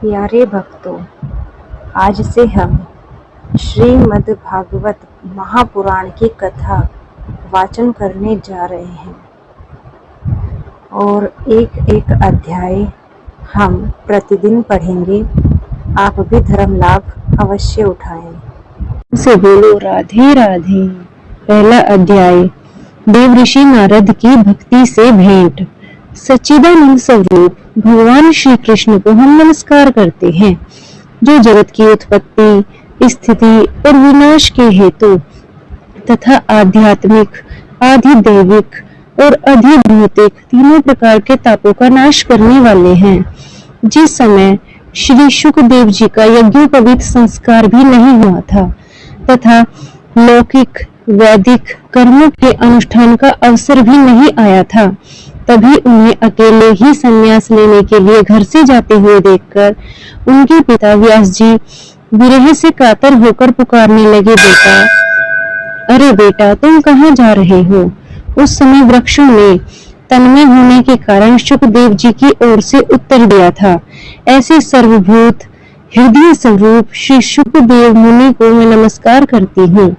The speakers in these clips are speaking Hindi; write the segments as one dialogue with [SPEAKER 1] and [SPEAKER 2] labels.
[SPEAKER 1] प्यारे भक्तों, आज से हम श्रीमद् भागवत महापुराण की कथा वाचन करने जा रहे हैं और एक एक अध्याय हम प्रतिदिन पढ़ेंगे। आप भी धर्म लाभ अवश्य उठाएं।
[SPEAKER 2] से बोलो राधे राधे। पहला अध्याय, देव ऋषि नारद की भक्ति से भेंट। सच्चिदानंद स्वरूप भगवान श्री कृष्ण को हम नमस्कार करते हैं, जो जगत की उत्पत्ति, स्थिति और विनाश के हेतु तथा आध्यात्मिक, आधिदैविक और अधिभौतिक तीनों प्रकार के तापों का नाश करने वाले हैं। जिस समय श्री शुकदेव जी का यज्ञोपवीत संस्कार भी नहीं हुआ था तथा लौकिक वैदिक कर्मों के अनुष्ठान का अवसर भी नहीं आया था, तभी उन्हें अकेले ही संन्यास लेने के लिए घर से जाते हुए देखकर उनके पिता व्यास जी विरह से कातर होकर पुकारने लगे, बेटा, अरे बेटा, तुम कहाँ जा रहे हो? उस समय वृक्षों ने तन्मय होने के कारण शुकदेव जी की ओर से उत्तर दिया था, ऐसे सर्वभूत हृदय स्वरूप श्री शुकदेव मुनि को मैं नमस्कार करती हूँ।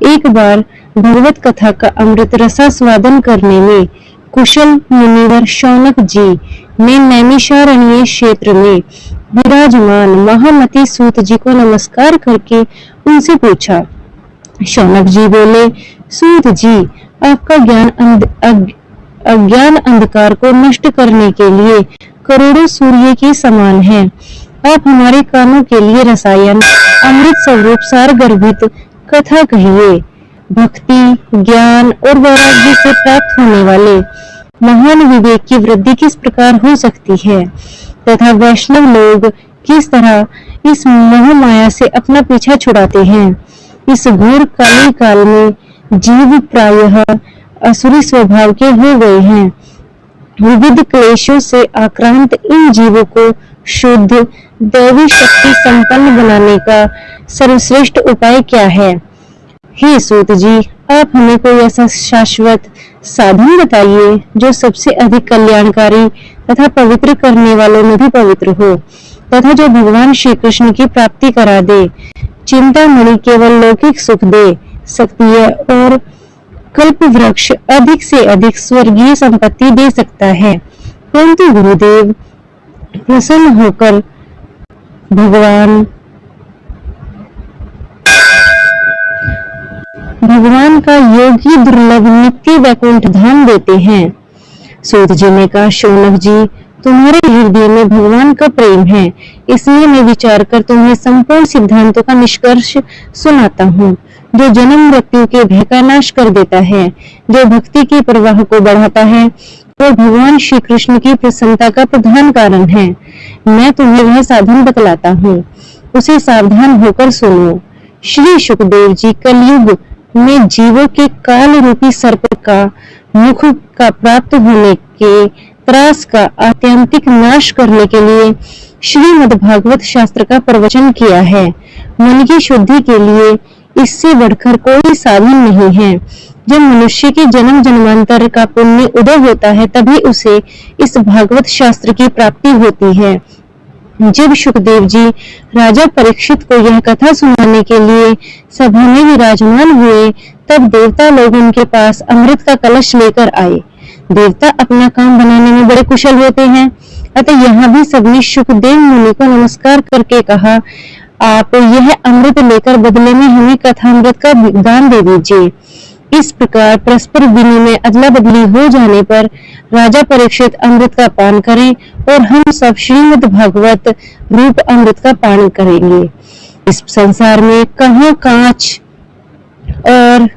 [SPEAKER 2] एक बार भगवत कथा का अमृत रसास्वादन करने में कुशल मुनिवर शौनक जी ने नैमिषारण्य क्षेत्र में विराजमान महामती सूत जी को नमस्कार करके उनसे पूछा। शौनक जी बोले, सूत जी, आपका अज्ञान अंधकार को नष्ट करने के लिए करोड़ों सूर्य के समान है। आप हमारे कानों के लिए रसायन अमृत स्वरूप सार गर्भित कथा कहिए। भक्ति, ज्ञान और वैराग्य से प्राप्त होने वाले महान विवेक की वृद्धि किस प्रकार हो सकती है तथा वैष्णव लोग किस तरह इस मोह माया से अपना पीछा छुड़ाते हैं। इस घोर काली काल में जीव प्रायः असुरी स्वभाव के हो गए हैं। विविध क्लेशों से आक्रांत इन जीवों को शुद्ध दैवी शक्ति संपन्न बनाने का सर्वश्रेष्ठ उपाय क्या है? हे सूत जी, आप हमें कोई ऐसा शाश्वत साधन बताइए जो सबसे अधिक कल्याणकारी तथा पवित्र करने वालों में भी पवित्र हो तथा जो भगवान श्री कृष्ण की प्राप्ति करा दे। चिंतामणि केवल लौकिक सुख दे सकती है और कल्प वृक्ष अधिक से अधिक स्वर्गीय संपत्ति दे सकता है, परंतु गुरुदेव प्रसन्न होकर भगवान का योगी दुर्लभ नित्य वैकुंठ धाम देते हैं। सूत जी ने कहा, शौनक जी, तुम्हारे हृदय में भगवान का प्रेम है, इसलिए मैं विचार कर तुम्हें संपूर्ण सिद्धांतों का निष्कर्ष सुनाता हूँ, जो जन्म मृत्यु के भय का नाश कर देता है, जो भक्ति के प्रवाह को बढ़ाता है और भगवान श्री कृष्ण की प्रसन्नता का प्रधान कारण है। मैं तुम्हें वह साधन बतलाता हूँ, उसे सावधान होकर सुनो। श्री शुकदेव जी कलयुग में जीवों के काल रूपी सर्प का मुख का प्राप्त होने के त्रास का आत्यंतिक नाश करने के लिए श्रीमद् भागवत शास्त्र का प्रवचन किया है। मन की शुद्धि के लिए इससे बढ़कर कोई साधन नहीं है। जब मनुष्य के जन्म जन्मांतर का पुण्य उदय होता है, तभी उसे इस भागवत शास्त्र की प्राप्ति होती है। जब शुकदेव जी राजा परीक्षित को यह कथा सुनाने के लिए सभा में विराजमान हुए, तब देवता लोग उनके पास अमृत का कलश लेकर आए। देवता अपना काम बनाने में बड़े कुशल होते हैं, अतः यहाँ भी सबने शुकदेव मुनि को नमस्कार करके कहा, आप यह अमृत लेकर बदले में हमें कथामृत का दान दे दीजिए। इस प्रकार परस्पर विनिमय अदला बदली हो जाने पर राजा परीक्षित अमृत का पान करें और हम सब श्रीमद् भागवत रूप अमृत का पान करेंगे। इस संसार में कहाँ कांच और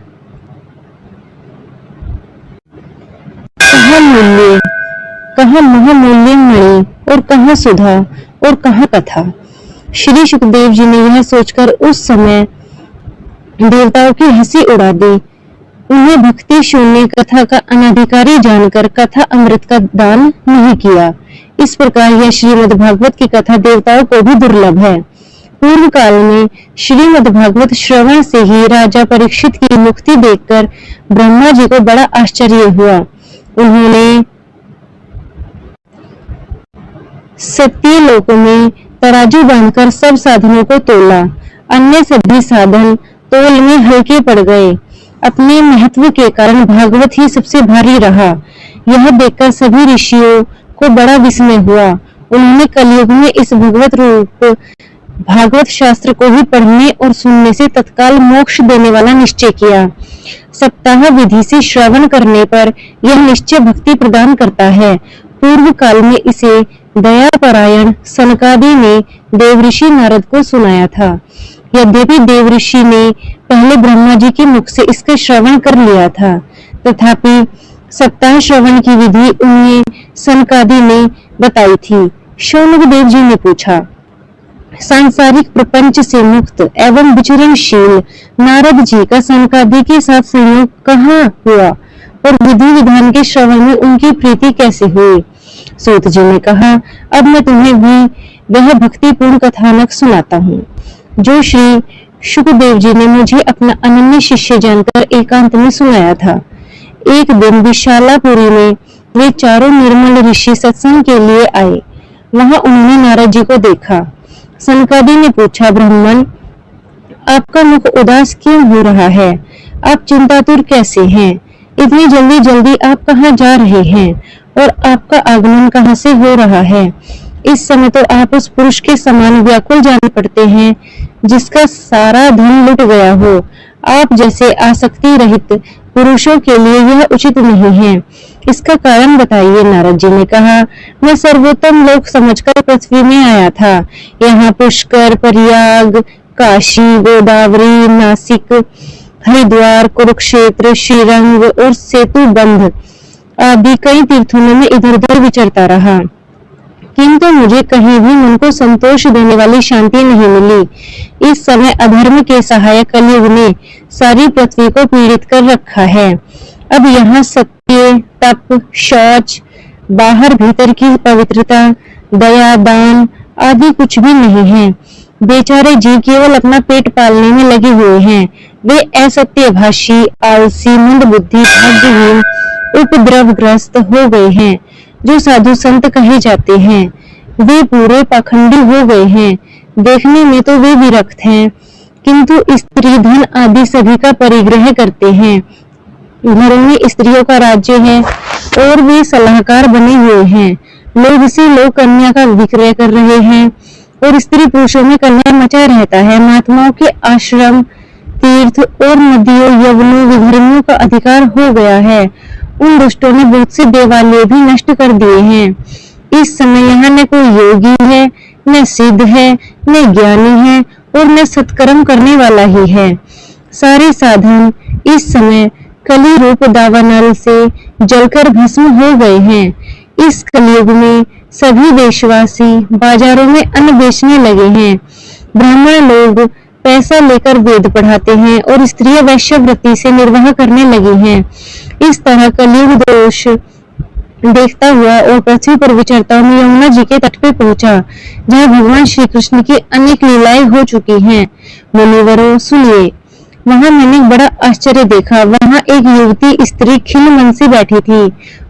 [SPEAKER 2] कहाँ महामूल्य मणि और कहाँ सुधा और कहाँ कथा। श्री शुकदेव जी ने यह सोचकर उस समय देवताओं की हंसी उड़ा दी। उन्हें भक्ति शून्य कथा का अनाधिकारी जानकर कथा अमृत का दान नहीं किया। इस प्रकार यह श्रीमद् भागवत की कथा देवताओं को भी दुर्लभ है। पूर्व काल में श्रीमद् भागवत श्रवण से ही राजा परीक्षित की मुक्ति देखकर ब्रह्मा जी को बड़ा आश्चर्य हुआ। उन्होंने सत्यलोक में तराजू बांधकर सब साधनों को तोला। अन्य सभी साधन तोल में हल्के पड़ गए। अपने महत्व के कारण भागवत ही सबसे भारी रहा। यह देखकर सभी ऋषियों को बड़ा विस्मय हुआ। उन्होंने कलयुग में इस भगवत रूप भागवत शास्त्र को ही पढ़ने और सुनने से तत्काल मोक्ष देने वाला निश्चय किया। सप्ताह विधि से श्रवण करने पर यह निश्चय भक्ति प्रदान करता है। पूर्व काल में इसे दयापरायण सनकादि ने देवऋषि नारद को सुनाया था। यद्यपि देवऋषि ने पहले ब्रह्मा जी के मुख से इसका श्रवण कर लिया था, तथापि सप्ताह श्रवण की विधि उन्हें सनकादि ने बताई थी। शौनक देव जी ने पूछा, सांसारिक प्रपंच से मुक्त एवं विचरणशील नारद जी का सनकादि के साथ संयोग कहाँ हुआ और विधि विधान के श्रवण में उनकी प्रीति कैसे हुई? सूत जी ने कहा, अब मैं तुम्हें भी वह भक्तिपूर्ण कथानक सुनाता हूँ जो श्री शुकदेव जी ने मुझे अपना अनन्य शिष्य जानकर एकांत में सुनाया था। एक दिन विशालापुरी में वे चारों निर्मल ऋषि सत्संग के लिए आए। वहां उन्होंने नारद जी को देखा। सनकादि ने पूछा, ब्राह्मण, आपका मुख उदास क्यों हो रहा है? आप चिंतातुर कैसे हैं? इतनी जल्दी जल्दी आप कहाँ जा रहे हैं और आपका आगमन कहाँ से हो रहा है? इस समय तो आप उस पुरुष के समान व्याकुल जाने पड़ते हैं जिसका सारा धन लुट गया हो। आप जैसे आसक्ति रहित पुरुषों के लिए यह उचित नहीं है। इसका कारण बताइए। नारद जी ने कहा, मैं सर्वोत्तम लोक समझकर पृथ्वी में आया था। यहाँ पुष्कर, प्रयाग, काशी, गोदावरी, नासिक, हरिद्वार, कुरुक्षेत्र, श्रीरंग और सेतुबंध आदि कई तीर्थों में मैं इधर उधर विचरता रहा, किंतु मुझे कहीं भी मन को संतोष देने वाली शांति नहीं मिली। इस समय अधर्म के सहायक कलयुग ने सारी पृथ्वी को पीड़ित कर रखा है। अब यहाँ सत्य, तप, शौच, बाहर भीतर की पवित्रता, दया, दान आदि कुछ भी नहीं है। बेचारे जीव केवल अपना पेट पालने में लगे हुए हैं। वे असत्यभाषी, आलसी, मंद बुद्धि, भाग्यहीन, उपद्रवग्रस्त हो गए हैं। जो साधु संत कहे जाते हैं वे पूरे पाखंडी हो गए हैं। देखने में तो वे विरक्त हैं, किंतु स्त्री धन आदि सभी का परिग्रह करते हैं। घरों में स्त्रियों का राज्य है और वे सलाहकार बने हुए हैं। लोग से लोग कन्या का विक्रय कर रहे हैं और स्त्री पुरुषों में कलह मचा रहता है। महात्माओं के आश्रम, तीर्थ और नदियों, यवनों, विधर्मियों का अधिकार हो गया है। उन दुष्टों ने बहुत से देवालय भी नष्ट कर दिए हैं। इस समय यहाँ न कोई योगी है, न सिद्ध है, न ज्ञानी है और न सत्कर्म करने वाला ही है। सारे साधन इस समय कली रूप दावानल से जलकर भस्म हो गए हैं। इस कलयुग में सभी देशवासी बाजारों में अन्न बेचने लगे हैं। ब्राह्मण लोग पैसा लेकर वेद पढ़ाते हैं और स्त्रियां वैश्यवृत्ति से निर्वाह करने लगी हैं। इस तरह कलयुग दोष देखता हुआ और पृथ्वी पर विचरता मैं यमुना जी के तट पे पहुंचा, जहाँ भगवान श्री कृष्ण की अनेक लीलाएं हो चुकी हैं। मुनिवरों, सुनिए। वहां मैंने बड़ा आश्चर्य देखा। वहां एक युवती स्त्री खिल मन से बैठी थी।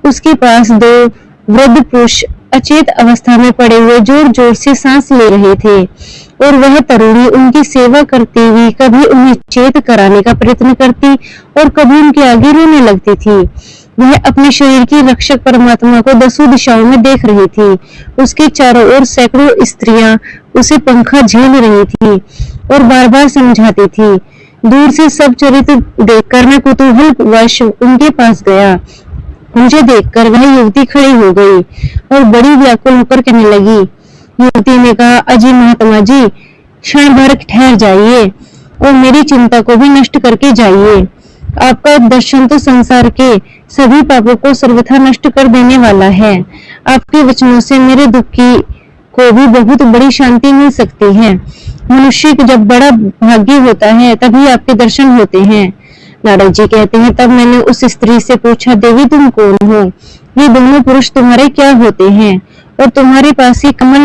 [SPEAKER 2] उसके पास दो वृद्ध पुरुष अचेत अवस्था में पड़े हुए जोर जोर से सांस ले रहे थे और वह तरुणी उनकी सेवा करती हुई कभी उन्हें चेत कराने का प्रयत्न करती और कभी उनके आगे रोने लगती थी। वह अपने शरीर की रक्षक परमात्मा को दसों दिशाओं में देख रही थी। उसके चारों ओर सैकड़ों स्त्रियां उसे पंखा झेल रही थी और बार बार समझाती थी। दूर से सब चरित्र देखकर मैं कुतूहलवश उनके पास गया। मुझे देखकर वह युवती खड़ी हो गई और बड़ी व्याकुल होकर कहने लगी। युवती ने कहा, अजी महात्मा जी, क्षण भर ठहर जाइए और मेरी चिंता को भी नष्ट करके जाइए। आपका दर्शन तो संसार के सभी पापों को सर्वथा नष्ट कर देने वाला है। आपके वचनों से मेरे दुखी को भी बहुत बड़ी शांति मिल सकती है। मनुष्य को जब बड़ा भाग्य होता है तभी आपके दर्शन होते हैं। नारद जी कहते हैं, तब मैंने उस स्त्री से पूछा, देवी तुम कौन हो? ये दोनों पुरुष तुम्हारे क्या होते हैं और तुम्हारे पास ये कमल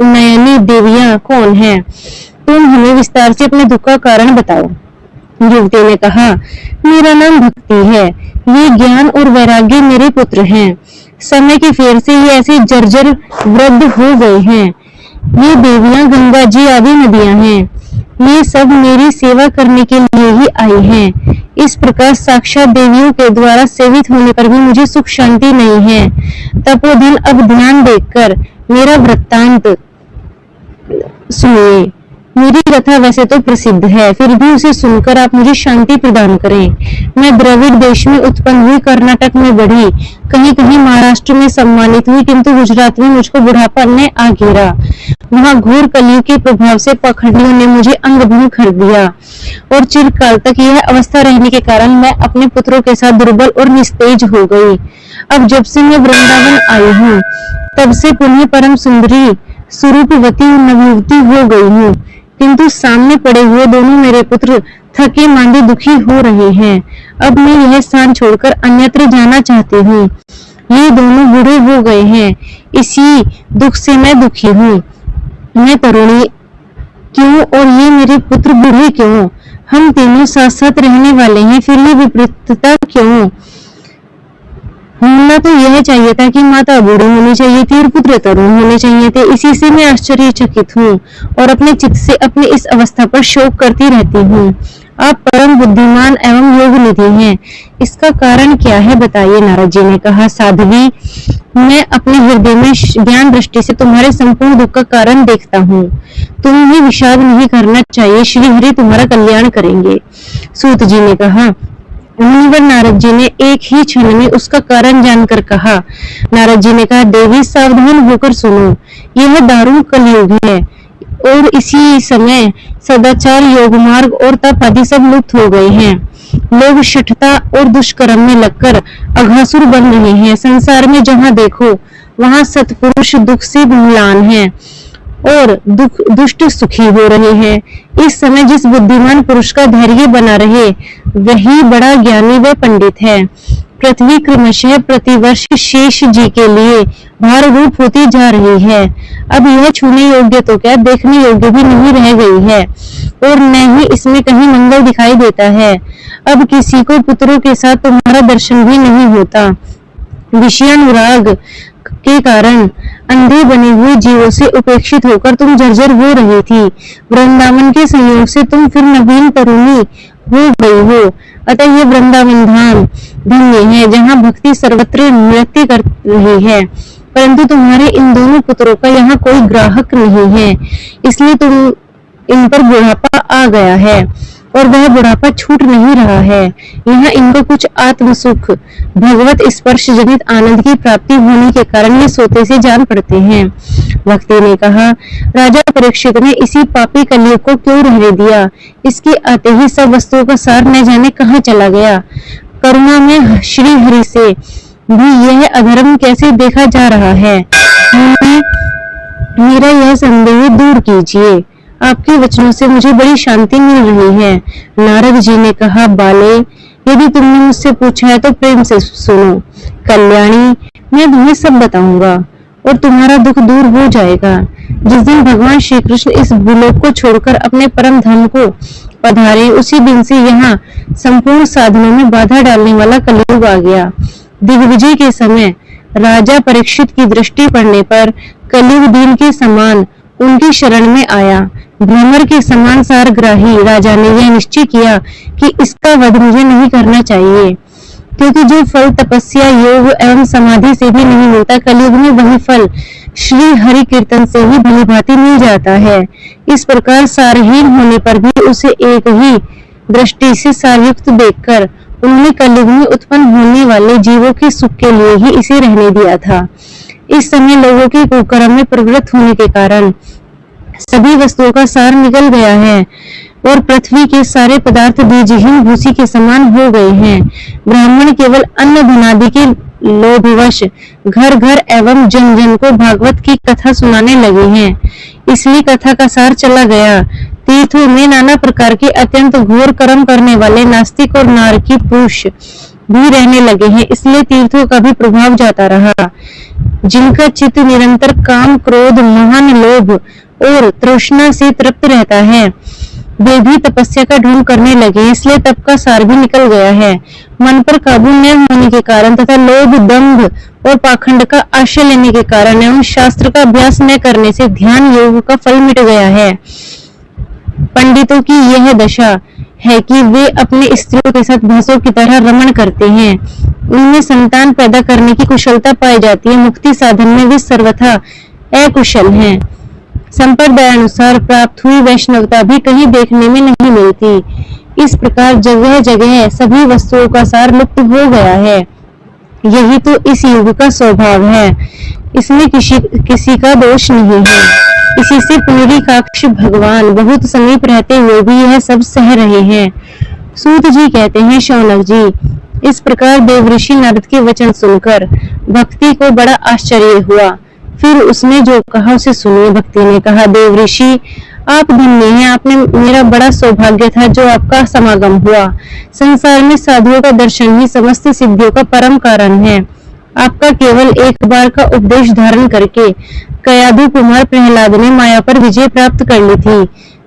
[SPEAKER 2] नयनी देवियां कौन हैं? तुम हमें विस्तार से अपने दुख का कारण बताओ। युवती ने कहा, मेरा नाम भक्ति है। ये ज्ञान और वैराग्य मेरे पुत्र हैं। समय के फेर से ये ऐसे जर्जर वृद्ध हो गए हैं। ये देवियां गंगा जी आदि नदियां हैं, ये सब मेरी सेवा करने के लिए ही आई हैं। इस प्रकार साक्षात देवियों के द्वारा सेवित होने पर भी मुझे सुख शांति नहीं है। तपोधन, अब ध्यान देखकर मेरा वृत्तांत सुनिए। मेरी कथा वैसे तो प्रसिद्ध है, फिर भी उसे सुनकर आप मुझे शांति प्रदान करें। मैं द्रविड़ देश में उत्पन्न हुई, कर्नाटक में बढ़ी, कहीं कहीं महाराष्ट्र में सम्मानित हुई, किंतु गुजरात में मुझको बुढ़ापा ने आ घेरा। वहां घोर कलयुग के प्रभाव से पाखंडियों ने मुझे अंग भंग कर दिया और चिरकाल तक यह अवस्था रहने के कारण मैं अपने पुत्रों के साथ दुर्बल और निस्तेज हो गई। अब जब से मैं वृंदावन आई हूँ, तब से पुनः परम सुंदरी स्वरूपवती नवयुवती हो गई हूँ, किंतु सामने पड़े हुए दोनों मेरे पुत्र थके मांदे दुखी हो रहे हैं। अब मैं यह स्थान छोड़कर अन्यत्र जाना चाहती हूँ। ये दोनों बूढ़े हो गए हैं, इसी दुख से मैं दुखी हूँ। मैं तरुणी क्यों और ये मेरे पुत्र बूढ़े क्यों? हम तीनों साथ साथ रहने वाले हैं, फिर ये विपरीतता क्यों? होना तो यह चाहिए था कि माता बूढ़ी होनी चाहिए थी और पुत्र तरुण होने चाहिए थे। इसी से मैं आश्चर्यचकित हूँ और अपने चित्त से अपनी इस अवस्था पर शोक करती रहती हूँ। आप परम बुद्धिमान एवं योग निधि हैं, इसका कारण क्या है बताइए। नारद जी ने कहा, साध्वी, मैं अपने हृदय में ज्ञान दृष्टि से तुम्हारे संपूर्ण दुख का कारण देखता हूँ। तुम्हें विषाद नहीं करना चाहिए, श्री हरि तुम्हारा कल्याण करेंगे। सूत जी ने कहा। मुनिवर नारद जी ने एक ही क्षण में उसका कारण जानकर कहा। नारद जी ने कहा, देवी सावधान होकर सुनो, यह दारुण कलयुग है और इसी समय सदाचार, योग मार्ग और तप आदि सब लुप्त हो गए हैं। लोग शठता और दुष्कर्म में लगकर अघासुर बन रहे हैं। संसार में जहाँ देखो वहाँ सत्पुरुष दुख से म्लान हैं और दुष्ट सुखी हो रहे हैं। इस समय जिस बुद्धिमान पुरुष का धैर्य बना रहे वही बड़ा ज्ञानी व पंडित है। पृथ्वी क्रमशः प्रतिवर्ष शेष जी के लिए भार रूप होती जा रही है। अब यह छूने योग्य तो क्या, देखने योग्य भी नहीं रह गई है और न ही इसमें कहीं मंगल दिखाई देता है। अब किसी को पुत्रों के साथ तुम्हारा दर्शन भी नहीं होता। विषयानुराग के कारण अंधे बने हुए जीवों से उपेक्षित होकर तुम जर्जर हो रही थी। वृंदावन के संयोग से तुम फिर नवीन तरुणी हो गई हो। अतः ये वृंदावन धाम धन्य है, जहाँ भक्ति सर्वत्र नृत्य कर रही है। परंतु तुम्हारे इन दोनों पुत्रों का यहाँ कोई ग्राहक नहीं है, इसलिए तुम इन पर बुढ़ापा आ गया है और वह बुढ़ापा छूट नहीं रहा है। यहाँ इनको कुछ आत्म सुख, भगवत स्पर्श जनित आनंद की प्राप्ति होने के कारण ये सोते से जान पड़ते हैं। भक्ति ने कहा, राजा परीक्षित ने इसी पापी कलयुग को क्यों रहने दिया? इसके आते ही सब वस्तुओं का सार न जाने कहाँ चला गया। करुणा में श्री हरि से भी यह अधर्म कैसे देखा जा रहा है? मेरा यह संदेह दूर कीजिए। आपके वचनों से मुझे बड़ी शांति मिल रही है। नारद जी ने कहा, बाले, यदि तुमने मुझसे पूछा है तो प्रेम से सुनो। कल्याणी, मैं तुम्हें सब बताऊंगा और तुम्हारा दुख दूर हो जाएगा। जिस दिन भगवान श्री कृष्ण इस भूलोक को छोड़कर अपने परम धाम को पधारे, उसी दिन से यहाँ संपूर्ण साधनों में बाधा डालने वाला कलयुग आ गया। दिग्विजय के समय राजा परीक्षित की दृष्टि पड़ने पर कलयुग दीन के समान उनकी शरण में आया। भ्रमर के समान सारग्राही राजा ने यह निश्चय किया कि इसका वध मुझे नहीं करना चाहिए, क्योंकि जो फल तपस्या, योग एवं समाधि से भी नहीं मिलता, कलयुग में वही फल श्री हरि कीर्तन से ही भलीभांति मिल जाता है। इस प्रकार सारहीन होने पर भी उसे एक ही दृष्टि से सारयुक्त देखकर उन्होंने कलयुग में उत्पन्न होने वाले जीवों के सुख के लिए ही इसे रहने दिया था। इस समय लोगों के कुकर्म में प्रवृत्त होने के कारण सभी वस्तुओं का सार निकल गया है और पृथ्वी के सारे पदार्थ बीजहीन भूसी के समान हो गए हैं। ब्राह्मण केवल अन्न धनादि के लोभवश घर घर एवं जन जन को भागवत की कथा सुनाने लगे हैं। इसलिए कथा का सार चला गया। तीर्थों में नाना प्रकार के अत्यंत घोर कर्म करने वाले नास्तिक और नारकी पुरुष भी रहने लगे हैं, इसलिए तीर्थों का भी प्रभाव जाता रहा। जिनका चित्त निरंतर काम, क्रोध, महान लोभ और तृष्णा से तृप्त रहता है, वे भी तपस्या का ढोंग करने लगे, इसलिए तप का सार भी निकल गया है। मन पर काबू न होने के कारण तथा लोभ, दंभ और पाखंड का आश्रय लेने के कारण एवं शास्त्र का अभ्यास न करने से ध्यान योग का फल मिट गया है। पंडितों की यह दशा है कि वे अपने स्त्रियों के साथ भैंसों की तरह रमण करते हैं। उनमें संतान पैदा करने की कुशलता पाई जाती है। मुक्ति साधन में वे सर्वथा अकुशल हैं। संप्रदायानुसार प्राप्त हुई वैष्णवता भी कहीं देखने में नहीं मिलती। इस प्रकार जगह जगह सभी वस्तुओं का सार लुप्त हो गया है। यही तो इस युग का स्वभाव है, इसमें किसी का दोष नहीं है। इसी से पुनरीकाक्ष भगवान बहुत समीप रहते हुए भी यह सब सह रहे हैं। सूत जी कहते हैं, शौनक जी, इस प्रकार देवऋषि नारद के वचन सुनकर भक्ति को बड़ा आश्चर्य हुआ। फिर उसने जो कहा उसे सुनिए। भक्ति ने कहा, देवऋषि, आप धन्य हैं। आपने मेरा बड़ा सौभाग्य था जो आपका समागम हुआ। संसार में साधुओं का दर्शन ही समस्त सिद्धियों का परम कारण है। आपका केवल एक बार का उपदेश धारण करके कयाधु कुमार प्रहलाद ने माया पर विजय प्राप्त कर ली थी।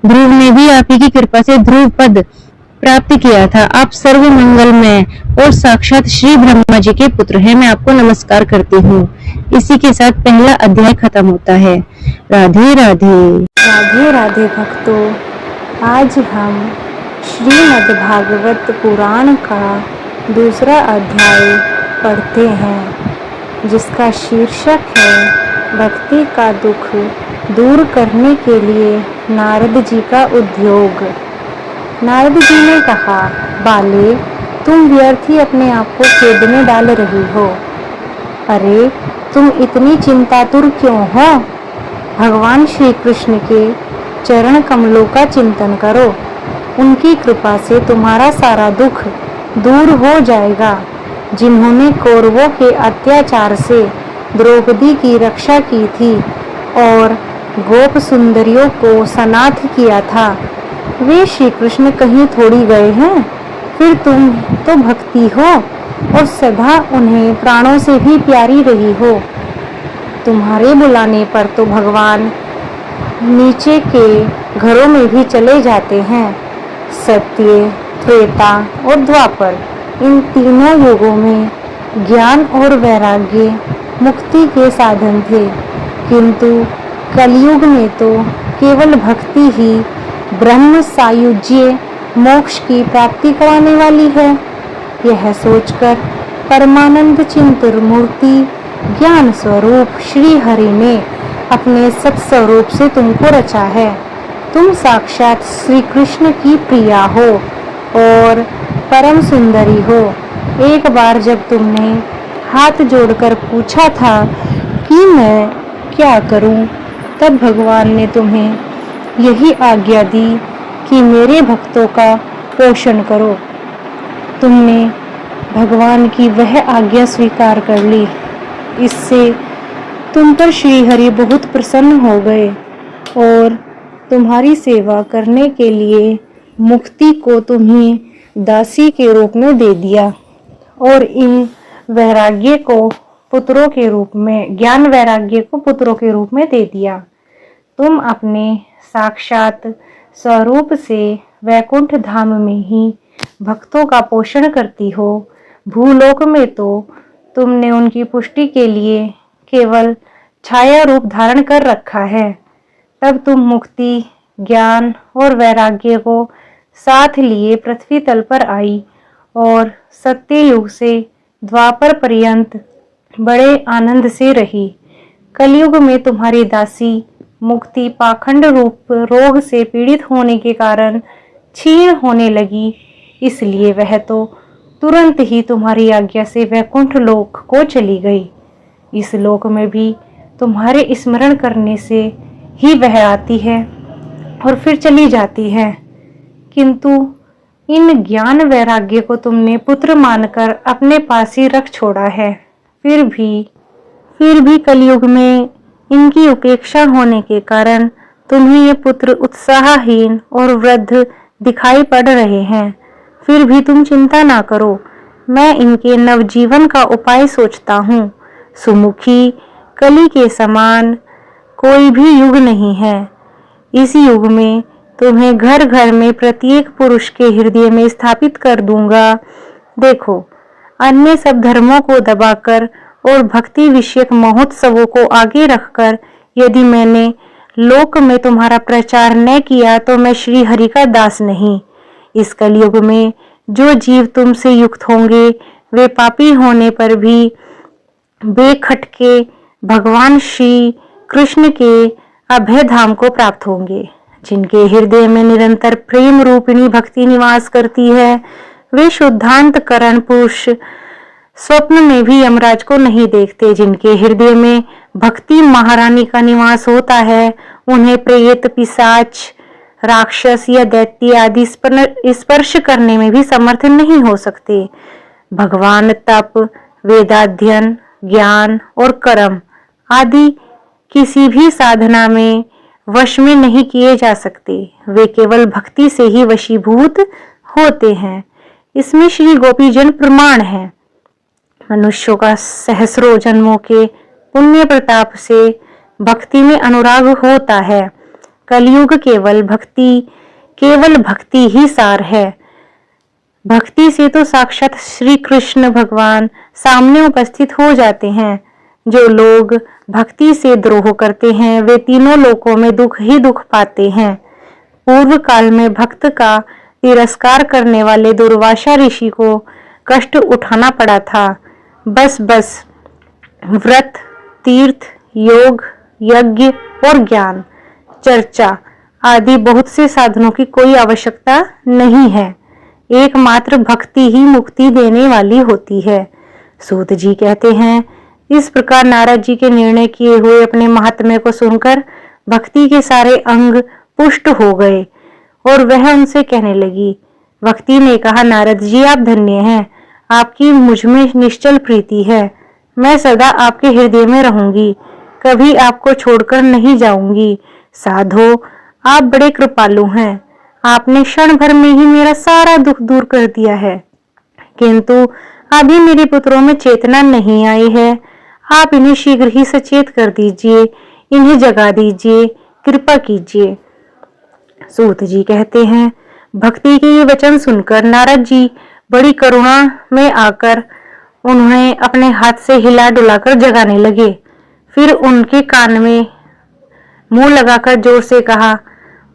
[SPEAKER 2] ध्रुव ने भी आप ही की कृपा से ध्रुव पद प्राप्त किया था। आप सर्व मंगलमय और साक्षात श्री ब्रह्मा जी के पुत्र हैं। मैं आपको नमस्कार करती हूँ। इसी के साथ पहला अध्याय खत्म होता है। राधे राधे।
[SPEAKER 1] राधे राधे भक्तों, आज हम श्रीमद् भागवत पुराण का दूसरा अध्याय पढ़ते हैं, जिसका शीर्षक है भक्ति का दुख दूर करने के लिए नारद जी का उद्योग। नारद जी ने कहा, बाले, तुम व्यर्थ ही अपने आप को खेद में डाल रही हो। अरे, तुम इतनी चिंतातुर क्यों हो? भगवान श्री कृष्ण के चरण कमलों का चिंतन करो। उनकी कृपा से तुम्हारा सारा दुख दूर हो जाएगा। जिन्होंने कौरवों के अत्याचार से द्रौपदी की रक्षा की थी और गोप सुंदरियों को सनाथ किया था, वे श्री कृष्ण कहीं थोड़ी गए हैं। फिर तुम तो भक्ति हो और सदा उन्हें प्राणों से भी प्यारी रही हो। तुम्हारे बुलाने पर तो भगवान नीचे के घरों में भी चले जाते हैं। सत्य, त्रेता और द्वापर, इन तीनों युगों में ज्ञान और वैराग्य मुक्ति के साधन थे, किंतु कलयुग में तो केवल भक्ति ही ब्रह्म सायुज्य मोक्ष की प्राप्ति कराने वाली है। यह सोचकर परमानंद चिंतन मूर्ति ज्ञान स्वरूप श्री हरि ने अपने सत्स्वरूप से तुमको रचा है। तुम साक्षात श्री कृष्ण की प्रिया हो और परम सुंदरी हो। एक बार जब तुमने हाथ जोड़कर पूछा था कि मैं क्या करूं, तब भगवान ने तुम्हें यही आज्ञा दी कि मेरे भक्तों का पोषण करो। तुमने भगवान की वह आज्ञा स्वीकार कर ली। इससे तुम पर श्री हरि बहुत प्रसन्न हो गए और तुम्हारी सेवा करने के लिए मुक्ति को तुम्हें दासी के रूप में दे दिया और इन वैराग्य को पुत्रों के रूप में, ज्ञान वैराग्य को पुत्रों के रूप में दे दिया। तुम अपने साक्षात स्वरूप से वैकुंठ धाम में ही भक्तों का पोषण करती हो। भूलोक में तो तुमने उनकी पुष्टि के लिए केवल छाया रूप धारण कर रखा है। तब तुम मुक्ति, ज्ञान और वैराग्य को साथ लिए पृथ्वी तल पर आई और सत्य युग से द्वापर पर्यंत बड़े आनंद से रही। कलयुग में तुम्हारी दासी मुक्ति पाखंड रूप रोग से पीड़ित होने के कारण क्षीण होने लगी, इसलिए वह तो तुरंत ही तुम्हारी आज्ञा से वैकुंठ लोक को चली गई। इस लोक में भी तुम्हारे स्मरण करने से ही वह आती है और फिर चली जाती है, किंतु इन ज्ञान वैराग्य को तुमने पुत्र मानकर अपने पास ही रख छोड़ा है। फिर भी कलयुग में इनकी उपेक्षा होने के कारण तुम्हें ये पुत्र उत्साहहीन और वृद्ध दिखाई पड़ रहे हैं। फिर भी तुम चिंता ना करो, मैं इनके नवजीवन का उपाय सोचता हूँ। सुमुखी, कली के समान कोई भी युग नहीं है। इस युग में तुम्हें घर घर में प्रत्येक पुरुष के हृदय में स्थापित कर दूंगा। देखो, अन्य सब धर्मों को दबाकर और भक्ति विषयक महोत्सवों को आगे रखकर यदि मैंने लोक में तुम्हारा प्रचार न किया तो मैं श्री हरि का दास नहीं। इस कलयुग में जो जीव तुमसे युक्त होंगे वे पापी होने पर भी बेखटके भगवान श्री कृष्ण के अभय धाम को प्राप्त होंगे। जिनके हृदय में निरंतर प्रेम रूपिणी भक्ति निवास करती है वे शुद्धांत करण पुरुष स्वप्न में भी यमराज को नहीं देखते। जिनके हृदय में भक्ति महारानी का निवास होता है उन्हें प्रेत, पिशाच, राक्षस या दैत्य आदि स्पर्श करने में भी समर्थ नहीं हो सकते। भगवान तप, वेदाध्ययन, ज्ञान और कर्म आदि किसी भी साधना में वश में नहीं किए जा सकते। वे केवल भक्ति से ही वशीभूत होते हैं। इसमें श्री गोपीजन प्रमाण है। मनुष्यों का सहस्रों जन्मों के पुण्य प्रताप से भक्ति में अनुराग होता है। कलयुग केवल भक्ति ही सार है। भक्ति से तो साक्षात श्री कृष्ण भगवान सामने उपस्थित हो जाते हैं। जो लोग भक्ति से द्रोह करते हैं वे तीनों लोकों में दुख ही दुख पाते हैं। पूर्व काल में भक्त का तिरस्कार करने वाले दुर्वासा ऋषि को कष्ट उठाना पड़ा था। बस व्रत, तीर्थ, योग, यज्ञ और ज्ञान, चर्चा आदि बहुत से साधनों की कोई आवश्यकता नहीं है। एकमात्र भक्ति ही मुक्ति देने वाली होती है। सूत जी कहते हैं, इस प्रकार नारद जी के निर्णय किए हुए अपने महात्म्य को सुनकर भक्ति के सारे अंग पुष्ट हो गए और वह उनसे कहने लगी। भक्ति ने कहा, नारद जी आप धन्य हैं, आपकी मुझ में निश्चल प्रीति है। मैं सदा आपके हृदय में रहूंगी, कभी आपको छोड़कर नहीं जाऊंगी। साधो, आप बड़े कृपालु हैं, आपने क्षण भर में ही मेरा सारा दुख दूर कर दिया है। किंतु अभी मेरे पुत्रों में चेतना नहीं आई है, आप इन्हें शीघ्र ही सचेत कर दीजिए, इन्हें जगा दीजिए, कृपा कीजिए। सूत जी कहते हैं, भक्ति के ये वचन सुनकर नारद जी बड़ी करुणा में आकर उन्हें अपने हाथ से हिला डुलाकर जगाने लगे। फिर उनके कान में मुंह लगाकर जोर से कहा,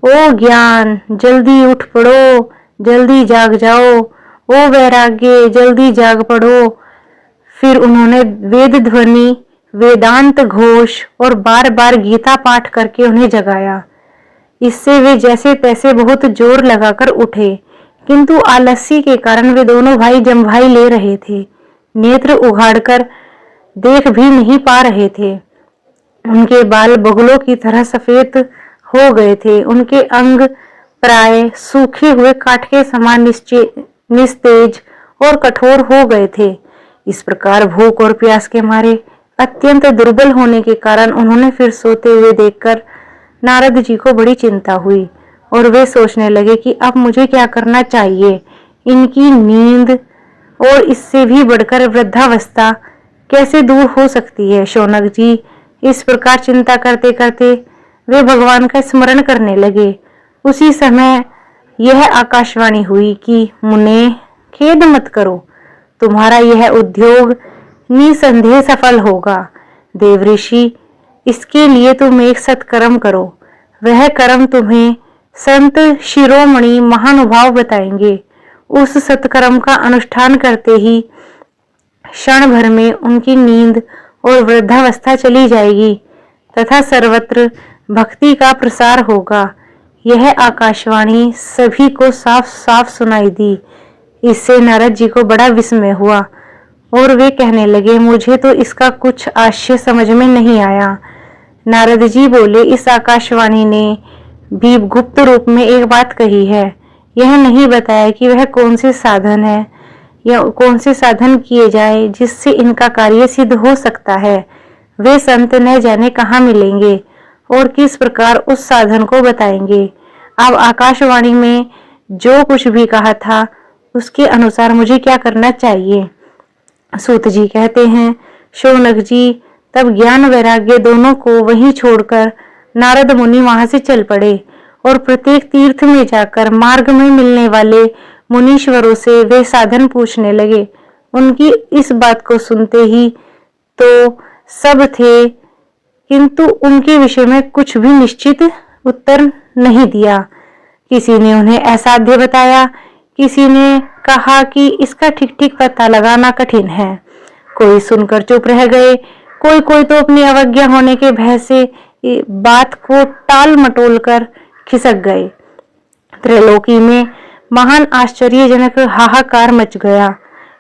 [SPEAKER 1] ओ ज्ञान, जल्दी उठ पड़ो, जल्दी जाग जाओ। ओ वैराग्य, जल्दी जाग पड़ो। फिर उन्होंने वेद ध्वनि, वेदांत घोष और बार बार गीता पाठ करके उन्हें जगाया। इससे वे जैसे तैसे बहुत जोर लगाकर उठे, किंतु आलस्य के कारण वे दोनों भाई जम्भाई ले रहे थे। नेत्र उघाड़कर देख भी नहीं पा रहे थे। उनके बाल बगुलों की तरह सफेद हो गए थे। उनके अंग प्राय सूखे हुए काठ के समान निस्तेज और कठोर हो गए थे। इस प्रकार भूख और प्यास के मारे अत्यंत दुर्बल होने के कारण उन्होंने फिर सोते हुए देखकर नारद जी को बड़ी चिंता हुई और वे सोचने लगे कि अब मुझे क्या करना चाहिए। इनकी नींद और इससे भी बढ़कर वृद्धावस्था कैसे दूर हो सकती है। शौनक जी इस प्रकार चिंता करते करते वे भगवान का स्मरण करने लगे। उसी समय यह आकाशवाणी हुई कि मुने, खेद मत करो, तुम्हारा यह उद्योग निसंदेह सफल होगा। देवऋषि, इसके लिए तुम एक सत्कर्म करो। वह कर्म तुम्हें संत शिरोमणि महानुभाव बताएंगे। उस सत्कर्म का अनुष्ठान करते ही क्षण भर में उनकी नींद और वृद्धावस्था चली जाएगी तथा सर्वत्र भक्ति का प्रसार होगा। यह आकाशवाणी सभी को साफ साफ सुनाई दी। इससे नारद जी को बड़ा विस्मय हुआ और वे कहने लगे, मुझे तो इसका कुछ आश्चर्य समझ में नहीं आया। नारद जी बोले, इस आकाशवाणी ने भी गुप्त रूप में एक बात कही है। यह नहीं बताया कि वह कौन से साधन है या कौन से साधन किए जाए जिससे इनका कार्य सिद्ध हो सकता है। वे संत न जाने कहाँ मिलेंगे और किस प्रकार उस साधन को बताएंगे। अब आकाशवाणी में जो कुछ भी कहा था उसके अनुसार मुझे क्या करना चाहिए। सूत जी कहते हैं, शौनक जी तब ज्ञान वैराग्य दोनों को वहीं छोड़कर नारद मुनि वहां से चल पड़े और प्रत्येक तीर्थ में जाकर मार्ग में मिलने वाले मुनीश्वरों से वे साधन पूछने लगे। उनकी इस बात को सुनते ही तो सब थे, किंतु उनके विषय में कुछ भी निश्चित उत्तर नहीं दिया। किसी ने उन्हें असाध्य बताया, किसी ने कहा कि इसका ठीक ठीक पता लगाना कठिन है। कोई सुनकर चुप रह गए, कोई तो अपनी अवज्ञा होने के भय से बात को टाल मटोल कर खिसक गए। त्रैलोकी में महान आश्चर्यजनक हाहाकार मच गया।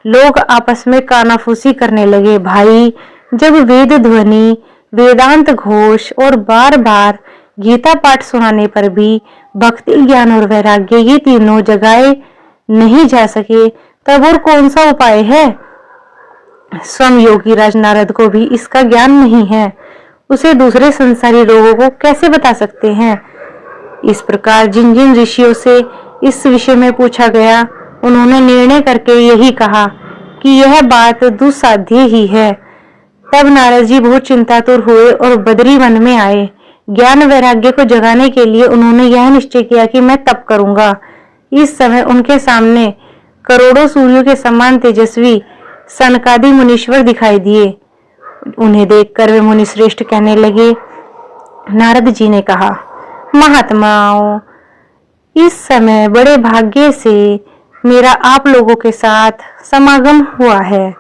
[SPEAKER 1] लोग आपस में कानाफूसी करने लगे। भाई, जब वेद ध्वनि, वेदांत घोष और बार बार गीता पाठ सुनाने पर भी भक्ति, ज्ञान और वैराग्य ये तीनों जगाए नहीं जा सके, तब और कौन सा उपाय है? स्वयं योगी राज नारद को भी इसका ज्ञान नहीं है, उसे दूसरे संसारी लोगों को कैसे बता सकते हैं? इस प्रकार जिन जिन ऋषियों से इस विषय में पूछा गया, उन्होंने निर्णय करके यही कहा कि यह बात दुस्साध्य ही है। तब नारद जी बहुत चिंतातुर हुए और बद्री वन में आए। ज्ञान वैराग्य को जगाने के लिए उन्होंने यह निश्चय किया कि मैं तप करूंगा। इस समय उनके सामने करोड़ों सूर्यों के समान तेजस्वी सनकादि मुनीश्वर दिखाई दिए। उन्हें देखकर वे मुनिश्रेष्ठ कहने लगे। नारद जी ने कहा, महात्माओं, इस समय बड़े भाग्य से मेरा आप लोगों के साथ समागम हुआ है।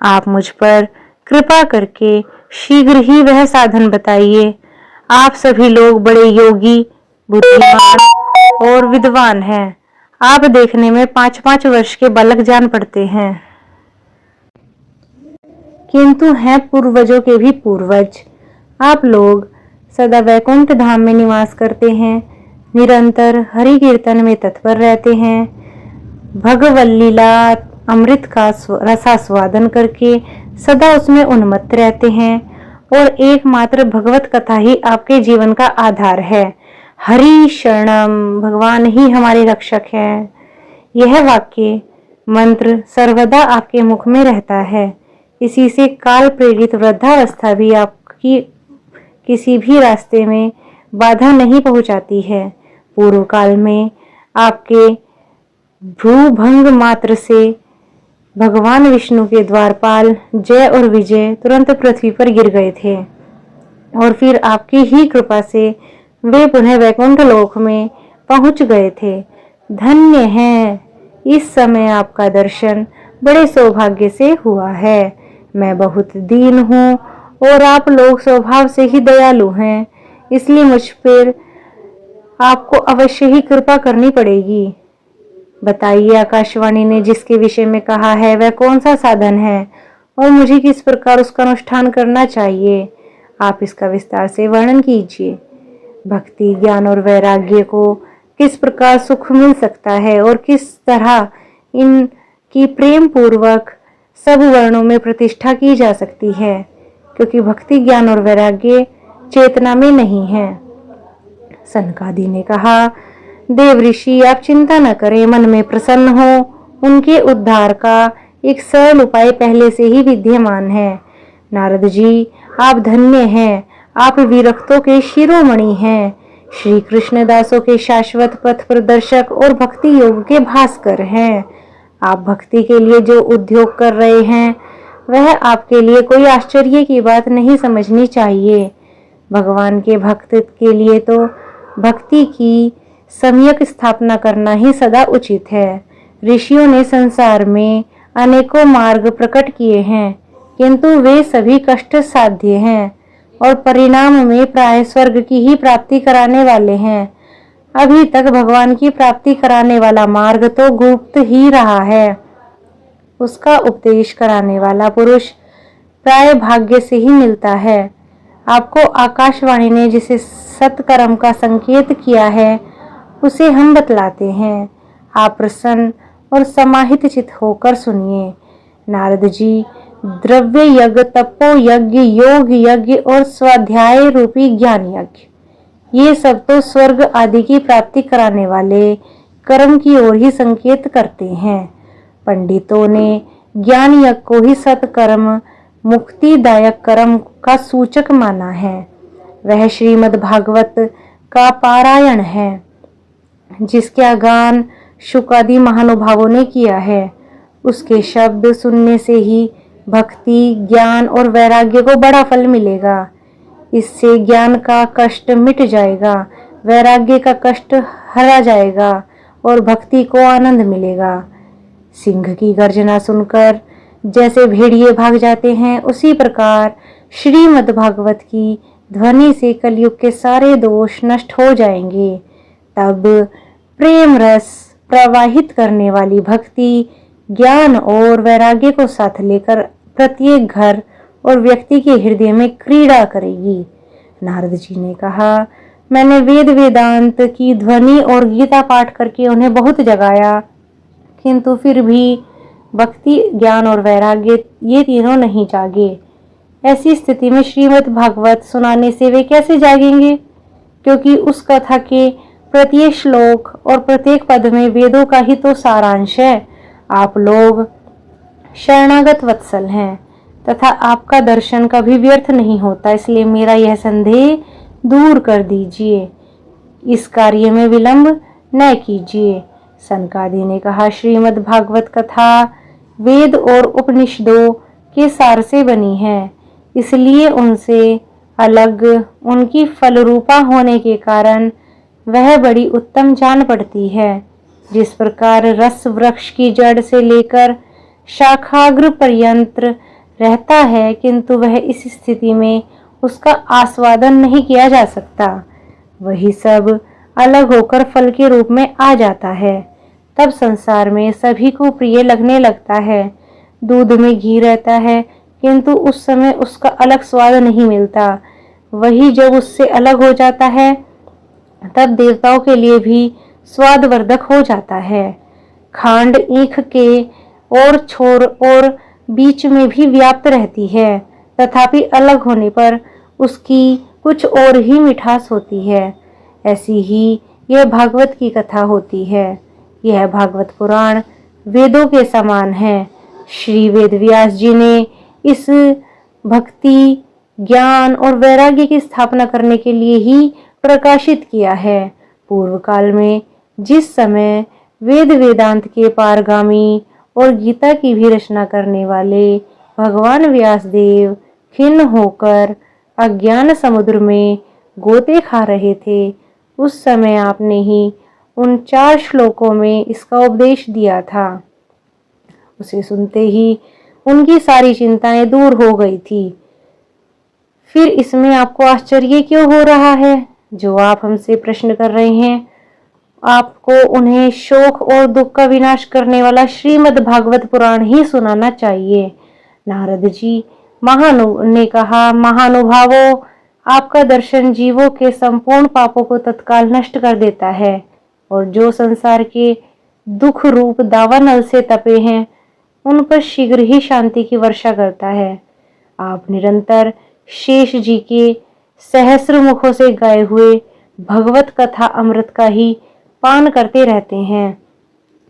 [SPEAKER 1] आप मुझ पर कृपा करके शीघ्र ही वह साधन बताइए। आप सभी लोग बड़े योगी, बुद्धिमान और विद्वान हैं। आप देखने में 5-5 वर्ष के बालक जान पड़ते हैं, किंतु हैं पूर्वजों के भी पूर्वज। आप लोग सदा वैकुंठ धाम में निवास करते हैं, निरंतर हरि कीर्तन में तत्पर रहते हैं, भगवत लीला अमृत का रसास्वादन करके सदा उसमें उन्मत्त रहते हैं और एकमात्र भगवत कथा ही आपके जीवन का आधार है। हरि शरणम, भगवान ही हमारे रक्षक हैं। यह वाक्य मंत्र सर्वदा आपके मुख में रहता है। इसी से काल प्रेरित वृद्धावस्था भी आपकी किसी भी रास्ते में बाधा नहीं पहुंचाती है। पूर्व काल में आपके भ्रूभंग मात्र से भगवान विष्णु के द्वारपाल जय और विजय तुरंत पृथ्वी पर गिर गए थे और फिर आपकी ही कृपा से वे पुनः वैकुंठ लोक में पहुंच गए थे। धन्य हैं, इस समय आपका दर्शन बड़े सौभाग्य से हुआ है। मैं बहुत दीन हूँ और आप लोग स्वभाव से ही दयालु हैं, इसलिए मुझ पर आपको अवश्य ही कृपा करनी पड़ेगी। बताइए, आकाशवाणी ने जिसके विषय में कहा है वह कौन सा साधन है और मुझे किस प्रकार उसका अनुष्ठान करना चाहिए? आप इसका विस्तार से वर्णन कीजिए। भक्ति, ज्ञान और वैराग्य को किस प्रकार सुख मिल सकता है और किस तरह इनकी प्रेम पूर्वक सब वर्णों में प्रतिष्ठा की जा सकती है, क्योंकि भक्ति, ज्ञान और वैराग्य चेतना में नहीं है। सनकादि ने कहा, देव ऋषि, आप चिंता न करें, मन में प्रसन्न हो। उनके उद्धार का एक सरल उपाय पहले से ही विद्यमान है। नारद जी, आप धन्य हैं, आप विरक्तों के शिरोमणि हैं, श्री कृष्णदासों के शाश्वत पथ प्रदर्शक और भक्ति योग के भास्कर हैं। आप भक्ति के लिए जो उद्योग कर रहे हैं वह आपके लिए कोई आश्चर्य की बात नहीं समझनी चाहिए। भगवान के भक्त के लिए तो भक्ति की सम्यक स्थापना करना ही सदा उचित है। ऋषियों ने संसार में अनेकों मार्ग प्रकट किए हैं, किंतु वे सभी कष्ट साध्य हैं और परिणाम में प्राय स्वर्ग की ही प्राप्ति कराने वाले हैं। अभी तक भगवान की प्राप्ति कराने वाला मार्ग तो गुप्त ही रहा है। उसका उपदेश कराने वाला पुरुष प्राय भाग्य से ही मिलता है। आपको आकाशवाणी ने जिसे सत्कर्म का संकेत किया है उसे हम बतलाते हैं। आप प्रसन्न और समाहित चित होकर सुनिए। नारद जी, द्रव्य यज्ञ, तपो यज्ञ, योग यज्ञ और स्वाध्याय रूपी ज्ञान यज्ञ, ये सब तो स्वर्ग आदि की प्राप्ति कराने वाले कर्म की ओर ही संकेत करते हैं। पंडितों ने ज्ञान यज्ञ को ही सत्कर्म, मुक्तिदायक कर्म का सूचक माना है। वह श्रीमद् भागवत का पारायण है। जिसका गान शुकादि महानुभावों ने किया है। उसके शब्द सुनने से ही भक्ति, ज्ञान और वैराग्य को बड़ा फल मिलेगा। इससे ज्ञान का कष्ट मिट जाएगा, वैराग्य का कष्ट हरा जाएगा और भक्ति को आनंद मिलेगा। सिंह की गर्जना सुनकर जैसे भेड़िए भाग जाते हैं, उसी प्रकार श्रीमद् भागवत की ध्वनि से कलयुग के सारे दोष नष्ट हो जाएंगे। तब प्रेम रस प्रवाहित करने वाली भक्ति, ज्ञान और वैराग्य को साथ लेकर प्रत्येक घर और व्यक्ति के हृदय में क्रीड़ा करेगी। नारद जी ने कहा, मैंने वेद वेदांत की ध्वनि और गीता पाठ करके उन्हें बहुत जगाया, किंतु फिर भी भक्ति, ज्ञान और वैराग्य ये तीनों नहीं जागे। ऐसी स्थिति में श्रीमद् भागवत सुनाने से वे कैसे जागेंगे? क्योंकि उस कथा के प्रत्येक श्लोक और प्रत्येक पद में वेदों का ही तो सारांश है। आप लोग शरणागत वत्सल हैं तथा आपका दर्शन कभी व्यर्थ नहीं होता, इसलिए मेरा यह संदेह दूर कर दीजिए। इस कार्य में विलंब न कीजिए। सनकादि ने कहा, श्रीमद् भागवत कथा वेद और उपनिषदों के सार से बनी है, इसलिए उनसे अलग उनकी फलरूपा होने के कारण वह बड़ी उत्तम जान पड़ती है। जिस प्रकार रस वृक्ष की जड़ से लेकर शाखाग्र पर्यंत रहता है, किंतु वह इस स्थिति में उसका आस्वादन नहीं किया जा सकता, वही सब अलग होकर फल के रूप में आ जाता है। तब संसार में सभी को प्रिय लगने लगता है। दूध में घी रहता है, किंतु उस समय उसका अलग स्वाद नहीं मिलता। वही जब उससे अलग हो जाता है, तब देवताओं के लिए भी स्वादवर्धक हो जाता है। खांड ईख के और छोर और बीच में भी व्याप्त रहती है, तथापि अलग होने पर उसकी कुछ और ही मिठास होती है। ऐसी ही यह भागवत की कथा होती है। यह भागवत पुराण वेदों के समान है। श्री वेद व्यास जी ने इस भक्ति, ज्ञान और वैराग्य की स्थापना करने के लिए ही प्रकाशित किया है। पूर्व काल में जिस समय वेद वेदांत के पारगामी और गीता की भी रचना करने वाले भगवान व्यासदेव खिन्न होकर अज्ञान समुद्र में गोते खा रहे थे, उस समय आपने ही उन 4 श्लोकों में इसका उपदेश दिया था। उसे सुनते ही उनकी सारी चिंताएं दूर हो गई थी। फिर इसमें आपको आश्चर्य क्यों हो रहा है? जो आप हमसे प्रश्न कर रहे हैं, आपको उन्हें शोक और दुख का विनाश करने वाला श्रीमद् भागवत पुराण ही सुनाना चाहिए। नारद जी ने कहा, महानुभावों, आपका दर्शन जीवों के संपूर्ण पापों को तत्काल नष्ट कर देता है और जो संसार के दुख रूप दावानल से तपे हैं, उन पर शीघ्र ही शांति की वर्षा करता है। आप निरंतर शेष जी के सहस्र मुखों से गाए हुए भगवत कथा अमृत का ही पान करते रहते हैं।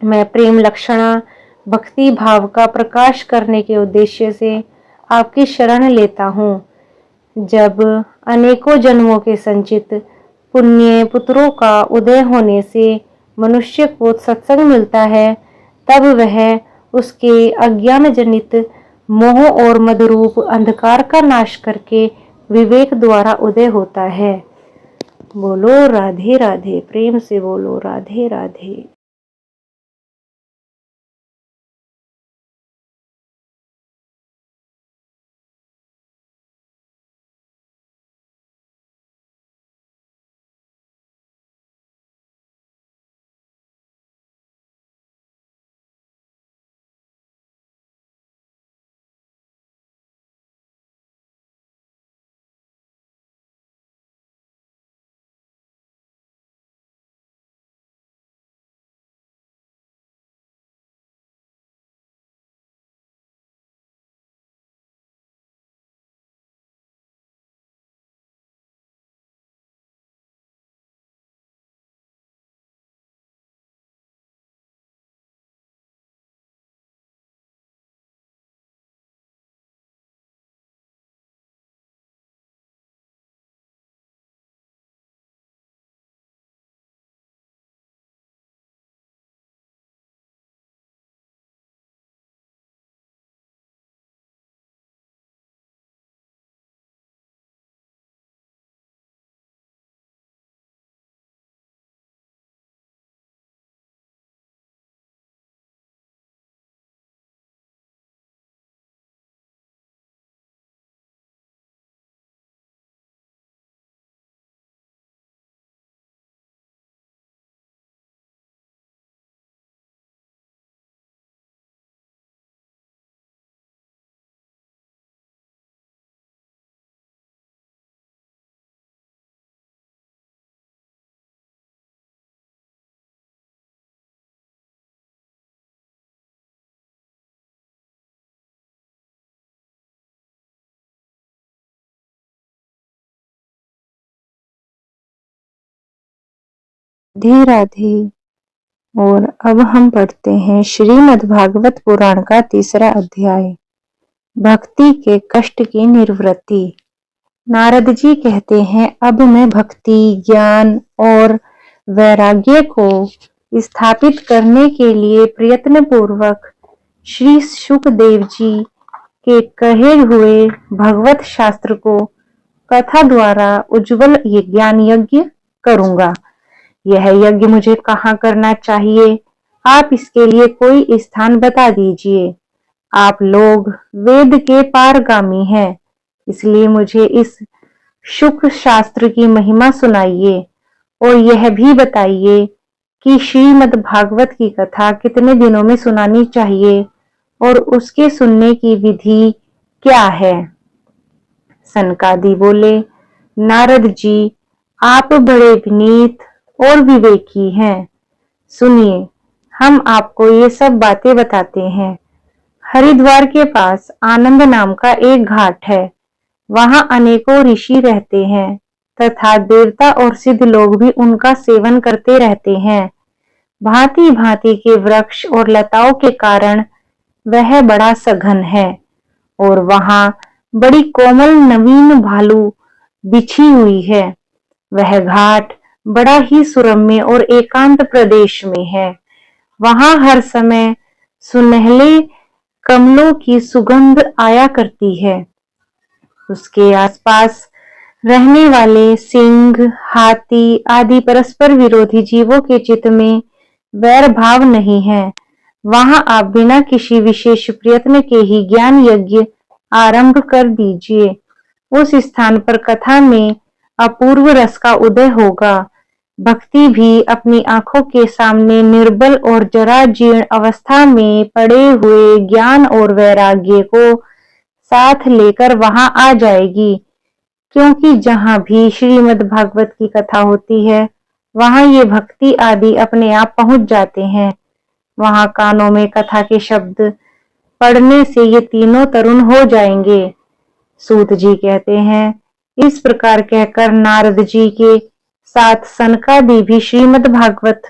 [SPEAKER 1] मैं प्रेम लक्षणा भक्ति भाव का प्रकाश करने के उद्देश्य से आपकी शरण लेता हूँ। जब अनेकों जन्मों के संचित पुण्य पुत्रों का उदय होने से मनुष्य को सत्संग मिलता है, तब वह उसके अज्ञान जनित मोह और मदरूप अंधकार का नाश करके विवेक द्वारा उदय होता है। बोलो राधे राधे, प्रेम से बोलो राधे राधे। राधे राधे। और अब हम पढ़ते हैं श्रीमद् भागवत पुराण का 3रा अध्याय, भक्ति के कष्ट की निवृत्ति। नारद जी कहते हैं, अब मैं भक्ति, ज्ञान और वैराग्य को स्थापित करने के लिए प्रयत्न पूर्वक श्री शुकदेव जी के कहे हुए भगवत शास्त्र को कथा द्वारा उज्जवल ज्ञान यज्ञ करूंगा। यह यज्ञ मुझे कहाँ करना चाहिए? आप इसके लिए कोई स्थान बता दीजिए। आप लोग वेद के पारगामी हैं, इसलिए मुझे इस शुक शास्त्र की महिमा सुनाइए और यह भी बताइए कि श्रीमद् भागवत की कथा कितने दिनों में सुनानी चाहिए और उसके सुनने की विधि क्या है। सनकादि बोले, नारद जी, आप बड़े विनीत और विवेकी हैं। सुनिए, हम आपको ये सब बातें बताते हैं। हरिद्वार के पास आनंद नाम का एक घाट है। वहां अनेकों ऋषि रहते हैं तथा देवता और सिद्ध लोग भी उनका सेवन करते रहते हैं। भांति भांति के वृक्ष और लताओं के कारण वह बड़ा सघन है और वहां बड़ी कोमल नवीन भालू बिछी हुई है। वह घाट बड़ा ही सुरम्य और एकांत प्रदेश में है। वहां हर समय सुनहले कमलों की सुगंध आया करती है। उसके आसपास रहने वाले सिंह, हाथी आदि परस्पर विरोधी जीवों के चित्त में वैर भाव नहीं है। वहां आप बिना किसी विशेष प्रयत्न के ही ज्ञान यज्ञ आरंभ कर दीजिए। उस स्थान पर कथा में अपूर्व रस का उदय होगा। भक्ति भी अपनी आंखों के सामने निर्बल और जरा जीर्ण अवस्था में पड़े हुए ज्ञान और वैराग्य को साथ लेकर वहां आ जाएगी, क्योंकि जहां भी श्रीमद् भागवत की कथा होती है वहां ये भक्ति आदि अपने आप पहुंच जाते हैं। वहां कानों में कथा के शब्द पढ़ने से ये तीनों तरुण हो जाएंगे। सूत जी कहते हैं, इस प्रकार कहकर नारद जी के साथ सनकादि भी श्रीमद् भागवत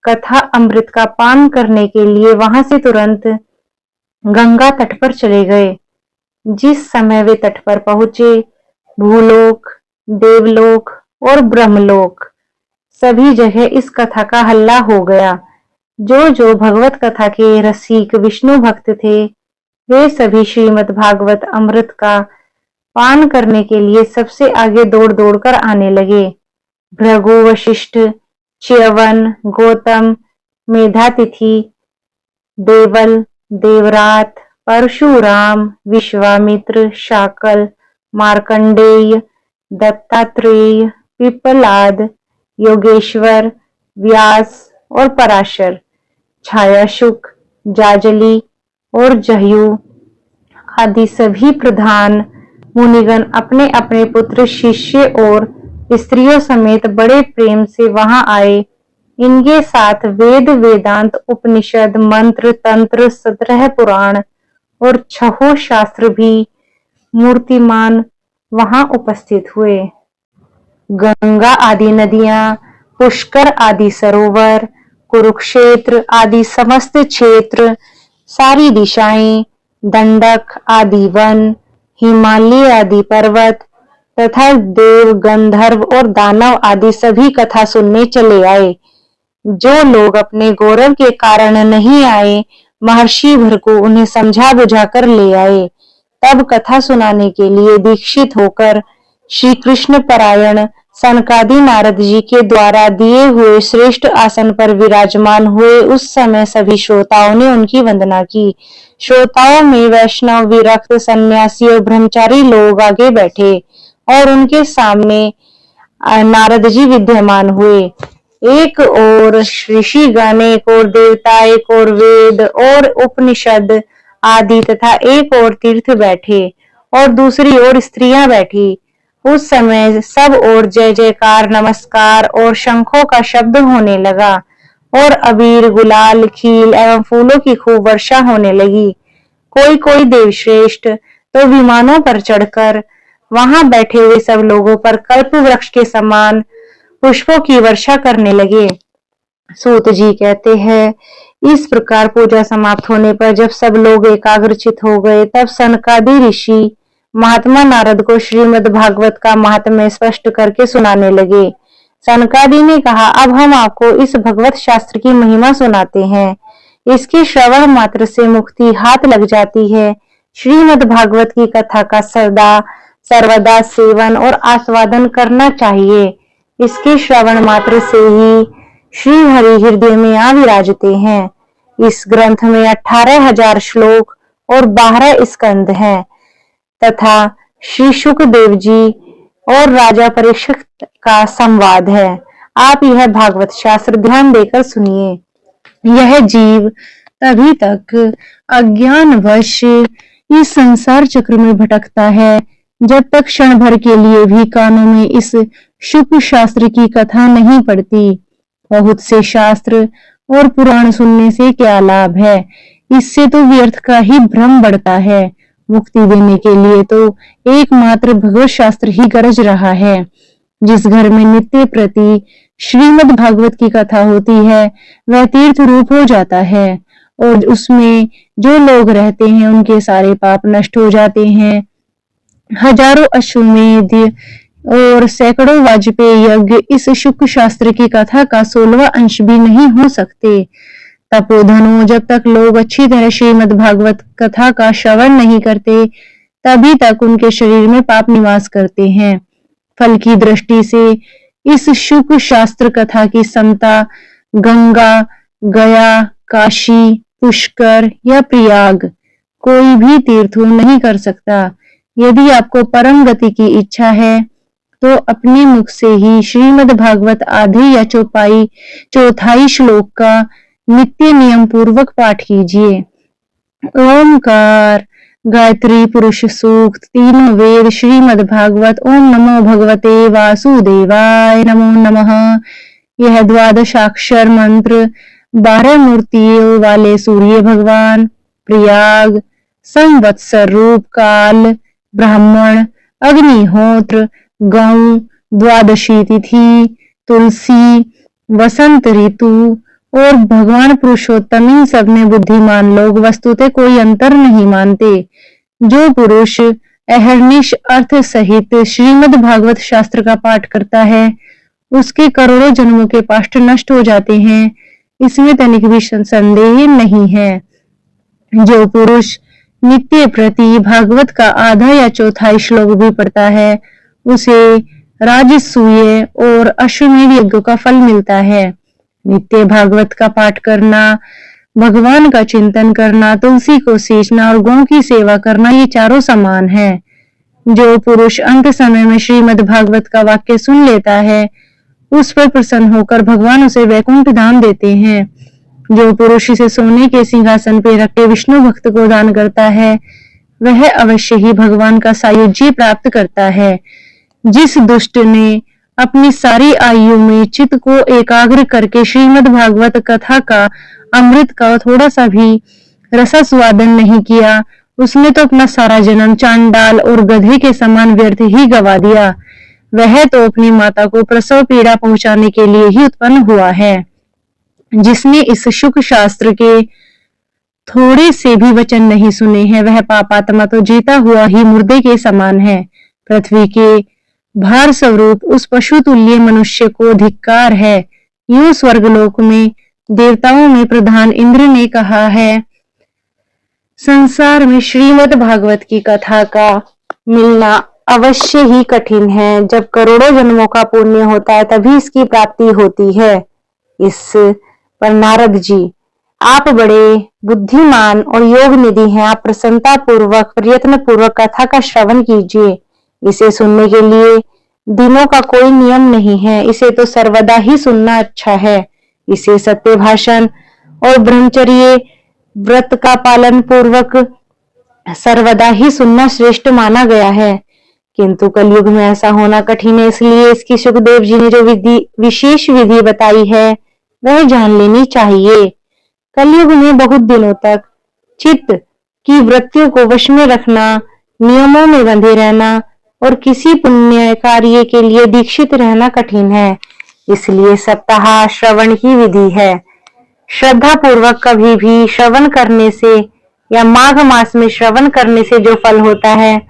[SPEAKER 1] कथा अमृत का पान करने के लिए वहां से तुरंत गंगा तट पर चले गए। जिस समय वे तट पर पहुंचे, भूलोक, देवलोक और ब्रह्मलोक सभी जगह इस कथा का हल्ला हो गया। जो जो भगवत कथा के रसिक विष्णु भक्त थे, वे सभी श्रीमद् भागवत अमृत का पान करने के लिए सबसे आगे दौड़ दौड़ कर आने लगे। भृगु, वशिष्ठ, च्यवन, गौतम, मेधातिथि, देवल, देवरात, परशुराम, विश्वामित्र, शाकल, मार्कंडेय, दत्तात्रेय, पिप्पलाद, योगेश्वर, व्यास और पराशर, छायाशुक, जाजली और जहयु आदि सभी प्रधान मुनिगण अपने अपने पुत्र, शिष्य और स्त्रियों समेत बड़े प्रेम से वहां आए। इनके साथ वेद, वेदांत, उपनिषद, मंत्र, तंत्र, 17 पुराण और 6 शास्त्र भी मूर्तिमान वहां उपस्थित हुए। गंगा आदि नदियां, पुष्कर आदि सरोवर, कुरुक्षेत्र आदि समस्त क्षेत्र, सारी दिशाएं, दंडक आदि वन, हिमालय आदि पर्वत तथा देव, गंधर्व और दानव आदि सभी कथा सुनने चले आए। जो लोग अपने गौरव के कारण नहीं आए, महर्षि भृगु उन्हें समझा बुझा कर ले आए। तब कथा सुनाने के लिए दीक्षित होकर श्री कृष्ण परायण सनकादि नारद जी के द्वारा दिए हुए श्रेष्ठ आसन पर विराजमान हुए। उस समय सभी श्रोताओं ने उनकी वंदना की। श्रोताओं में वैष्णव, विरक्त, सन्यासी और ब्रह्मचारी लोग आगे बैठे और उनके सामने नारद जी विद्यमान हुए। एक और ऋषिगण, एक और देवता, एक और वेद और उपनिषद आदि तथा एक और तीर्थ बैठे और दूसरी ओर स्त्रियां बैठी। उस समय सब ओर जय जयकार, नमस्कार और शंखों का शब्द होने लगा और अबीर, गुलाल, खील एवं फूलों की खूब वर्षा होने लगी। कोई कोई देवश्रेष्ठ तो विमानों पर चढ़कर वहां बैठे हुए सब लोगों पर कल्प वृक्ष के समान पुष्पों की वर्षा करने लगे। सूत जी कहते हैं, इस प्रकार पूजा समाप्त होने पर जब सब लोग एकाग्रचित हो गए, तब सनकादि ऋषि महात्मा नारद को श्रीमद् भागवत का महात्म्य स्पष्ट करके सुनाने लगे। सनकादि ने कहा, अब हम आपको इस भगवत शास्त्र की महिमा सुनाते हैं। इसके श्रवण मात्र से मुक्ति हाथ लग जाती है। श्रीमद् भागवत की कथा का सदा सर्वदा सेवन और आस्वादन करना चाहिए। इसके श्रवण मात्र से ही श्री हरि हृदय में आ विराजते हैं। इस ग्रंथ में 18,000 श्लोक और 12 स्कंद हैं तथा श्री शुकदेव जी और राजा परीक्षित का संवाद है। आप यह भागवत शास्त्र ध्यान देकर सुनिए। यह जीव तभी तक अज्ञानवश इस संसार चक्र में भटकता है जब तक क्षण भर के लिए भी कानों में इस शुक शास्त्र की कथा नहीं पड़ती। बहुत से शास्त्र और पुराण सुनने से क्या लाभ है, इससे तो व्यर्थ का ही भ्रम बढ़ता है। मुक्ति देने के लिए तो एकमात्र भगवत शास्त्र ही गरज रहा है। जिस घर में नित्य प्रति श्रीमद् भागवत की कथा होती है वह तीर्थ रूप हो जाता है और उसमें जो लोग रहते हैं उनके सारे पाप नष्ट हो जाते हैं। हजारों अश्वमेध और सैकड़ों वाजपेयी यज्ञ इस शुक शास्त्र की कथा का 16वां अंश भी नहीं हो सकते। तपोधनों, जब तक लोग अच्छी तरह श्रीमद् भागवत कथा का श्रवण नहीं करते तभी तक उनके शरीर में पाप निवास करते हैं। फल की दृष्टि से इस शुक शास्त्र कथा की समता गंगा, गया, काशी, पुष्कर या प्रयाग कोई भी तीर्थ नहीं कर सकता। यदि आपको परम गति की इच्छा है तो अपने मुख से ही श्रीमद् भागवत आधे या चौथाई श्लोक का नित्य नियम पूर्वक पाठ कीजिए। ओमकार, गायत्री, पुरुष सूक्त, तीनों वेद, श्रीमद् भागवत, ओम नमो भगवते वासुदेवाय नमो नमः। यह 12 मंत्र 12 मूर्तियों वाले सूर्य भगवान, प्रयाग, संवत्सर रूप काल, ब्राह्मण, अग्निहोत्र, गौ, द्वादशी तिथि, तुलसी, वसंत ऋतु और भगवान पुरुषोत्तम, इन सब में बुद्धिमान लोग वस्तुतः कोई अंतर नहीं मानते। जो पुरुष अहर्निश अर्थ सहित श्रीमद् भागवत शास्त्र का पाठ करता है उसके करोड़ों जन्मों के पाप नष्ट हो जाते हैं, इसमें तनिक भी संदेह नहीं है। जो पुरुष नित्य प्रति भागवत का आधा या चौथाई श्लोक भी पढ़ता है उसे राजसूय और अश्वमेध यज्ञों का फल मिलता है। नित्य भागवत का पाठ करना, भगवान का चिंतन करना, तुलसी को सींचना और गौ की सेवा करना, ये चारों समान है। जो पुरुष अंत समय में श्रीमद् भागवत का वाक्य सुन लेता है उस पर प्रसन्न होकर भगवान उसे वैकुंठ धाम देते हैं। जो पुरुष इसे सोने के सिंहासन पर रख के विष्णु भक्त को दान करता है वह अवश्य ही भगवान का सायुज्य प्राप्त करता है। जिस दुष्ट ने अपनी सारी आयु में चित्त को एकाग्र करके श्रीमद् भागवत कथा का अमृत का थोड़ा सा भी रसास्वादन नहीं किया उसने तो अपना सारा जन्म चांडाल और गधे के समान व्यर्थ ही गवा दिया। वह तो अपनी माता को प्रसव पीड़ा पहुंचाने के लिए ही उत्पन्न हुआ है। जिसने इस शुक शास्त्र के थोड़े से भी वचन नहीं सुने हैं वह पापात्मा तो जीता हुआ ही मुर्दे के समान है। पृथ्वी के भार स्वरूप उस पशु तुल्य मनुष्य को धिक्कार है। यूं स्वर्गलोक में देवताओं में प्रधान इंद्र ने कहा है, संसार में श्रीमद् भागवत की कथा का मिलना अवश्य ही कठिन है। जब करोड़ों जन्मों का पुण्य होता है तभी इसकी प्राप्ति होती है। इस पर नारद जी, आप बड़े बुद्धिमान और योग निधि हैं। आप प्रसन्नता पूर्वक प्रयत्न पूर्वक कथा का श्रवण कीजिए। इसे सुनने के लिए दिनों का कोई नियम नहीं है, इसे तो सर्वदा ही सुनना अच्छा है। इसे सत्य भाषण और ब्रह्मचर्य व्रत का पालन पूर्वक सर्वदा ही सुनना श्रेष्ठ माना गया है। किंतु कलयुग में ऐसा होना कठिन है, इसलिए इसकी सुखदेव जी ने जो विशेष विधि बताई है वह जान लेनी चाहिए। कलयुग में बहुत दिनों तक चित्त की वृत्तियों को वश में रखना, नियमों में बंधे रहना और किसी पुण्य कार्य के लिए दीक्षित रहना कठिन है। इसलिए सप्ताह श्रवण की विधि है। श्रद्धा पूर्वक कभी भी श्रवण करने से या माघ मास में श्रवण करने से जो फल होता है,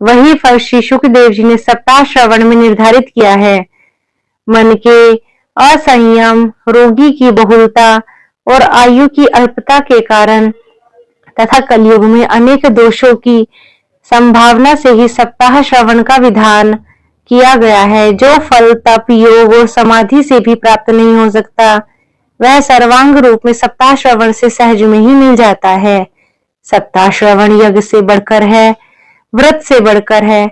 [SPEAKER 1] वही फल श्री शुकदेव जी ने सप्ताह श्रवण में निर्धारित किया है। मन के असंयम, रोगी की बहुलता और आयु की अल्पता के कारण तथा कलयुग में अनेक दोषों की संभावना से ही सप्ताह श्रवण का विधान किया गया है। जो फल तप, योग और समाधि से भी प्राप्त नहीं हो सकता, वह सर्वांग रूप में सप्ताह श्रवण से सहज में ही मिल जाता है। सप्ताह श्रवण यज्ञ से बढ़कर है, व्रत से बढ़कर है,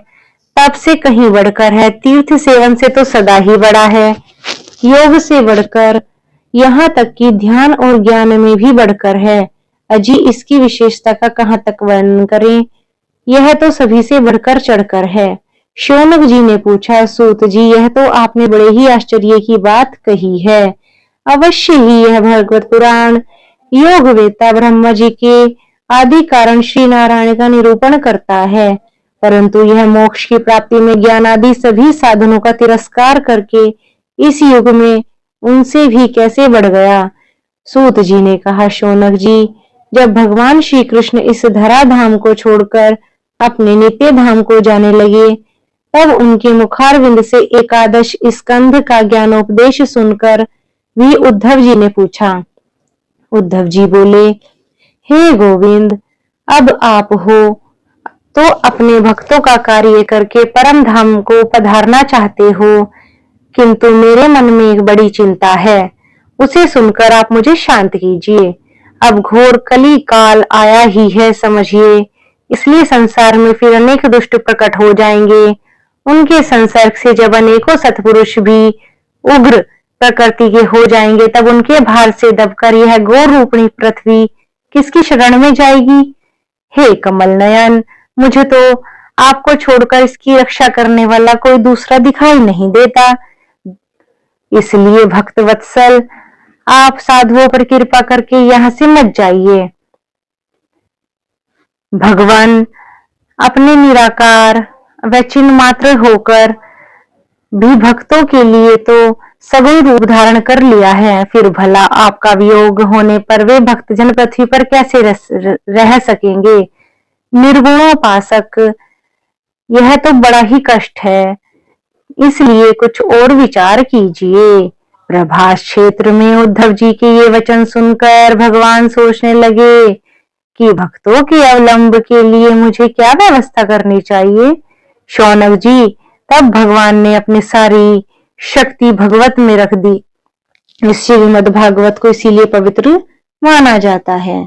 [SPEAKER 1] तप से कहीं बढ़कर है, तीर्थ सेवन से तो सदा ही बड़ा है, योग से बढ़कर, यहाँ तक कि ध्यान और ज्ञान में भी बढ़कर है। अजी इसकी विशेषता का कहाँ तक वर्णन करें, यह तो सभी से बढ़कर चढ़कर है। शौनक जी ने पूछा, सूत जी यह तो आपने बड़े ही आश्चर्य की बात कही है। अवश्य ही यह भगवत पुराण योग वेता ब्रह्मा जी के आदि कारण श्री नारायण का निरूपण करता है, परंतु यह मोक्ष की प्राप्ति में ज्ञान आदि सभी साधनों का तिरस्कार करके इस युग में उनसे भी कैसे बढ़ गया। सूत जी ने कहा, शौनक जी जब भगवान श्री कृष्ण इस धरा धाम को छोड़कर अपने नित्य धाम को जाने लगे, तब उनके मुखारविंद से एकादश स्कंध का ज्ञानोपदेश सुनकर भी उद्धव जी ने पूछा। उद्धव जी बोले, हे गोविंद, अब आप हो तो अपने भक्तों का कार्य करके परम धाम को पधारना चाहते हो, किंतु मेरे मन में एक बड़ी चिंता है, उसे सुनकर आप मुझे शांत कीजिए। अब घोर कली काल आया ही है समझिए, इसलिए संसार में फिर अनेक दुष्ट प्रकट हो जाएंगे। उनके संसर्ग से जब अनेकों सत्पुरुष भी उग्र प्रकृति के हो जाएंगे, तब उनके भार से दबकर यह गौर रूपणी पृथ्वी किसकी शरण में जाएगी। हे कमल नयन, मुझे तो आपको छोड़कर इसकी रक्षा करने वाला कोई दूसरा दिखाई नहीं देता, इसलिए भक्त वत्सल आप साधुओं पर कृपा करके यहाँ से मत जाइए। भगवान अपने निराकार व चिन्ह मात्र होकर भी भक्तों के लिए तो सगुण रूप धारण कर लिया है, फिर भला आपका वियोग होने पर वे भक्तजन पृथ्वी पर कैसे रह सकेंगे। निर्गुणोपासक, यह तो बड़ा ही कष्ट है, इसलिए कुछ और विचार कीजिए। प्रभास क्षेत्र में उद्धव जी के ये वचन सुनकर भगवान सोचने लगे कि भक्तों के अवलंब के लिए मुझे क्या व्यवस्था करनी चाहिए। शौनक जी, तब भगवान ने अपनी सारी शक्ति भगवत में रख दी। इस श्रीमद् भागवत को इसीलिए पवित्र माना जाता है।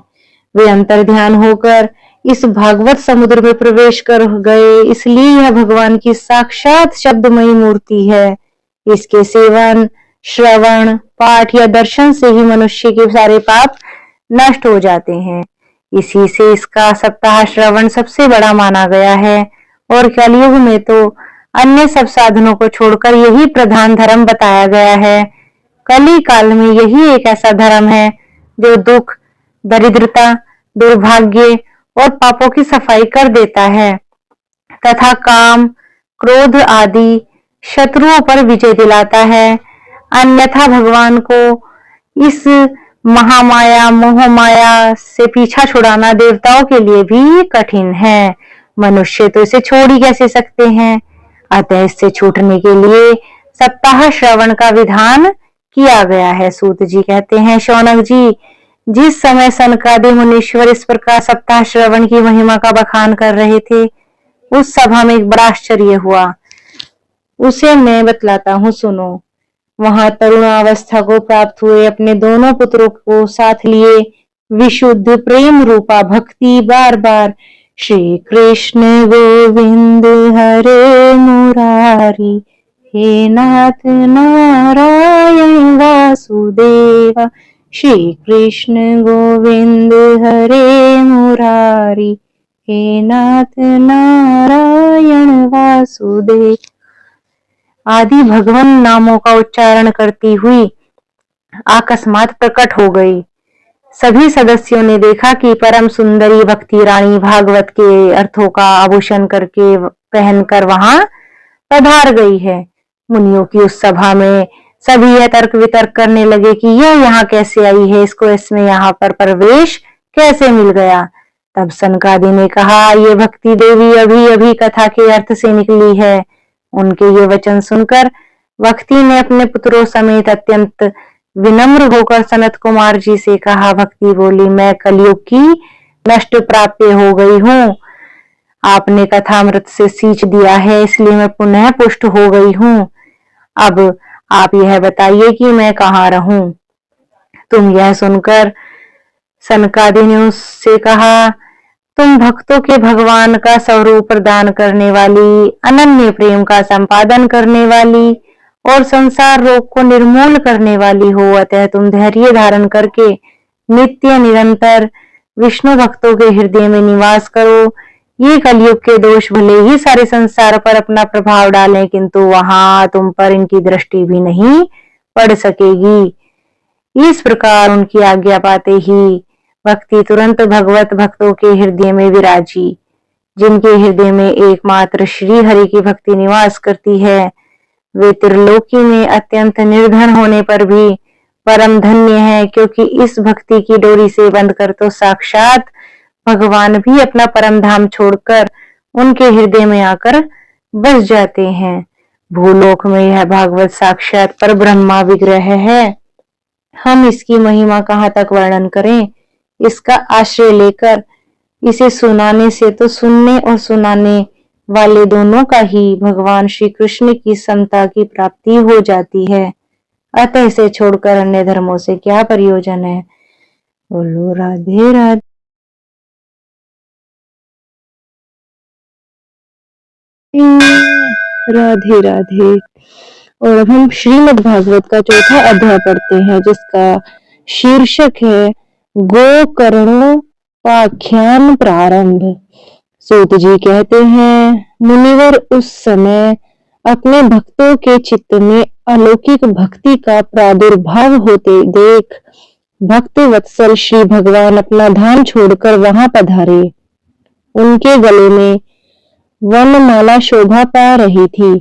[SPEAKER 1] वे अंतर ध्यान होकर इस भागवत समुद्र में प्रवेश कर गए, इसलिए यह भगवान की साक्षात शब्दमयी मूर्ति है। इसके सेवन, श्रवण, पाठ या दर्शन से ही मनुष्य के सारे पाप नष्ट हो जाते हैं। इसी से इसका सप्ताह श्रवण सबसे बड़ा माना गया है, और कलयुग में तो अन्य सब साधनों को छोड़कर यही प्रधान धर्म बताया गया है। कली काल में यही एक ऐसा धर्म है जो दुख, दरिद्रता, दुर्भाग्य और पापों की सफाई कर देता है तथा काम, क्रोध आदि शत्रुओं पर विजय दिलाता है। अन्यथा भगवान को इस महामाया, मोह माया से पीछा छुड़ाना देवताओं के लिए भी कठिन है। मनुष्य तो इसे छोड़ ही कैसे सकते हैं। अतः इससे छूटने के लिए सप्ताह श्रवण का विधान किया गया है। सूत जी कहते हैं, शौनक जी, जिस समय सनकादि मुनीश्वर इस प्रकार सप्ताह श्रवण की महिमा का बखान कर रहे थे, उस सभा में एक बड़ा आश्चर्य हुआ। उसे मैं बतलाता हूँ, सुनो। वहां तरुणावस्था को प्राप्त हुए अपने दोनों पुत्रों को साथ लिए विशुद्ध प्रेम रूपा भक्ति बार बार श्री कृष्ण गोविंद हरे मुरारी, हे नाथ नारायण वासुदेव, श्री कृष्ण गोविंद हरे मुरारी, हे नाथ नारायण वासुदेव आदि भगवान नामों का उच्चारण करती हुई अकस्मात प्रकट हो गई। सभी सदस्यों ने देखा कि परम सुंदरी भक्ति रानी भागवत के अर्थों का आभूषण करके पहनकर वहां पधार गई है। मुनियों की उस सभा में सभी यह तर्क वितर्क करने लगे कि यह यहाँ कैसे आई है, इसको इसमें यहाँ पर प्रवेश कैसे मिल गया। तब सनकादि ने कहा, ये भक्ति देवी अभी अभी कथा के अर्थ से निकली है। उनके ये वचन सुनकर भक्ति ने अपने पुत्रों समेत अत्यंत विनम्र होकर सनत कुमार जी से कहा। भक्ति बोली, मैं कलयुग की नष्ट प्राप्य हो गई हूँ। आपने कथामृत से सींच दिया है, इसलिए मैं पुनः पुष्ट हो गई हूँ। अब आप यह बताइए कि मैं कहाँ रहूं। तुम यह सुनकर सनकादि ने उससे कहा, तुम भक्तों के भगवान का स्वरूप प्रदान करने वाली, अनन्य प्रेम का संपादन करने वाली और संसार रोग को निर्मूल करने वाली हो। अतः तुम धैर्य धारण करके नित्य निरंतर विष्णु भक्तों के हृदय में निवास करो। ये कलयुग के दोष भले ही सारे संसार पर अपना प्रभाव डालें, किंतु वहां तुम पर इनकी दृष्टि भी नहीं पड़ सकेगी। इस प्रकार उनकी आज्ञा पाते ही भक्ति तुरंत भगवत भक्तों के हृदय में विराजी। जिनके हृदय में एकमात्र श्री हरि की भक्ति निवास करती है, वे त्रिलोकी में अत्यंत निर्धन होने पर भी परम धन्य है, क्योंकि इस भक्ति की डोरी से बंधकर तो साक्षात भगवान भी अपना परम धाम छोड़कर उनके हृदय में आकर बस जाते हैं। भूलोक में यह भागवत साक्षात पर ब्रह्मा विग्रह है। हम इसकी महिमा कहाँ तक वर्णन करें। इसका आश्रय लेकर इसे सुनाने से तो सुनने और सुनाने वाले दोनों का ही भगवान श्री कृष्ण की समता की प्राप्ति हो जाती है। अतः इसे छोड़कर अन्य धर्मों से क्या प्रयोजन है। बोलो राधे राधे।
[SPEAKER 2] राधे राधे। और अब हम श्रीमद् भागवत का चौथा अध्याय पढ़ते हैं, जिसका शीर्षक है गोकर्णोपाख्यान प्रारंभ। सूत जी कहते हैं, मुनिवर उस समय अपने भक्तों के चित्त में अलौकिक भक्ति का प्रादुर्भाव होते देख भक्त वत्सल श्री भगवान अपना धाम छोड़कर वहां पधारे। उनके गले में वनमाला शोभा पा रही थी।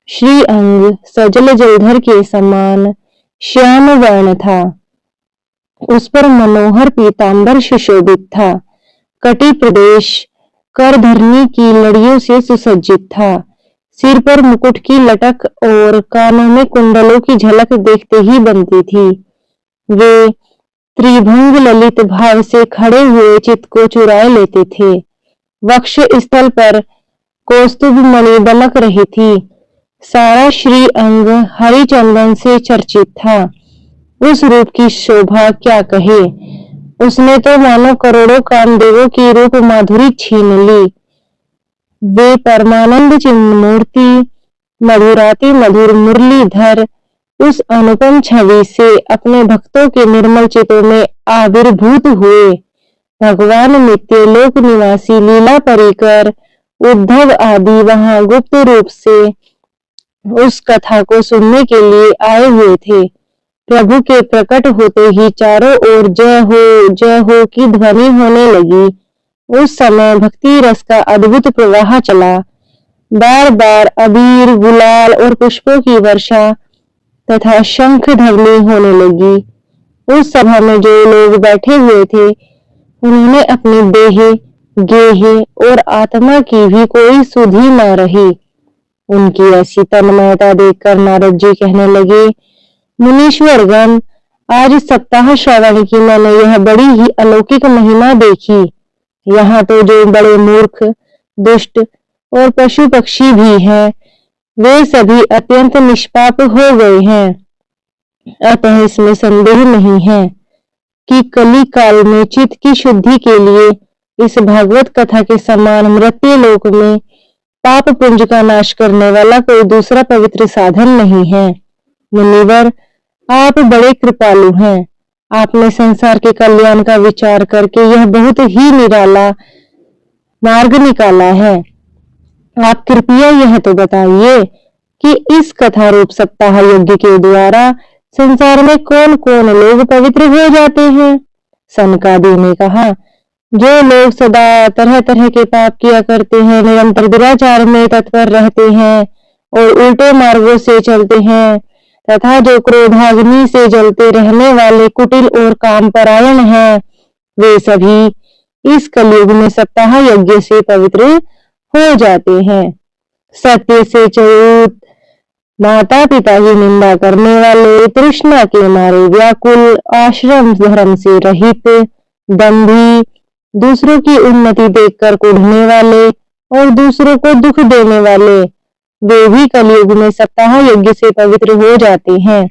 [SPEAKER 2] श्री अंग सजल जलधर के समान श्याम वर्ण था। उस पर मनोहर पीतांबर सुशोभित था। कटी प्रदेश करधरनी की लड़ियों से सुसज्जित था। सिर पर मुकुट की लटक और कानों में कुंडलों की झलक देखते ही बनती थी। वे त्रिभंग ललित भाव से खड़े हुए चित्त को चुराए लेते थे। वक्ष स्थल पर कौस्तुभ मणि दमक रही थी। सारा श्री अंग हरिचंदन से चर्चित था। उस रूप की शोभा क्या कहे। उसने तो मानो करोड़ों कामदेवों की रूप माधुरी छीन ली। वे परमानंद चिन्ह मूर्ति मधुराति मधुर मुरलीधर उस अनुपम छवि से अपने भक्तों के निर्मल चित्तों में आविर्भूत हुए। भगवान नित्य लोक निवासी लीला परिकर उद्धव आदि वहां गुप्त रूप से उस कथा को सुनने के लिए आए हुए थे। प्रभु के प्रकट होते ही चारों ओर जय हो की ध्वनि होने लगी। उस समय भक्ति रस का अद्भुत प्रवाह चला। बार बार अबीर गुलाल और पुष्पों की वर्षा तथा शंख ध्वनि होने लगी। उस सभा में जो लोग बैठे हुए थे, उन्होंने अपने देह गेहे और आत्मा की भी कोई सुधि न रही। उनकी ऐसी तन्मयता देखकर नारद जी कहने लगे, मुनीश्वरगण, आज सप्ताह श्रावण की मैंने यह बड़ी ही अलौकिक महिमा देखी। यहाँ तो जो बड़े मूर्ख, दुष्ट और पशु पक्षी भी हैं, वे सभी अत्यंत निष्पाप हो गए हैं। अतः इसमें संदेह नहीं है कि कली काल में चित्त की शुद्धि के लिए इस भागवत कथा के समान मृत्यु लोक में पाप पुंज का नाश करने वाला कोई दूसरा पवित्र साधन नहीं है। मुनिवर, आप बड़े कृपालु हैं। आपने संसार के कल्याण का विचार करके यह बहुत ही निराला मार्ग निकाला है। आप कृपया यह तो बताइए कि इस कथा रूप सप्ताह यज्ञ के द्वारा संसार में कौन कौन लोग पवित्र हो जाते हैं। सनकादि ने कहा, जो लोग सदा तरह तरह के पाप किया करते हैं, निरंतर दुराचार में तत्पर रहते हैं और उल्टे मार्गों से चलते हैं, तथा जो क्रोधाग्नि से जलते रहने वाले कुटिल और कामपरायण हैं, वे सभी इस कलयुग में सप्ताह यज्ञ से पवित्र हो जाते हैं। सत्य से च्युत, माता पिता की निंदा करने वाले, तृष्णा के मारे व्याकुल, आश्रम धर्म से रहित, दंभी, दूसरों की उन्नति देखकर कुढ़ने वाले और दूसरों को दुख देने वाले, वे भी कलयुग में सप्ताह यज्ञ से पवित्र हो जाते हैं।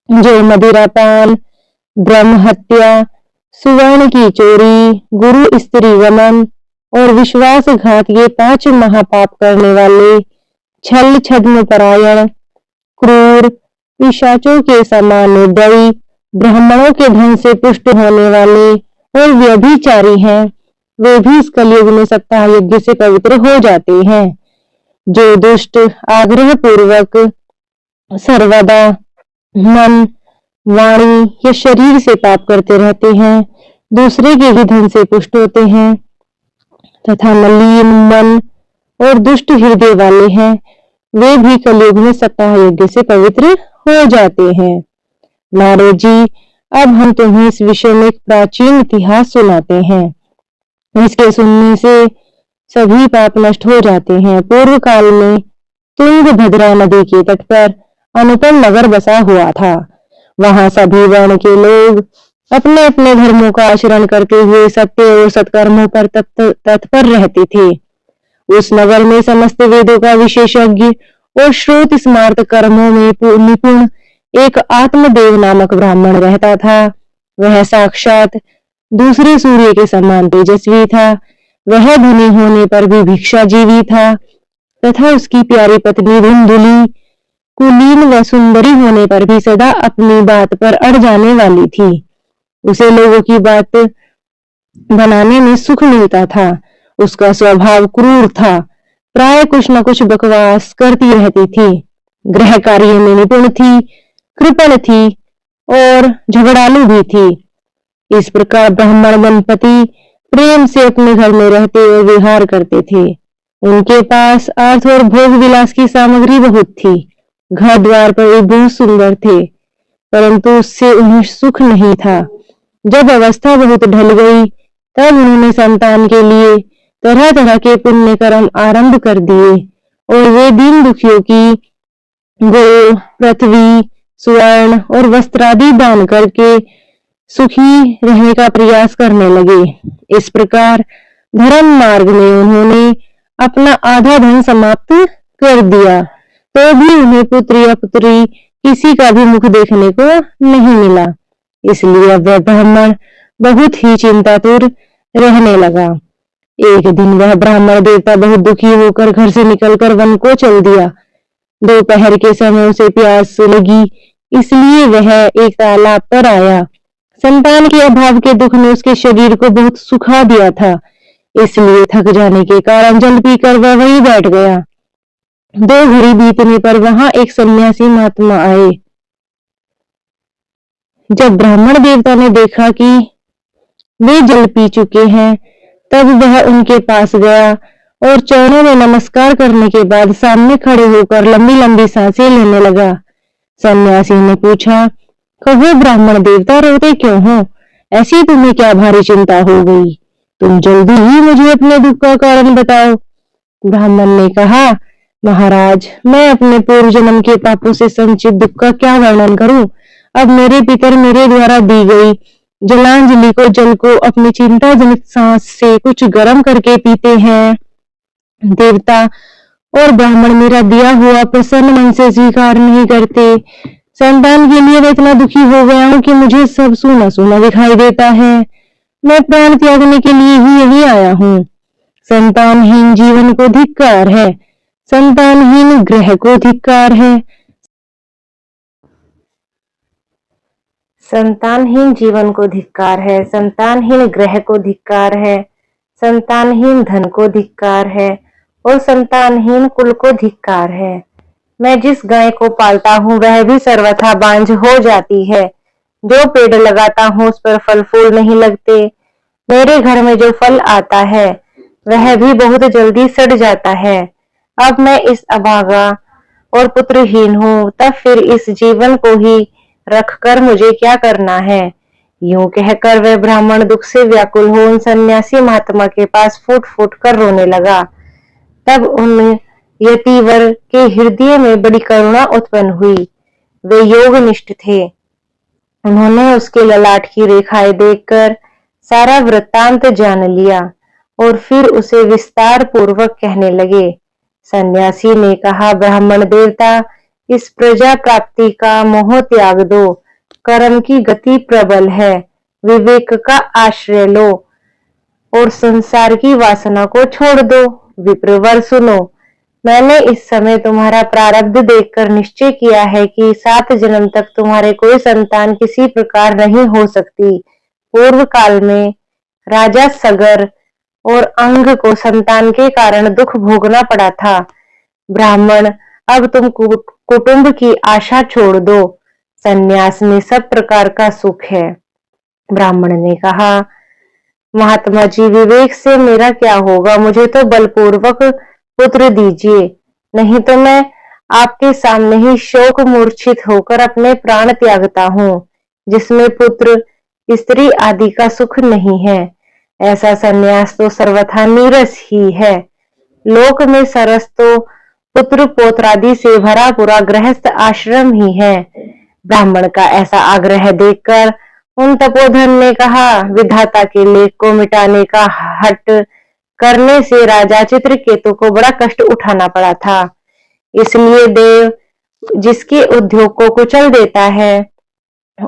[SPEAKER 2] जो मदिरापान, ब्रह्म हत्या, सुवर्ण की चोरी, गुरु स्त्री गमन और विश्वासघात ये 5 महापाप करने वाले, छल छद्म परायण, क्रूर, पिशाचों के समान निर्दयी, ब्राह्मणों के धन से पुष्ट होने वाले और व्यभिचारी हैं, वे भी इस कलयुग में सप्ताह यज्ञ से पवित्र हो जाते हैं। जो दुष्ट आग्रह पूर्वक सर्वदा मन, वाणी या शरीर से पाप करते रहते हैं, दूसरे के ही धन से पुष्ट होते हैं तथा मलिन मन और दुष्ट हृदय वाले हैं, वे भी कलयुग में सप्ताह यज्ञ से पवित्र हो जाते हैं। नारद जी, अब हम तुम्हें इस विषय में एक प्राचीन इतिहास सुनाते हैं। इसके सुनने से सभी पाप नष्ट हो जाते हैं। पूर्व काल में तुंगभद्रा नदी के तट पर अनुपम नगर बसा हुआ था। वहां सभी वर्ण के लोग अपने अपने धर्मों का आचरण करते हुए सत्य और सत्कर्मों पर तत्पर रहते थे। उस नगर में समस्त वेदों का विशेषज्ञ और श्रोत स्मार्त कर्मों में निपुण एक आत्मदेव नामक ब्राह्मण रहता था। वह साक्षात दूसरे सूर्य के समान तेजस्वी था। वह धनी होने पर भी भिक्षाजीवी था तथा उसकी प्यारी पत्नी धुंधुली कुलीन व सुंदरी होने पर भी सदा अपनी बात पर अड़ जाने वाली थी। उसे लोगों की बात बनाने में सुख मिलता था। उसका स्वभाव क्रूर था। प्राय कुछ न कुछ बकवास करती रहती थी। गृह कार्य में निपुण थी, कृपण थी और झगड़ालू भी थी। इस प्रकार ब्राह्मण दंपति प्रेम से अपने घर में रहते और विहार करते थे। उनके पास अर्थ और भोग विलास की सामग्री बहुत थी। घर द्वार पर वे बहुत सुंदर थे, परंतु उससे उन्हें सुख नहीं था। जब अवस्था बहुत ढल गई, तब उन्होंने संतान के लिए तरह तरह के पुण्य कर्म आरंभ कर दिए और वे दीन दुखियों की गो, पृथ्वी, स्वर्ण और वस्त्रादि दान करके सुखी रहने का प्रयास करने लगे। इस प्रकार धर्म मार्ग में उन्होंने अपना आधा धन समाप्त कर दिया, तो भी उन्हें पुत्र या पुत्री किसी का भी मुख देखने को नहीं मिला। इसलिए वह ब्राह्मण बहुत ही चिंतातुर रहने लगा। एक दिन वह ब्राह्मण देवता बहुत दुखी होकर घर से निकलकर वन को चल दिया। दोपहर के समय उसे प्यास लगी, इसलिए वह एक तालाब पर आया। संतान के अभाव के दुख ने उसके शरीर को बहुत सुखा दिया था, इसलिए थक जाने के कारण जल पीकर वह वहीं बैठ गया। 2 घड़ी बीतने पर वहां एक सन्यासी महात्मा आए। जब ब्राह्मण देवता ने देखा कि वे जल पी चुके हैं, तब वह उनके पास गया और चरणों में नमस्कार करने के बाद सामने खड़े होकर लंबी लंबी सांसें लेने लगा। सन्यासी ने पूछा, कहो ब्राह्मण देवता, रोते क्यों हो? ऐसी तुम्हें क्या भारी चिंता हो गई? तुम जल्दी ही मुझे अपने दुख का कारण बताओ। ब्राह्मण ने कहा, महाराज, मैं अपने पूर्व जन्म के पापों से संचित दुख का क्या वर्णन करूं? अब मेरे पितर मेरे द्वारा दी गई जलांजलि को जल को अपनी चिंता जनित सांस से कुछ गर्म करके पीते हैं। देवता और ब्राह्मण मेरा दिया हुआ प्रसन्न मन से स्वीकार नहीं करते। संतान के लिए मैं इतना दुखी हो गया हूँ कि मुझे सब सूना सूना दिखाई देता है। मैं प्राण त्यागने के लिए ही यही आया हूँ। संतानहीन जीवन को धिक्कार है। संतानहीन ग्रह को धिक्कार है।
[SPEAKER 1] संतानहीन जीवन को धिक्कार है। संतानहीन ग्रह को धिक्कार है। संतानहीन धन को धिक्कार है और संतानहीन कुल को धिक्कार है। मैं जिस गाय को पालता हूँ वह भी सर्वथा बांझ हो जाती है। जो पेड़ लगाता हूँ उस पर फल फूल नहीं लगते। मेरे घर में जो फल आता है वह भी बहुत जल्दी सड़ जाता है। अब मैं इस अभागा और पुत्रहीन हूँ, तब फिर इस जीवन को ही रखकर मुझे क्या करना है। यूं कहकर वह ब्राह्मण दुख से व्याकुल हो उन सन्यासी महात्मा के पास फूट फूट कर रोने लगा। तब उन यतिवर के हृदय में बड़ी करुणा उत्पन्न हुई। वे योगनिष्ठ थे। उन्होंने उसके ललाट की रेखाएं देखकर सारा वृत्तांत जान लिया और फिर उसे विस्तार पूर्वक कहने लगे। सन्यासी ने कहा, ब्राह्मण देवता, इस प्रजा प्राप्ति का मोह त्याग दो। कर्म की गति प्रबल है, विवेक का आश्रय लो और संसार की वासना को छोड़ दो। विप्रवर सुनो, मैंने इस समय तुम्हारा प्रारब्ध देखकर निश्चय किया है कि 7 जन्म तक तुम्हारे कोई संतान किसी प्रकार नहीं हो सकती। पूर्व काल में राजा सगर और अंग को संतान के कारण दुख भोगना पड़ा था। ब्राह्मण, अब तुम कुटुंब की आशा छोड़ दो। संन्यास में सब प्रकार का सुख है। ब्राह्मण ने कहा, महात्मा जी, विवेक से मेरा क्या होगा, मुझे तो बलपूर्वक पुत्र दीजिए, नहीं तो मैं आपके सामने ही शोक मूर्छित होकर अपने प्राण त्यागता हूँ। जिसमें पुत्र स्त्री आदि का सुख नहीं है, ऐसा संन्यास तो सर्वथा नीरस ही है। लोक में सरस तो पुत्र पौत्रादि से भरा पूरा गृहस्थ आश्रम ही है। ब्राह्मण का ऐसा आग्रह देखकर उन तपोधन ने कहा, विधाता के लेख को मिटाने का हट करने से राजा चित्रकेतु को बड़ा कष्ट उठाना पड़ा था। इसलिए देव जिसके उद्योग को कुचल देता है,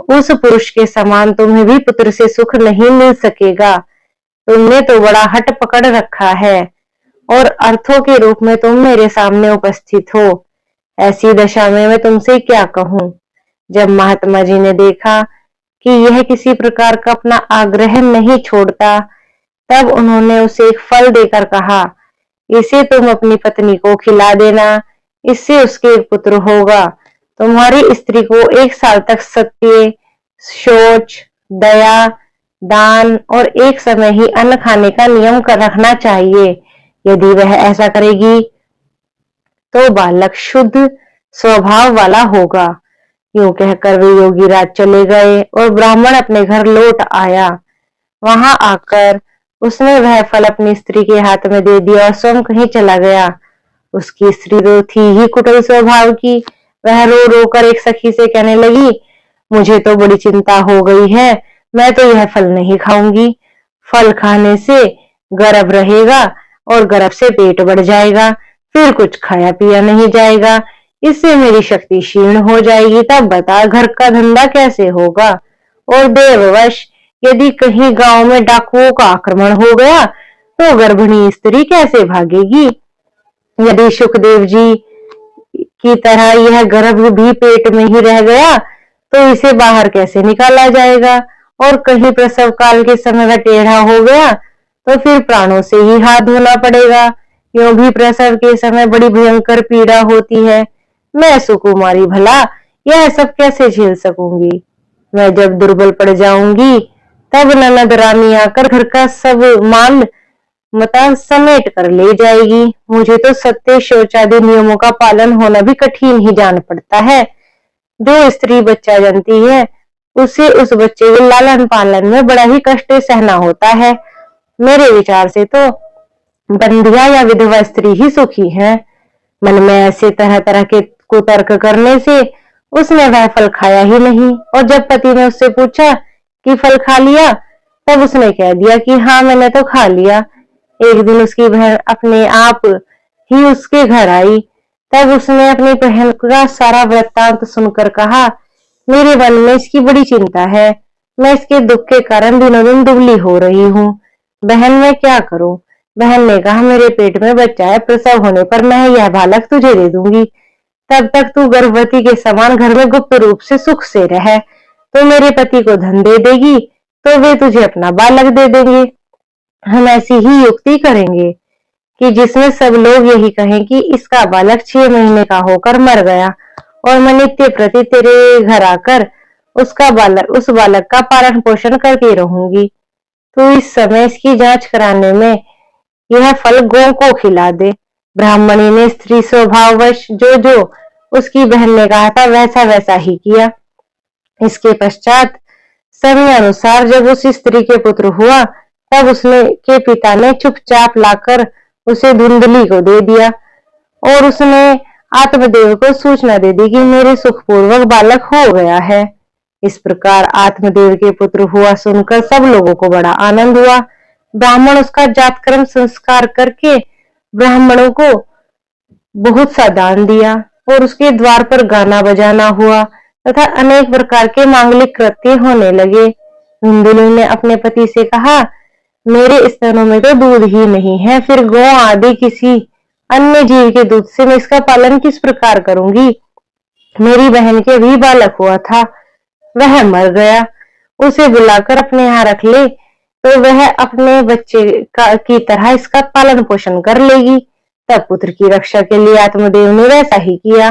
[SPEAKER 1] उस पुरुष के समान तुम्हें भी पुत्र से सुख नहीं मिल सकेगा। तुमने तो बड़ा हट पकड़ रखा है और अर्थों के रूप में तुम मेरे सामने उपस्थित हो। ऐसी दशा में मैं तुमसे क्या कहूं। जब महात्मा जी ने देखा कि यह किसी प्रकार का अपना आग्रह नहीं छोड़ता, तब उन्होंने उसे एक फल देकर कहा, इसे तुम अपनी पत्नी को खिला देना, इससे उसके एक पुत्र होगा। तुम्हारी स्त्री को 1 साल तक सत्य, शौच, दया, दान और एक समय ही अन्न खाने का नियम कर रखना चाहिए। यदि वह ऐसा करेगी तो बालक शुद्ध स्वभाव वाला होगा। यूं कहकर वे योगी राज चले गए और ब्राह्मण अपने घर लौट आया। वहां आकर उसने वह फल अपनी स्त्री के हाथ में दे दिया और स्वयं कहीं चला गया। उसकी स्त्री तो थी ही कुटिल स्वभाव की। वह रो रो कर एक सखी से कहने लगी, मुझे तो बड़ी चिंता हो गई है, मैं तो यह फल नहीं खाऊंगी। फल खाने से गर्भ रहेगा और गर्भ से पेट बढ़ जाएगा, फिर कुछ खाया पिया नहीं जाएगा, इससे मेरी शक्ति क्षीण हो जाएगी। तब बता, घर का धंधा कैसे होगा। और देववश यदि कहीं गांव में डाकुओं का आक्रमण हो गया तो गर्भिणी स्त्री कैसे भागेगी। यदि सुखदेव जी की तरह यह गर्भ भी पेट में ही रह गया तो इसे बाहर कैसे निकाला जाएगा। और कहीं प्रसव काल के समय वह टेढ़ा हो गया तो फिर प्राणों से ही हाथ धोना पड़ेगा। यूं भी प्रसव के समय बड़ी भयंकर पीड़ा होती है। मैं सुकुमारी भला यह सब कैसे झेल सकूंगी। मैं जब दुर्बल पड़ जाऊंगी तब ननद रानी आकर घर का सब माल मता समेट कर ले जाएगी। मुझे तो सत्य शौचादि नियमों का पालन होना भी कठिन ही जान पड़ता है। जो स्त्री बच्चा जनती है उसे उस बच्चे के लालन पालन में बड़ा ही कष्ट सहना होता है। मेरे विचार से तो बंधिया या विधवा स्त्री ही सुखी है। मन में ऐसे तरह तरह के कुतर्क करने से उसने वह फल खाया ही नहीं। और जब पति ने उससे पूछा कि फल खा लिया, तब उसने कह दिया कि हाँ, मैंने तो खा लिया। एक दिन उसकी बहन अपने आप ही उसके घर आई। तब उसने अपनी बहन का सारा वृत्तांत सुनकर कहा, मेरे मन में इसकी बड़ी चिंता है। मैं इसके दुख के कारण दिनों दिन दुबली हो रही हूँ। बहन, मैं क्या करूं। बहन ने कहा, मेरे पेट में बच्चा है, प्रसव होने पर मैं यह बालक तुझे दे दूंगी। तब तक तू गर्भवती के समान घर में गुप्त रूप से सुख से रह। तो मेरे पति को धन दे देगी तो वे तुझे अपना बालक दे देंगे। हम ऐसी ही युक्ति करेंगे कि जिसमें सब लोग यही कहें कि इसका बालक 6 महीने का होकर मर गया और मैं नित्य प्रति तेरे घर आकर उस बालक का पालन पोषण करती रहूंगी। तो इस समय इसकी जांच कराने में यह फल गौ को खिला दे। ब्राह्मणी ने स्त्री स्वभाववश जो उसकी बहन ने कहा था वैसा वैसा ही किया। इसके पश्चात समय अनुसार जब उस स्त्री के पुत्र हुआ तब उसने के पिता ने चुपचाप लाकर उसे धुंधली को दे दिया और उसने आत्मदेव को सूचना दे दी कि मेरे सुखपूर्वक बालक हो गया है। इस प्रकार आत्मदेव के पुत्र हुआ सुनकर सब लोगों को बड़ा आनंद हुआ। ब्राह्मण उसका जातकर्म संस्कार करके ब्राह्मणों को बहुत सा दान दिया और उसके द्वार पर गाना बजाना हुआ तथा अनेक प्रकार के मांगलिक कृत्य होने लगे। धुंधली ने अपने पति से कहा, मेरे स्तनों में तो दूध ही नहीं है, फिर गौ आदि किसी अन्य जीव के दूध से मैं इसका पालन किस प्रकार करूंगी। मेरी बहन के भी बालक हुआ था, वह मर गया, उसे बुलाकर अपने यहाँ रख ले तो वह अपने बच्चे की तरह इसका पालन पोषण कर लेगी। तब पुत्र की रक्षा के लिए आत्मदेव ने वैसा ही किया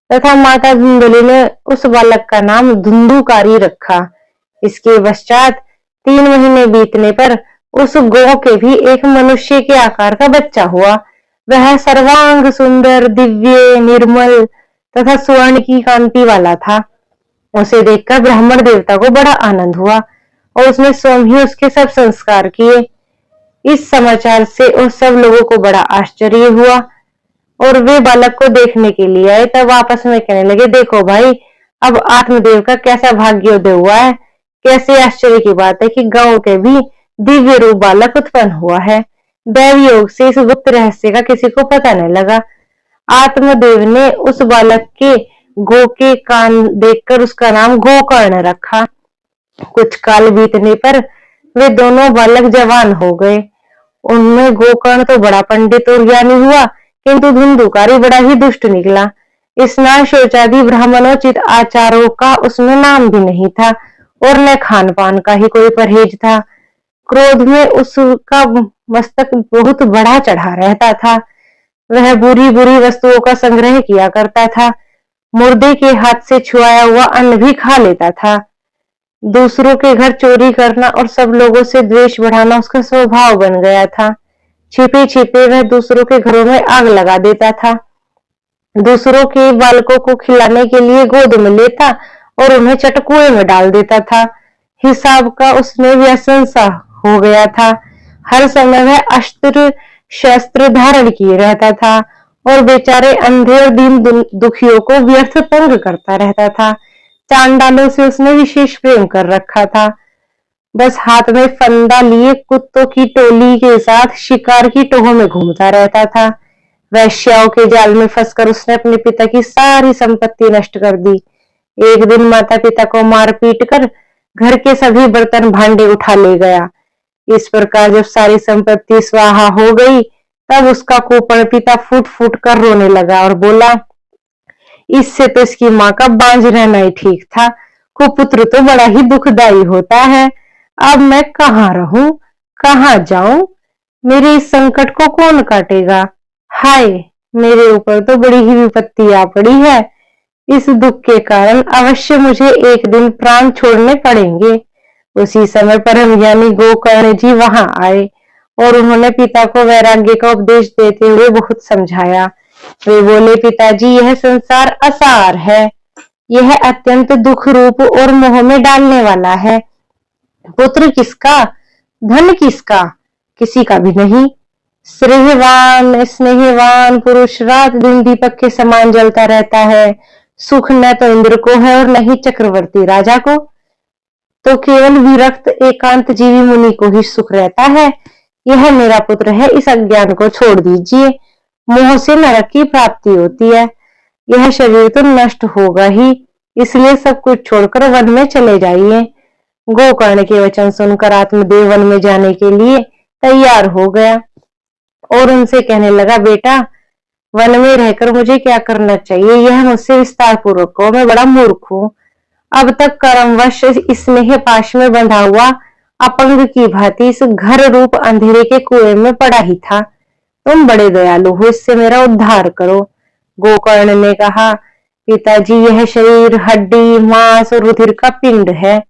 [SPEAKER 1] तथा माता धुंधली ने उस बालक का नाम धुंधुकारी रखा। इसके पश्चात 3 महीने बीतने पर उस गौ के भी एक मनुष्य के आकार का बच्चा हुआ। वह सर्वांग सुंदर, दिव्य, निर्मल तथा स्वर्ण की कांति वाला था। उसे देखकर ब्राह्मण देवता को बड़ा आनंद हुआ और उसने स्वयं ही उसके सब संस्कार किए। इस समाचार से उस सब लोगों को बड़ा आश्चर्य हुआ और वे बालक को देखने के लिए आए। तब आपस में कहने लगे, देखो भाई, अब आत्मदेव का कैसा भाग्योदय हुआ है। कैसे आश्चर्य की बात है कि गांव के भी दिव्य रूप बालक उत्पन्न हुआ है। दैव योग से इस गुप्त रहस्य का किसी को पता नहीं लगा। आत्मदेव ने उस बालक के गो के कान देखकर उसका नाम गोकर्ण रखा। कुछ काल बीतने पर वे दोनों बालक जवान हो गए। उनमें गोकर्ण तो बड़ा पंडित और ज्ञानी हुआ, किंतु धुंधुकारी बड़ा ही दुष्ट निकला। स्नान शौचादि ब्राह्मणोचित आचारों का उसमें नाम भी नहीं था और न खान पान का ही कोई परहेज था। क्रोध में उसका मस्तक बहुत बड़ा चढ़ा रहता था। वह बुरी बुरी वस्तुओं का संग्रह किया करता था। मुर्दे के हाथ से छुआया हुआ अन्न भी खा लेता था। दूसरों के घर चोरी करना और सब लोगों से द्वेष बढ़ाना उसका स्वभाव बन गया था। छिपे छिपे वह दूसरों के घरों में आग लगा देता था। दूसरों के बालकों को खिलाने के लिए गोद में लेता और उन्हें चटकुए में डाल देता था। हिसाब का उसमें व्यसन सा हो गया था। हर समय वह अस्त्र शस्त्र धारण किए रहता था और बेचारे अंधे और दीन दुखियों को व्यर्थ तंग करता रहता था। चांडालों से उसने विशेष प्रेम कर रखा था। बस हाथ में फंदा लिए कुत्तों की टोली के साथ शिकार की टोह में घूमता रहता था। वैश्याओं के जाल में फंसकर उसने अपने पिता की सारी संपत्ति नष्ट कर दी। एक दिन माता पिता को मार पीट कर घर के सभी बर्तन भांडे उठा ले गया। इस प्रकार जब सारी संपत्ति स्वाहा हो गई तब उसका कुपन पिता फूट फूट कर रोने लगा और बोला, इससे तो इसकी माँ का बांझ रहना ही ठीक था। कुपुत्र तो बड़ा ही दुखदाई होता है। अब मैं कहाँ रहूं, कहाँ जाऊं, मेरे इस संकट को कौन काटेगा। हाय, मेरे ऊपर तो बड़ी ही विपत्ति आ पड़ी है। इस दुख के कारण अवश्य मुझे एक दिन प्राण छोड़ने पड़ेंगे। उसी समय परम ज्ञानी गोकर्ण जी वहां आए और उन्होंने पिता को वैराग्य का उपदेश देते हुए बहुत समझाया। वे बोले, पिताजी, यह संसार असार है। यह अत्यंत दुख रूप और मोह में डालने वाला है। पुत्र किसका, धन किसका, किसी का भी नहीं। स्नेहवान पुरुष रात दिन दीपक के समान जलता रहता है। सुख न तो इंद्र को है और न ही चक्रवर्ती राजा को, तो केवल विरक्त एकांत जीवी मुनि को ही सुख रहता है। यह मेरा पुत्र है, इस अज्ञान को छोड़ दीजिए। मोह से नरक की प्राप्ति होती है। यह शरीर तो नष्ट होगा ही, इसलिए सब कुछ छोड़कर वन में चले जाइए। गोकर्ण के वचन सुनकर आत्मदेव वन में जाने के लिए तैयार हो गया और उनसे कहने लगा, बेटा, वन में रहकर मुझे क्या करना चाहिए, यह मुझसे विस्तार पूर्वक कहो। मैं बड़ा मूर्ख हूं। अब तक कर्मवश स्नेह पाश में बंधा हुआ अपंग की भांति इस घर रूप अंधेरे के कुएं में पड़ा ही था। तुम बड़े दयालु हो, इससे मेरा उद्धार करो। गोकर्ण ने कहा, पिताजी, यह शरीर हड्डी, मांस और रुधिर का पिंड है।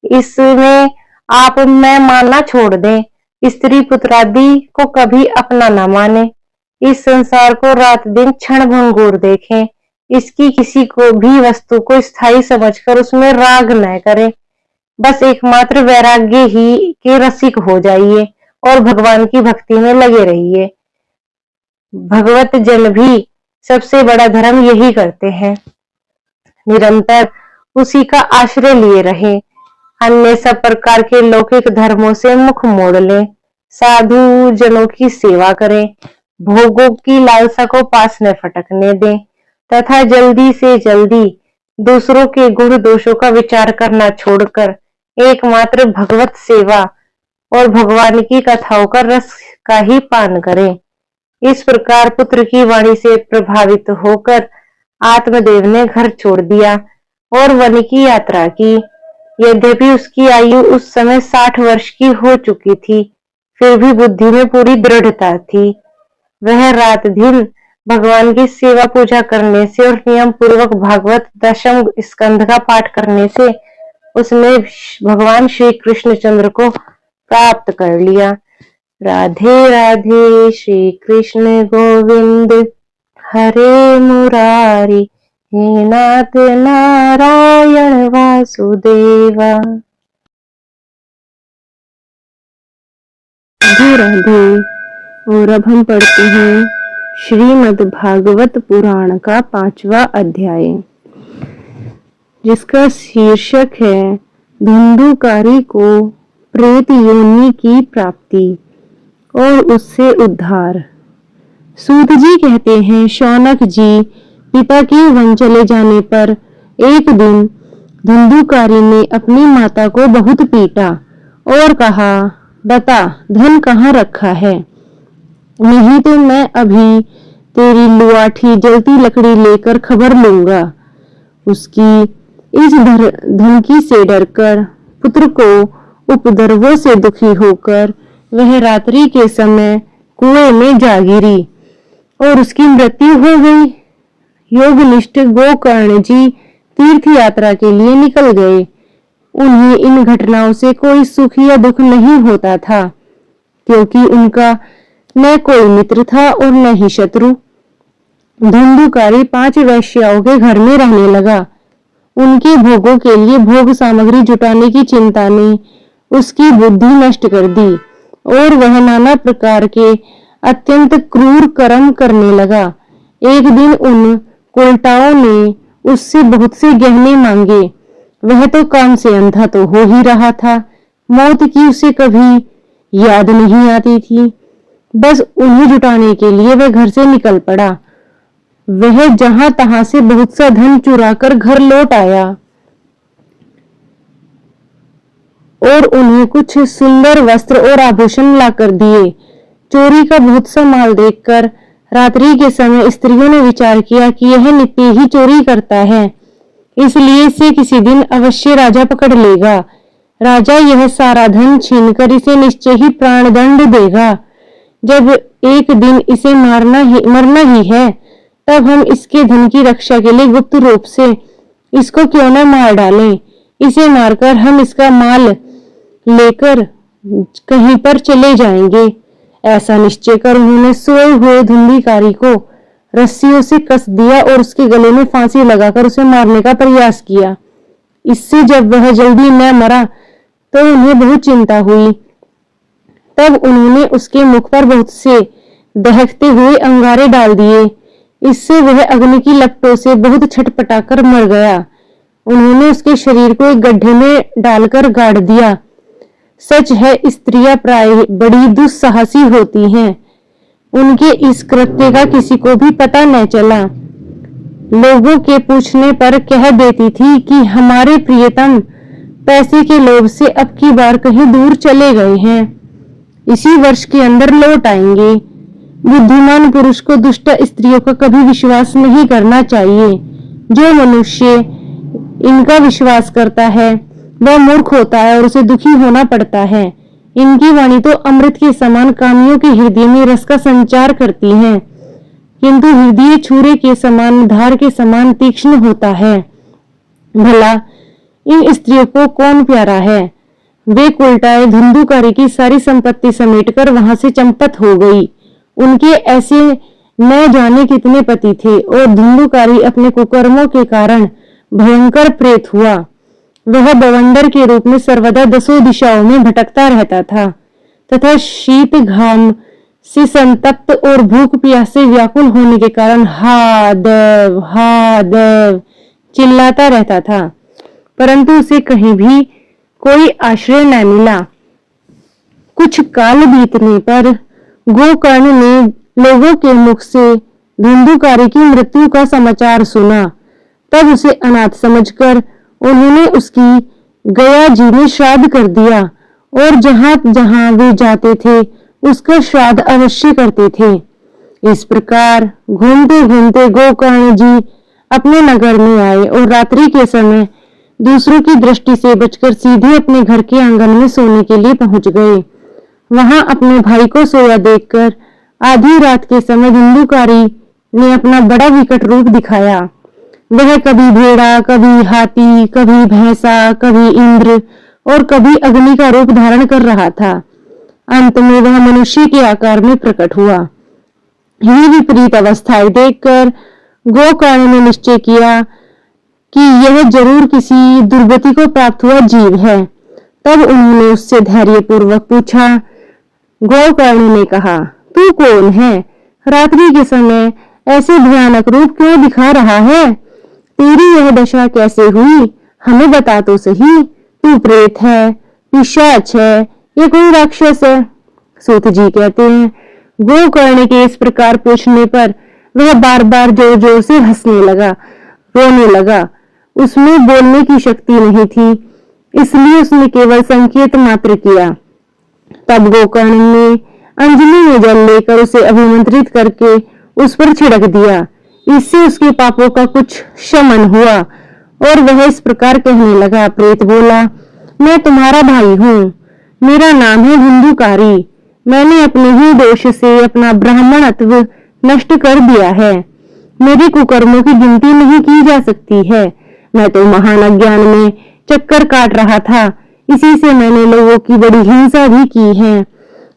[SPEAKER 1] इसमें आप मैं मानना छोड़ दें। स्त्री पुत्रादि को कभी अपना न माने। इस संसार को रात दिन क्षण भंगुर देखें। इसकी किसी को भी वस्तु को स्थायी समझकर उसमें राग न करें। बस एकमात्र वैराग्य ही के रसिक हो जाइए और भगवान की भक्ति में लगे रहिए। भगवत जन भी सबसे बड़ा धर्म यही करते हैं, निरंतर उसी का आश्रय लिए रहे, अन्य सब प्रकार के लौकिक धर्मों से मुख मोड़ लें, साधु जनों की सेवा करें, भोगों की लालसा को पास न फटकने दें तथा जल्दी से जल्दी दूसरों के गुण दोषों का विचार करना छोड़कर एकमात्र भगवत सेवा और भगवान की कथाओं का रस का ही पान करें। इस प्रकार पुत्र की वाणी से प्रभावित होकर आत्मदेव ने घर छोड़ दिया और वन की यात्रा की। यद्यपि उसकी आयु उस समय 60 वर्ष की हो चुकी थी, फिर भी बुद्धि में पूरी दृढ़ता थी। वह रात दिन भगवान की सेवा पूजा करने से और नियम पूर्वक भागवत दशम स्कंध का पाठ करने से उसने भगवान श्री कृष्णचंद्र को प्राप्त कर लिया। राधे राधे, श्री कृष्ण गोविंद हरे मुरारी, हे नाथ नारायण वासुदेवा।
[SPEAKER 2] राधे राधे। और अब हम पढ़ते हैं श्रीमद् भागवत पुराण का 5वां अध्याय, जिसका शीर्षक है धुंधुकारी को प्रेत योनि की प्राप्ति और उससे उद्धार। सूत जी कहते हैं, शौनक जी, पिता के वन चले जाने पर एक दिन धुंधुकारी ने अपनी माता को बहुत पीटा और कहा, बता धन कहाँ रखा है, नहीं तो मैं अभी तेरी लुआठी जलती लकड़ी लेकर खबर लूंगा। उसकी इस धमकी से डरकर पुत्र को उपद्रवों से दुखी होकर वह रात्रि के समय कुएं में जा गिरी और उसकी मृत्यु हो गई। योगनिष्ठ गोकर्ण जी तीर्थ यात्रा के लिए निकल गए। उन्हें इन घटनाओं से कोई सुख या दुख नहीं होता था, क्योंकि उनका न कोई मित्र था और न ही शत्रु। धुंधुकारी 5 वैश्याओं के घर में रहने लगा। उनके भोगों के लिए भोग सामग्री जुटाने की चिंता ने उसकी बुद्धि नष्ट कर दी और वह नाना प्रकार के अत्यंत क्रूर कर्म करने लगा। एक दिन उन कुलटाओं ने उससे बहुत से गहने मांगे। वह तो काम से अंधा तो हो ही रहा था, मौत की उसे कभी याद नहीं आती थी। बस उन्हें जुटाने के लिए वह घर से निकल पड़ा। वह जहां तहां से बहुत सा धन चुराकर घर लौट आया और उन्हें कुछ सुंदर वस्त्र और आभूषण लाकर दिए। चोरी का बहुत सा माल देखकर रात्रि के समय स्त्रियों ने विचार किया कि यह नित्य ही चोरी करता है, इसलिए इसे किसी दिन अवश्य राजा पकड़ लेगा। राजा यह सारा धन छीनकर इसे निश्चय ही प्राणदंड देगा। जब एक दिन इसे मरना ही है, तब हम इसके धन की रक्षा के लिए गुप्त रूप से इसको क्यों न मार डालें। इसे मारकर हम इसका माल लेकर कहीं पर चले जाएंगे। ऐसा निश्चय कर उन्होंने सोए हुए धुंधुकारी को रस्सियों से कस दिया और उसके गले में फांसी लगाकर उसे मारने का प्रयास किया। इससे जब वह जल्दी न मरा तो उन्हें बहुत चिंता हुई। तब उन्होंने उसके मुख पर बहुत से दहकते हुए अंगारे डाल दिए। इससे वह अग्नि की लपटों से बहुत छटपटाकर मर गया। उन्होंने उसके शरीर को एक गड्ढे में डालकर गाड़ दिया। सच है, स्त्रियां प्राय बड़ी दुस्साहसी होती हैं। उनके इस कृत्य का किसी को भी पता न चला। लोगों के पूछने पर कह देती थी कि हमारे प्रियतम पैसे के लोभ से अब की बार कहीं दूर चले गए हैं, इसी वर्ष के अंदर लौट आएंगे। बुद्धिमान पुरुष को दुष्ट स्त्रियों का कभी विश्वास नहीं करना चाहिए। जो मनुष्य इनका विश्वास करता है वह मूर्ख होता है और उसे दुखी होना पड़ता है। इनकी वाणी तो अमृत के समान कामियों के हृदय में रस का संचार करती है, किंतु हृदय छुरे के समान, धार के समान तीक्ष्ण होता है। भला इन स्त्रियों को कौन प्यारा है। वे कुलटाए धुंधुकारी की सारी संपत्ति समेटकर वहां से चंपत हो गई। उनके ऐसे न जाने कितने पति थे और धुंधुकारी अपने कुकर्मों के कारण भयंकर प्रेत हुआ। वह बवंडर के रूप में सर्वदा 10 दिशाओं में भटकता रहता था तथा शीत घाम से संतप्त और भूख प्यास से व्याकुल होने के कारण हा देव चिल्लाता रहता था, परंतु उसे कहीं भी कोई आश्रय न मिला। कुछ काल बीतने पर गोकर्ण ने लोगों के मुख से धुंधुकारी की मृत्यु का समाचार सुना। तब उसे अनाथ समझकर उन्होंने उसकी गया जी में श्राद्ध कर दिया और जहां जहां वे जाते थे उसका श्राद्ध अवश्य करते थे। इस प्रकार घूमते घूमते गोकर्ण जी अपने नगर में आए और रात्रि के समय दूसरों की दृष्टि से बचकर सीधे अपने घर के आंगन में सोने के लिए पहुंच गए। वहां अपने भाई को सोया देखकर आधी रात के समय धुंधुकारी ने अपना बड़ा विकट रूप दिखाया। वह कभी भेड़ा, कभी हाथी, कभी भैंसा, कभी इंद्र और कभी अग्नि का रूप धारण कर रहा था। अंत में वह मनुष्य के आकार में प्रकट हुआ। ये विपरीत अवस्थाएं देखकर गोकर्ण ने निश्चय किया कि यह जरूर किसी दुर्गति को प्राप्त हुआ जीव है। तब उन्होंने उससे धैर्यपूर्वक पूछा। गोकर्ण ने कहा, तू कौन है? रात्रि के समय ऐसे भयानक रूप क्यों दिखा रहा है? तेरी यह दशा कैसे हुई? हमें बता तो सही। तू प्रेत है, पिशाच है या कोई राक्षस है? सूत जी कहते हैं, गोकर्ण के इस प्रकार पूछने पर वह बार बार जोर जोर से हंसने लगा, रोने लगा। उसमें बोलने की शक्ति नहीं थी, इसलिए उसने केवल संकेत मात्र किया। तब गोकर्ण ने अंजलि में जल लेकर उसे अभिमंत्रित करके उस पर छिड़क दिया। इससे उसके पापों का कुछ शमन हुआ और वह इस प्रकार कहने लगा। प्रेत बोला, मैं तुम्हारा भाई हूँ, मेरा नाम है धुंधुकारी। मैंने अपने ही दोष से अपना ब्राह्मणत्व नष्ट कर दिया है। मेरे कुकर्मों की गिनती नहीं की जा सकती है। मैं तो महान अज्ञान में चक्कर काट रहा था, इसी से मैंने लोगों की बड़ी हिंसा भी की है।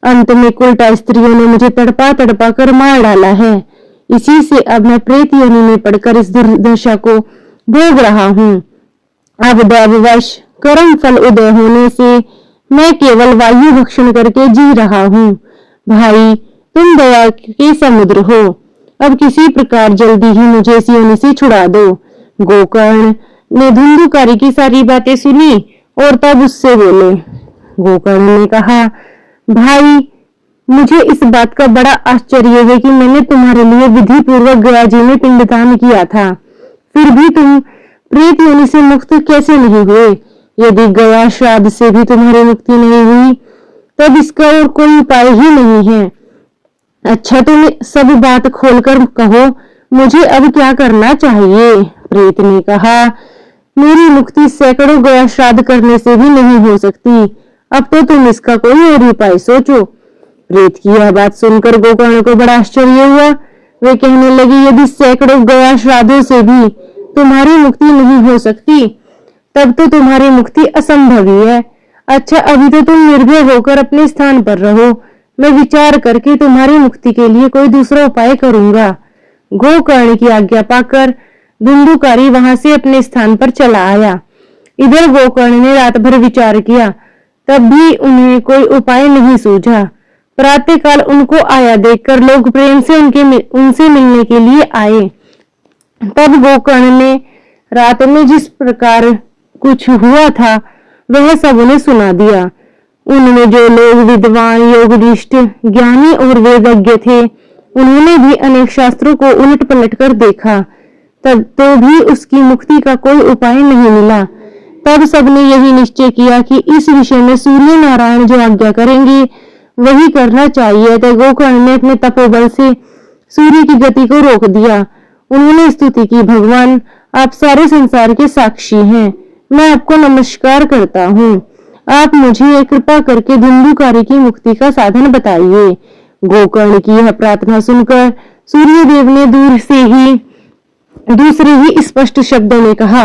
[SPEAKER 2] अंत में उल्टा स्त्रियों ने मुझे तड़पा तड़पा कर मार डाला है। इसी से अब मैं प्रेत योनि में पड़कर इस दुर्दशा को भोग रहा हूँ। अब दैववश कर्म फल उदय होने से मैं केवल वायु भक्षण करके जी रहा हूँ। भाई, तुम दया के समुद्र हो, अब किसी प्रकार जल्दी ही मुझे इस योनि से छुड़ा दो। गोकर्ण ने धुंधुकारी की सारी बातें सुनी और तब उससे बोले। गोकर्ण ने कहा, भाई, मुझे इस बात का बड़ा आश्चर्य है कि मैंने तुम्हारे लिए विधि पूर्वक गया जी में पिंडदान किया था, फिर भी तुम प्रेत योनि से मुक्त कैसे नहीं हुए? यदि गया श्राद्ध से भी तुम्हारी मुक्ति नहीं हुई तब इसका और कोई उपाय ही नहीं है। अच्छा, तुम सब बात खोलकर कहो, मुझे अब क्या करना चाहिए? प्रेत ने कहा, मेरी मुक्ति सैकड़ों गया श्राद्ध करने से भी नहीं हो सकती। अब तो तुम इसका कोई और उपाय सोचो। प्रेत की यह बात सुनकर गोकर्ण को बड़ा आश्चर्य हुआ। वे कहने लगे, यदि सैकड़ों गया श्राद्धों से भी तुम्हारी मुक्ति नहीं हो सकती तब तो तुम्हारी मुक्ति असंभव ही है। अच्छा, अभी तो तुम निर्भय होकर अपने स्थान पर रहो, मैं विचार करके तुम्हारी मुक्ति के लिए कोई दूसरा उपाय करूंगा। गोकर्ण की आज्ञा पाकर धुंधुकारी वहां से अपने स्थान पर चला आया। इधर गोकर्ण ने रात भर विचार किया, तब भी उन्हें कोई उपाय नहीं सूझा। प्रातःकाल उनको आया देखकर लोग प्रेम से उनसे मिलने के लिए आए। तब गोकर्ण ने रात में जिस प्रकार कुछ हुआ था वह सब उन्हें सुना दिया। उनमें जो लोग विद्वान, योगनिष्ठ, ज्ञानी और वेदज्ञ थे, उन्होंने भी अनेक शास्त्रों को उलट पलट कर देखा, तब तो भी उसकी मुक्ति का कोई उपाय नहीं मिला। तब सबने यही निश्चय किया कि इस विषय में सूर्य नारायण जो आज्ञा करेंगे वही करना चाहिए। तो गोकर्ण ने अपने तपोबल से सूर्य की गति को रोक दिया। उन्होंने स्तुति की, भगवान, आप सारे संसार के साक्षी हैं, मैं आपको नमस्कार करता हूँ। आप मुझे कृपा करके धुंधुकारी की मुक्ति का साधन बताइए। गोकर्ण की यह प्रार्थना सुनकर सूर्यदेव ने दूसरे ही स्पष्ट शब्दों में कहा,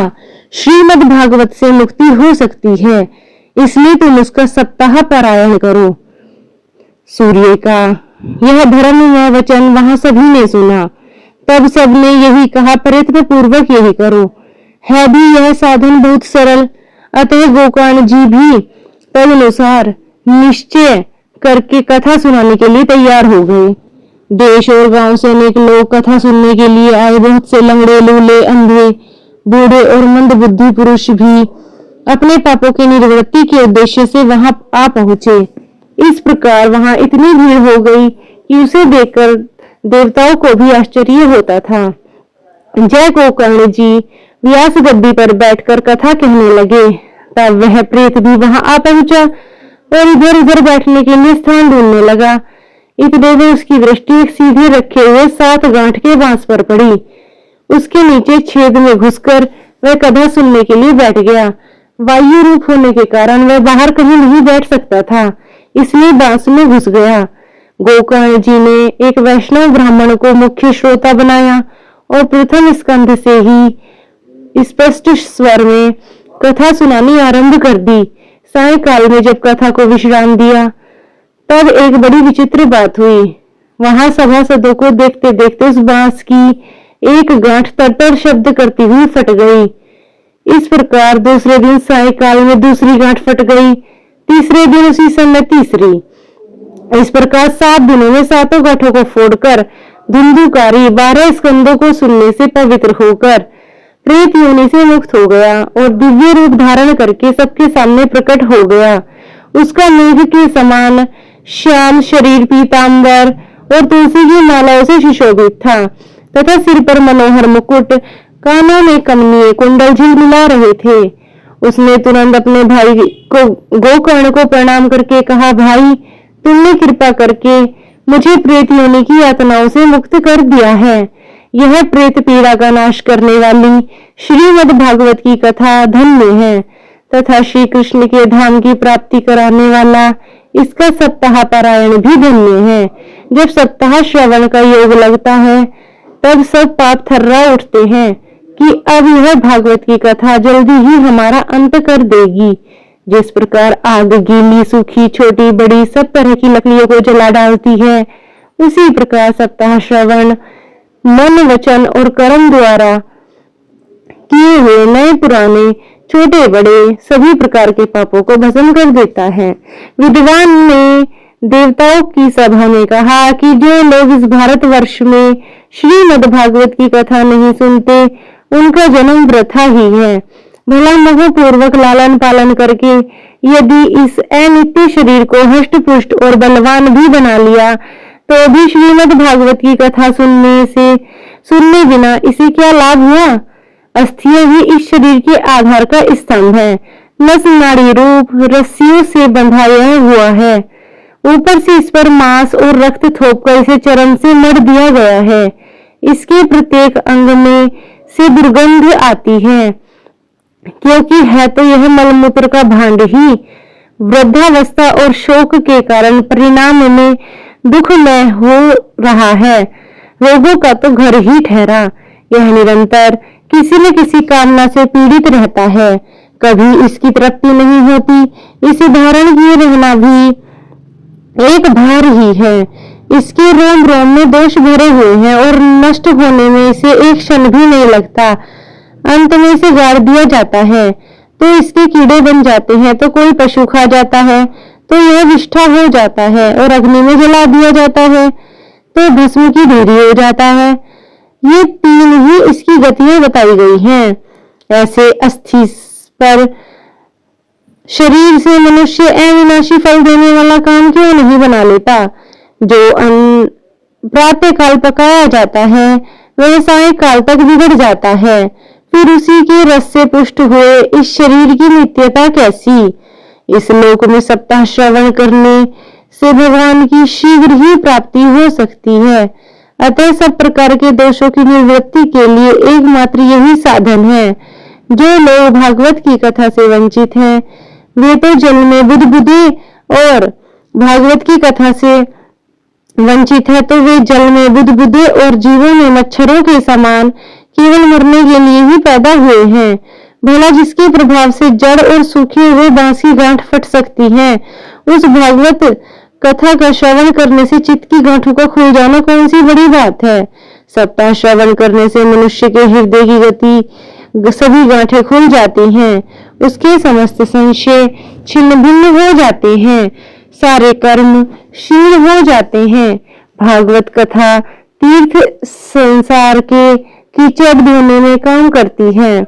[SPEAKER 2] श्रीमद् भागवत से मुक्ति हो सकती है, इसलिए तुम उसका सप्ताह पारायण करो। सूर्य का यह धर्ममय वचन वहां सभी ने सुना। तब सबने यही कहा, प्रयत्न पूर्वक यही करो। है भी यह साधन बहुत सरल, अतः गोकर्ण जी भी तदनुसार निश्चय करके कथा सुनाने के लिए तैयार हो गए। देश और गांव से अनेक लोग कथा सुनने के लिए आए। बहुत से लंगड़े, लूले, अंधे, बूढ़े और मंदबुद्धि पुरुष भी अपने पापों की निवृत्ति के उद्देश्य से वहां आ पहुंचे। इस प्रकार वहां इतनी भीड़ हो गई कि उसे देखकर देवताओं को भी आश्चर्य होता था। जय गोकर्ण जी व्यास गद्दी पर बैठकर कथा कहने लगे। तब वह प्रेत भी वहां आ पहुंचा और इधर उधर बैठने के लिए स्थान ढूंढने लगा। इतने में उसकी दृष्टि एक सीधे रखे हुए 7 गांठ के बांस पर पड़ी। उसके नीचे छेद में घुसकर वह कथा सुनने के लिए बैठ गया। वायु रूप होने के कारण वह बाहर कहीं नहीं बैठ सकता था, इसलिए बांस में घुस गया। गोकर्ण जी ने एक वैष्णव ब्राह्मण को मुख्य श्रोता बनाया और प्रथम स्कंध से ही स्पष्ट स्वर में कथा सुनानी आरंभ कर दी। सायंकाल में जब कथा को विश्राम दिया, तब एक बड़ी विचित्र बात हुई। वहां सभासदों को देखते देखते उस बांस की एक गांठ तड़तड़ शब्द करती हुई फट गई। इस प्रकार दूसरे दिन सायंकाल में दूसरी गांठ फट गई, तीसरे दिन उसी समय तीसरी। इस प्रकार 7 दिनों में 7 गांठों को फोड़कर धुंधुकारी 12 स्कंदों को सुनने से पवित्र होकर प्रेत योनि से मुक्त हो गया और दिव्य रूप धारण करके सबके सामने प्रकट हो गया। उसका मेघ के समान श्याम शरीर पीतांबर और तुलसी की मालाओं से सुशोभित था तथा सिर पर मनोहर मुकुट, कानों में कमनीय कुंडल झिलमिला रहे थे। उसने तुरंत अपने भाई को गोकर्ण को प्रणाम करके कहा, भाई तुमने कृपा करके मुझे प्रेत योनि की यातनाओं से मुक्त कर दिया है। यह प्रेत पीड़ा का नाश करने वाली श्रीमद् भागवत की कथा धन्य है तथा श्री कृष्ण के धाम की प्राप्ति कराने वाला इसका सप्ताह पारायण भी धन्य है। जब सप्ताह श्रवण का योग लगता है तब सब पाप थर्रा उठते हैं कि अब यह भागवत की कथा जल्दी ही हमारा अंत कर देगी। जिस प्रकार आग गीली, सूखी, छोटी, बड़ी सब तरह की लकड़ियों को जला डालती है, उसी प्रकार सप्ताह श्रवण मन, वचन और कर्म द्वारा किए हुए नए पुराने, छोटे बड़े सभी प्रकार के पापों को भस्म कर देता है। विद्वान ने देवताओं की सभा में कहा कि जो लोग इस भारतवर्ष में श्रीमद् भागवत की कथा नहीं सुनते, उनका जन्म वृथा ही है। भला मोह पूर्वक लालन पालन करके यदि इस अनित्य शरीर को हष्ट पुष्ट और बलवान भी बना लिया, तो भी श्रीमद् भागवत की कथा सुनने बिना इसे क्या लाभ हुआ। अस्थियां ही इस शरीर के आधार का स्तंभ है। नस नाड़ी रूप रस्सियों से बंधाया हुआ है। ऊपर से इस पर मांस और रक्त थोपकर इसे चरण से मढ़ दिया गया है। इसके प्रत्येक अंग में से दुर्गंध आती है, क्योंकि है तो यह मलमूत्र का भांड ही। वृद्धावस्था और शोक के कारण परिणाम में दुखमय हो रहा है। रोगों का तो घर ही ठहरा। यह निरंतर किसी न किसी कामना से पीड़ित रहता है, कभी इसकी तृप्ति नहीं होती। इसे धारण किए रहना भी एक भार ही है। इसके रोम रोम में दोष भरे हुए हैं और नष्ट होने में इसे एक क्षण भी नहीं लगता। अंत में इसे गाड़ दिया जाता है तो इसके कीड़े बन जाते हैं, तो कोई पशु खा जाता है तो यह विष्ठा हो जाता है, और अग्नि में जला दिया जाता है तो भस्म की ढेरी हो जाता है। ये 3 ही इसकी गतियां बताई गई हैं। ऐसे अस्थि पर शरीर से मनुष्य अविनाशी फल देने वाला काम क्यों नहीं बना लेता। जो अन्न प्रातः काल पकाया जाता है वह सायंकाल तक बिगड़ जाता है, फिर उसी के रस से पुष्ट हुए इस शरीर की नित्यता कैसी। इस लोक में सप्ताह श्रवण करने से भगवान की शीघ्र ही प्राप्ति हो सकती है। अतः सब प्रकार के दोषों की निवृत्ति के लिए एकमात्र यही साधन है। जो लोग भागवत की कथा से वंचित हैं, वे तो जल में बुदबुदे, और भागवत की कथा से वंचित है तो वे जल में बुदबुदे और जीवों में मच्छरों के समान केवल मरने के लिए ही पैदा हुए हैं। भला जिसके प्रभाव से जड़ और सूखे हुए बांस की गांठ फट सकती है, उस भागवत कथा का श्रवण करने से चित्त की गांठों का खुल जाना कौन सी बड़ी बात है। सप्ताह श्रवण करने से मनुष्य के हृदय की गति सभी गांठें खुल जाती हैं, उसके समस्त संशय छिन्न भिन्न हो जाते हैं, सारे कर्म क्षीण हो जाते हैं। भागवत कथा तीर्थ संसार के कीचड़ धोने में काम करती है।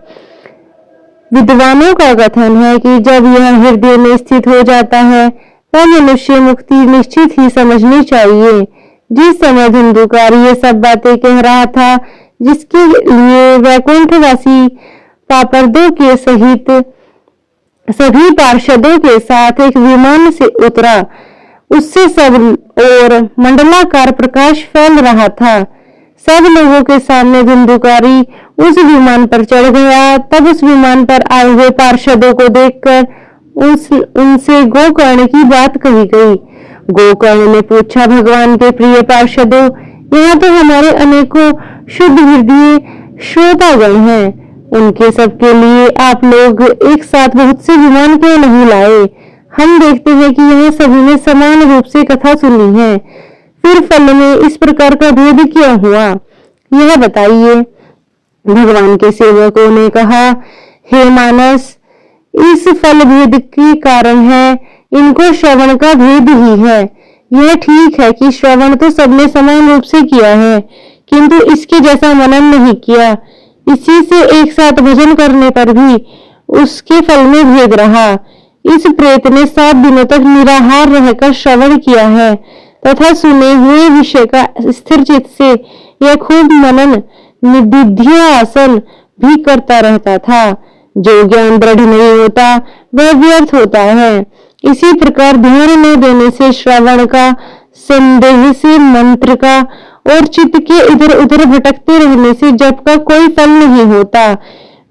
[SPEAKER 2] विद्वानों का कथन है कि जब यह हृदय में स्थित हो जाता है तब मनुष्य मुक्ति निश्चित ही समझनी चाहिए। जिस समय धुंधुकार ये सब बातें कह रहा था, जिसके लिए वैकुंठवासी पापर्दों के सहित सभी पार्षदों के साथ एक विमान से उतरा, उससे सब और मंडलाकार प्रकाश फैल रहा था। सब लोगों के सामने धुंधुकारी उस विमान पर चढ़ गया। तब उस विमान पर आए हुए पार्षदों को देखकर उनसे गोकर्ण की बात कही गई। गोकर्ण ने पूछा, भगवान के प्रिय पार्षदों, यहाँ तो हमारे अनेकों शुद्ध हृदय श्रोतागण हैं, उनके सबके लिए आप लोग एक साथ बहुत से विमान क्यों नहीं लाए? हम देखते हैं कि यहाँ सभी ने समान रूप से कथा सुनी है, फिर फल में इस प्रकार का भेद क्यों हुआ, यह बताइए। भगवान के सेवकों ने कहा, हे मानस, इस फल भेद के कारण है, इनको श्रवण का भेद ही है। यह ठीक है कि श्रवण तो सबने समान रूप से किया है, किंतु इसके जैसा मनन नहीं किया। इसी से एक साथ भजन करने पर भी उसके फल में भेद रहा। इस प्रेत ने 7 दिनों तक निराहार रहकर श्रवण किया है तथा सुने हुए विषय का स्थिर चित्त से यह खूब मनन निधिध्यासन भी करता रहता था। जो ज्ञान दृढ़ नहीं होता वह व्यर्थ होता है। इसी प्रकार ध्यान न देने से, श्रवण का, संदेह से, मंत्र का और चित्त के इधर उधर भटकते रहने से जप का कोई फल नहीं होता।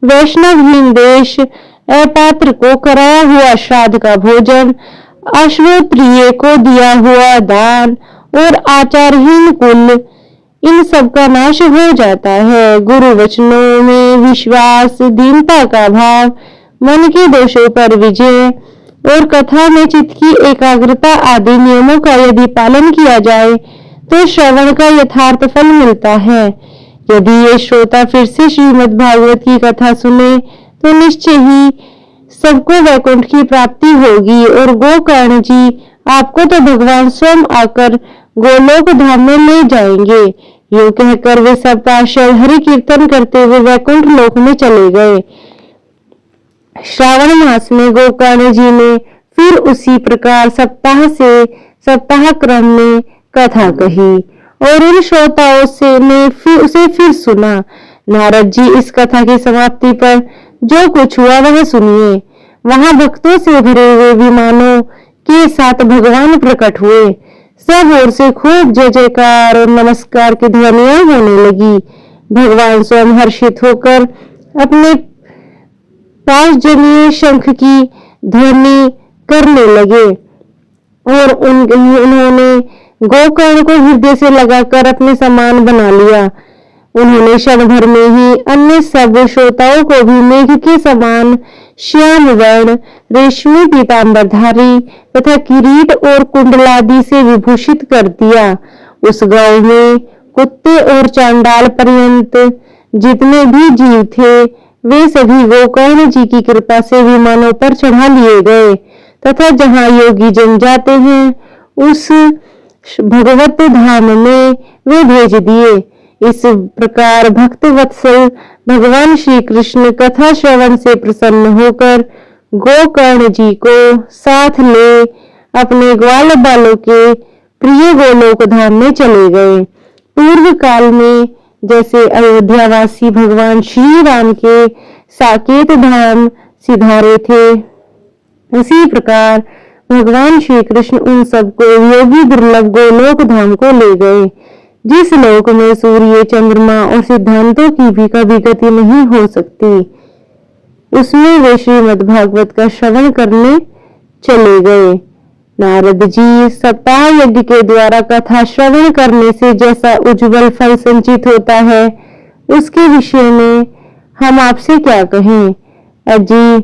[SPEAKER 2] वैष्णवहीन देश, अपात्र को कराया हुआ श्राद्ध का भोजन, अश्वप्रिय को दिया हुआ दान और आचारहीन कुल, इन सब का नाश हो जाता है। गुरु वचनों में विश्वास, दीनता का भाव, मन के दोषों पर विजय और कथा में चित्त की एकाग्रता आदि नियमों का यदि पालन किया जाए तो श्रवण का यथार्थ फल मिलता है। यदि ये श्रोता फिर से श्रीमद् भागवत की कथा सुने तो निश्चय ही सबको वैकुंठ की प्राप्ति होगी और गोकर्ण जी आपको तो भगवान स्वयं आकर गोलोक धाम में ले जाएंगे। यूं कहकर वे सब पार्षद हरि कीर्तन करते हुए वैकुंठ लोक में चले गए। श्रावण मास में गोकर्ण जी ने फिर उसी प्रकार सप्ताह क्रम में कथा कही और उन श्रोताओं से ने उसे फिर सुना। नारद जी, इस कथा की समाप्ति पर जो कुछ हुआ वह सुनिए। वहां भक्तों से भरे हुए विमानों के साथ भगवान प्रकट हुए। सब ओर से खूब जय जयकार और नमस्कार की ध्वनियां होने लगी। भगवान स्वयं हर्षित होकर अपने पांचजन्य शंख की ध्वनि करने लगे और उन्होंने गोकर्ण को हृदय से लगाकर अपने समान बना लिया। उन्होंने क्षण भर में ही अन्य सब श्रोताओं को भी मेघ के समान श्याम वर्ण, रेशमी पीतांबरधारी तथा किरीट और कुंडलादि से विभूषित कर दिया। उस गांव में कुत्ते और चांडाल पर्यंत जितने भी जीव थे वे सभी गोकर्ण जी की कृपा से विमानों पर चढ़ा लिए गए तथा जहाँ योगी जन जाते हैं उस भगवत धाम में वे भेज दिए। इस प्रकार भक्त वत्सल भगवान श्री कृष्ण कथा श्रवण से प्रसन्न होकर गोकर्ण जी को साथ ले अपने ग्वाल बालों के प्रिय गोलोक धाम में चले गए। पूर्व काल में जैसे अयोध्यावासी भगवान श्री राम के साकेत धाम सिधारे थे, उसी प्रकार भगवान श्री कृष्ण उन सबको योगी दुर्लभ गोलोक धाम को ले गए, जिस लोक में सूर्य, चंद्रमा और सिद्धांतों की भी कभी गति नहीं हो सकती। उसमें वे श्रीमद् भागवत का श्रवण करने चले गए। नारद जी, सप्ताह यज्ञ के द्वारा कथा श्रवण करने से जैसा उज्जवल फल संचित होता है उसके विषय में हम आपसे क्या कहें। अजी,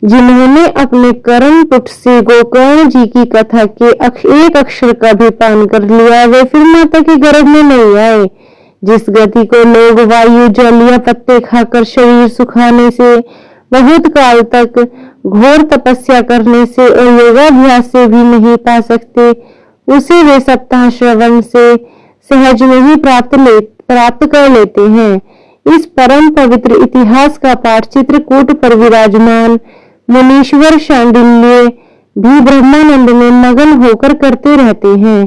[SPEAKER 2] जिन्होंने अपने कर्म पुट से गोकर्ण जी की कथा के एक अक्षर का भी पान कर लिया, वे फिर माता की गर्भ में नहीं आए। जिस गति को लोग वायु, जल या पत्ते खाकर शरीर सुखाने से, बहुत काल तक घोर तपस्या करने से और योगाभ्यास से भी नहीं पा सकते, उसे वे सप्ताह श्रवण से सहज में ही प्राप्त कर लेते हैं। इस परम पवित्र इतिहास का पाठ चित्रकूट पर विराजमान मुनीश्वर शांडिल्य भी ब्रह्मानंद में मगन होकर करते रहते हैं।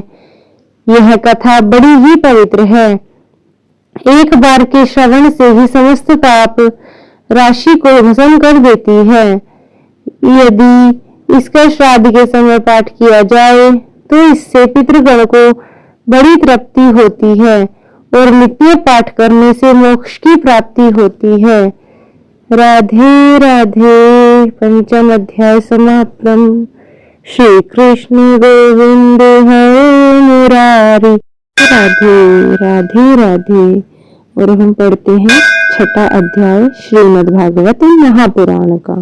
[SPEAKER 2] यह कथा बड़ी ही पवित्र है। एक बार के श्रवण से ही समस्त पाप राशि को भस्म कर देती है। यदि इसका श्राद्ध के समय पाठ किया जाए तो इससे पितृगण को बड़ी तृप्ति होती है और नित्य पाठ करने से मोक्ष की प्राप्ति होती है। राधे राधे। पंचम अध्याय समाप्तम। श्री कृष्ण गोविंद हरे मुरारी। राधे राधे राधे। और हम पढ़ते हैं छठा अध्याय श्रीमद् भागवत महापुराण का,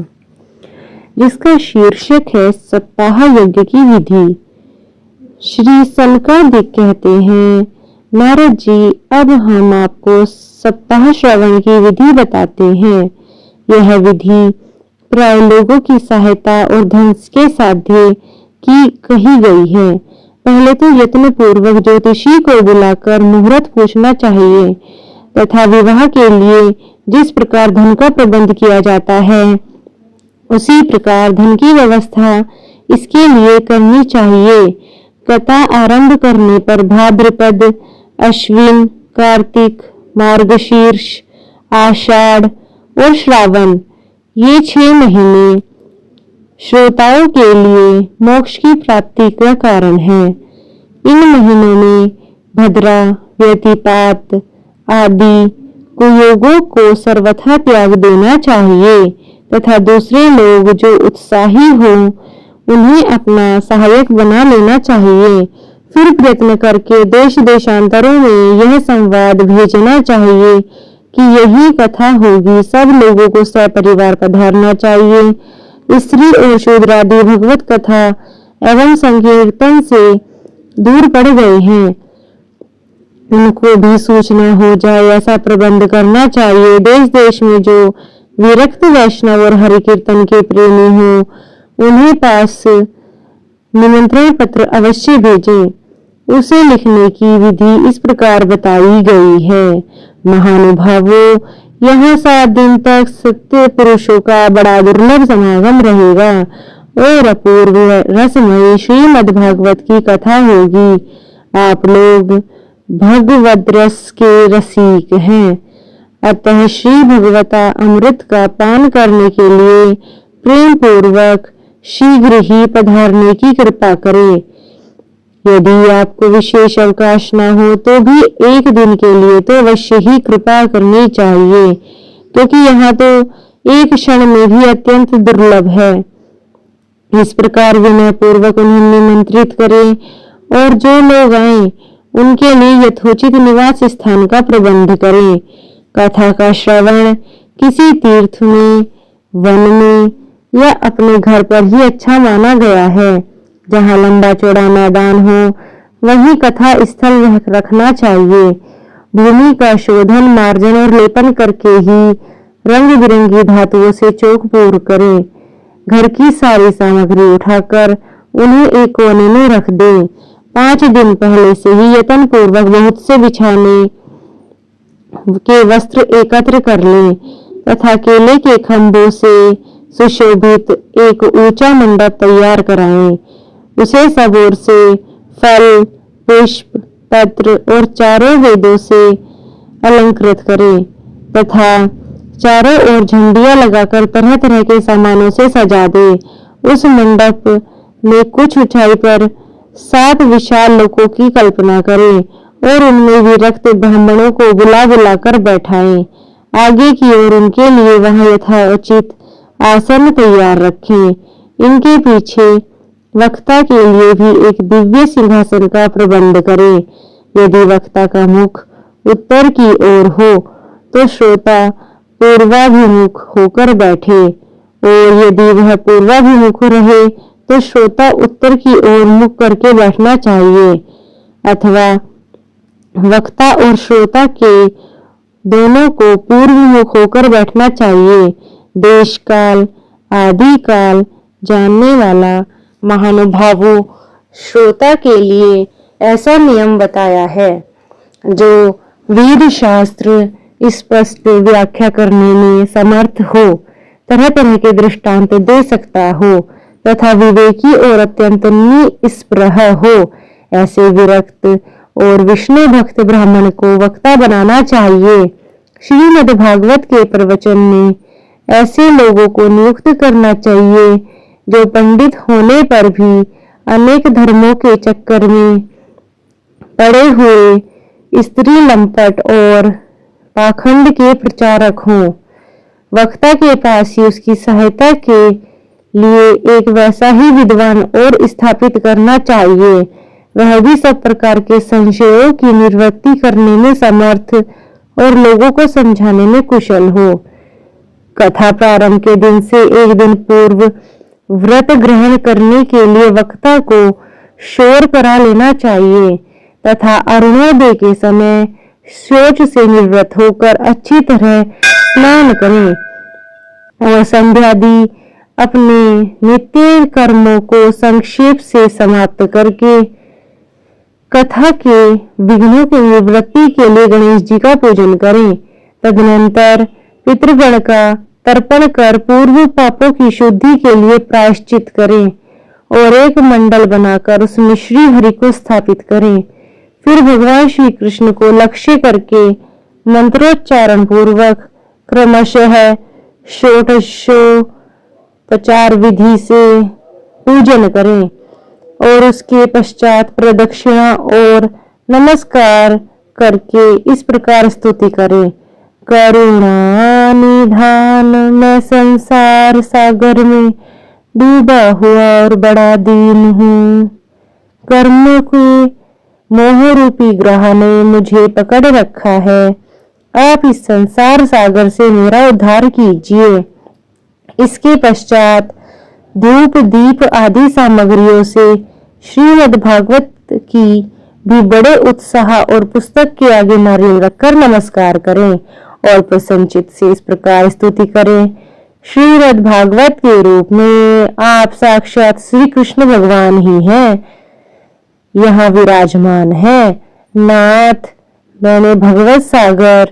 [SPEAKER 2] जिसका शीर्षक है सप्ताह यज्ञ की विधि। श्री सनकादिक कहते हैं, नारद जी, अब हम आपको सप्ताह श्रवण की विधि बताते हैं। यह विधि प्राय लोगों की सहायता और धन के साध्य की कही गई है। पहले तो यत्न पूर्वक ज्योतिषी को बुलाकर मुहूर्त पूछना चाहिए तथा विवाह के लिए जिस प्रकार धन का प्रबंध किया जाता है, उसी प्रकार धन की व्यवस्था इसके लिए करनी चाहिए। कथा आरंभ करने पर भाद्रपद, अश्विन, कार्तिक, मार्गशीर्ष, आषाढ़ और श्रावण, ये 6 महीने श्रोताओं के लिए मोक्ष की प्राप्ति का कारण है। इन महीनों में भद्रा, व्यतिपात आदि कुयोगों को सर्वथा त्याग देना चाहिए तथा दूसरे लोग जो उत्साही हो उन्हें अपना सहायक बना लेना चाहिए। फिर प्रयत्न करके देश देशांतरों में यह संवाद भेजना चाहिए कि यही कथा होगी। सब लोगों को सपरिवार पधारना चाहिए। स्त्री और शूद्र आदि भगवत कथा एवं संकीर्तन से दूर पड़ गए हैं, उनको भी सूचना हो जाए ऐसा प्रबंध करना चाहिए। देश देश में जो विरक्त वैष्णव और हरि कीर्तन के प्रेमी हो, उन्हें पास निमंत्रण पत्र अवश्य भेजें। उसे लिखने की विधि इस प्रकार बताई गई है। महानुभावों, यहाँ 7 दिन तक सत्य पुरुषों का बड़ा दुर्लभ समागम रहेगा और अपूर्व रसमयी श्रीमद् भागवत की कथा होगी। आप लोग भगवद रस के रसिक हैं, अतः श्री भगवता अमृत का पान करने के लिए प्रेम पूर्वक शीघ्र ही पधारने की कृपा करें। यदि आपको विशेष अवकाश न हो तो भी एक दिन के लिए तो अवश्य ही कृपा करनी चाहिए, क्योंकि यहाँ तो एक क्षण में भी अत्यंत दुर्लभ है। इस प्रकार विनय पूर्वक उन्हें निमंत्रित करें और जो लोग आए उनके लिए यथोचित निवास स्थान का प्रबंध करें। कथा का श्रवण किसी तीर्थ में, वन में या अपने घर पर ही अच्छा माना गया है। जहाँ लंबा चौड़ा मैदान हो वहीं कथा स्थल रखना चाहिए। भूमि का शोधन, मार्जन और लेपन करके ही रंग बिरंगी धातुओं से चौक पूर्ण करें। घर की सारी सामग्री उठाकर उन्हें एक कोने में रख दे। 5 दिन पहले से ही यत्न पूर्वक बहुत से बिछाने के वस्त्र एकत्र कर लें तथा केले के खंभों से सुशोभित एक ऊंचा मंडप तैयार कराएं। उसे सब ओर से फल, पुष्प, पत्र और चारों वेदों से अलंकृत करें तथा चारों ओर झंडियां लगाकर तरह तरह के सामानों से सजा दे। उस मंडप में कुछ ऊंचाई पर 7 विशाल लोकों की कल्पना करें और उनमें विरक्त ब्राह्मणों को बुला बुलाकर बैठाएं। आगे की ओर उनके लिए वहां यथोचित आसन तैयार रखें। इनके पीछे वक्ता के लिए भी एक दिव्य सिंहासन का प्रबंध करें। यदि वक्ता का मुख उत्तर की ओर हो तो श्रोता पूर्वाभिमुख होकर बैठे और यदि वह पूर्वाभिमुख रहे तो श्रोता उत्तर की ओर मुख करके बैठना चाहिए, अथवा वक्ता और श्रोता के दोनों को पूर्व मुख होकर बैठना चाहिए। देश काल आदि काल जानने वाला महानुभावों श्रोता के लिए ऐसा नियम बताया है जो वेद शास्त्र स्पष्ट व्याख्या करने में समर्थ हो, तरह तरह के दृष्टांत दे सकता हो तथा विवेकी और अत्यंत निस्पृह हो। ऐसे विरक्त और विष्णु भक्त ब्राह्मण को वक्ता बनाना चाहिए। श्रीमद् भागवत के प्रवचन में ऐसे लोगों को नियुक्त करना चाहिए जो पंडित होने पर भी अनेक धर्मों के चक्कर में पड़े हुए स्त्री लंपट और पाखंड के प्रचारक हों। वक्ता के पास ही उसकी सहायता के लिए एक वैसा ही विद्वान और स्थापित करना चाहिए, वह भी सब प्रकार के संशयों की निवृत्ति करने में समर्थ और लोगों को समझाने में कुशल हो। कथा प्रारंभ के दिन से एक दिन पूर्व व्रत ग्रहण करने के लिए वक्ता को शोर करा लेना चाहिए तथा अरुणोदय के समय शौच से निवृत्त होकर अच्छी तरह स्नान करें और संध्यादि अपने नित्य कर्मों को संक्षेप से समाप्त करके कथा के विघ्नों की निवृत्ति के लिए गणेश जी का पूजन करें। तदनंतर पितृगण का तर्पण कर पूर्व पापों की शुद्धि के लिए प्रायश्चित करें और एक मंडल बनाकर उसमें श्री हरि को स्थापित करें। फिर भगवान श्री कृष्ण को लक्ष्य करके मंत्रोच्चारण पूर्वक क्रमशः षोडशोपचार विधि से पूजन करें और उसके पश्चात प्रदक्षिणा और नमस्कार करके इस प्रकार स्तुति करें। करुणा निधान मैं संसार सागर में डूबा हुआ और बड़ा दीन हूँ। कर्म के मोह रूपी ग्रह ने मुझे पकड़ रखा है। आप इस संसार सागर से मेरा उद्धार कीजिए। इसके पश्चात धूप दीप आदि सामग्रियों से श्रीमद् भागवत की भी बड़े उत्साह और पुस्तक के आगे नारियल रखकर नमस्कार करें और प्रसन्नचित से इस प्रकार स्तुति करें। श्रीमद् भागवत के रूप में आप साक्षात श्री कृष्ण भगवान ही हैं, यहाँ विराजमान है। नाथ, मैंने भगवत सागर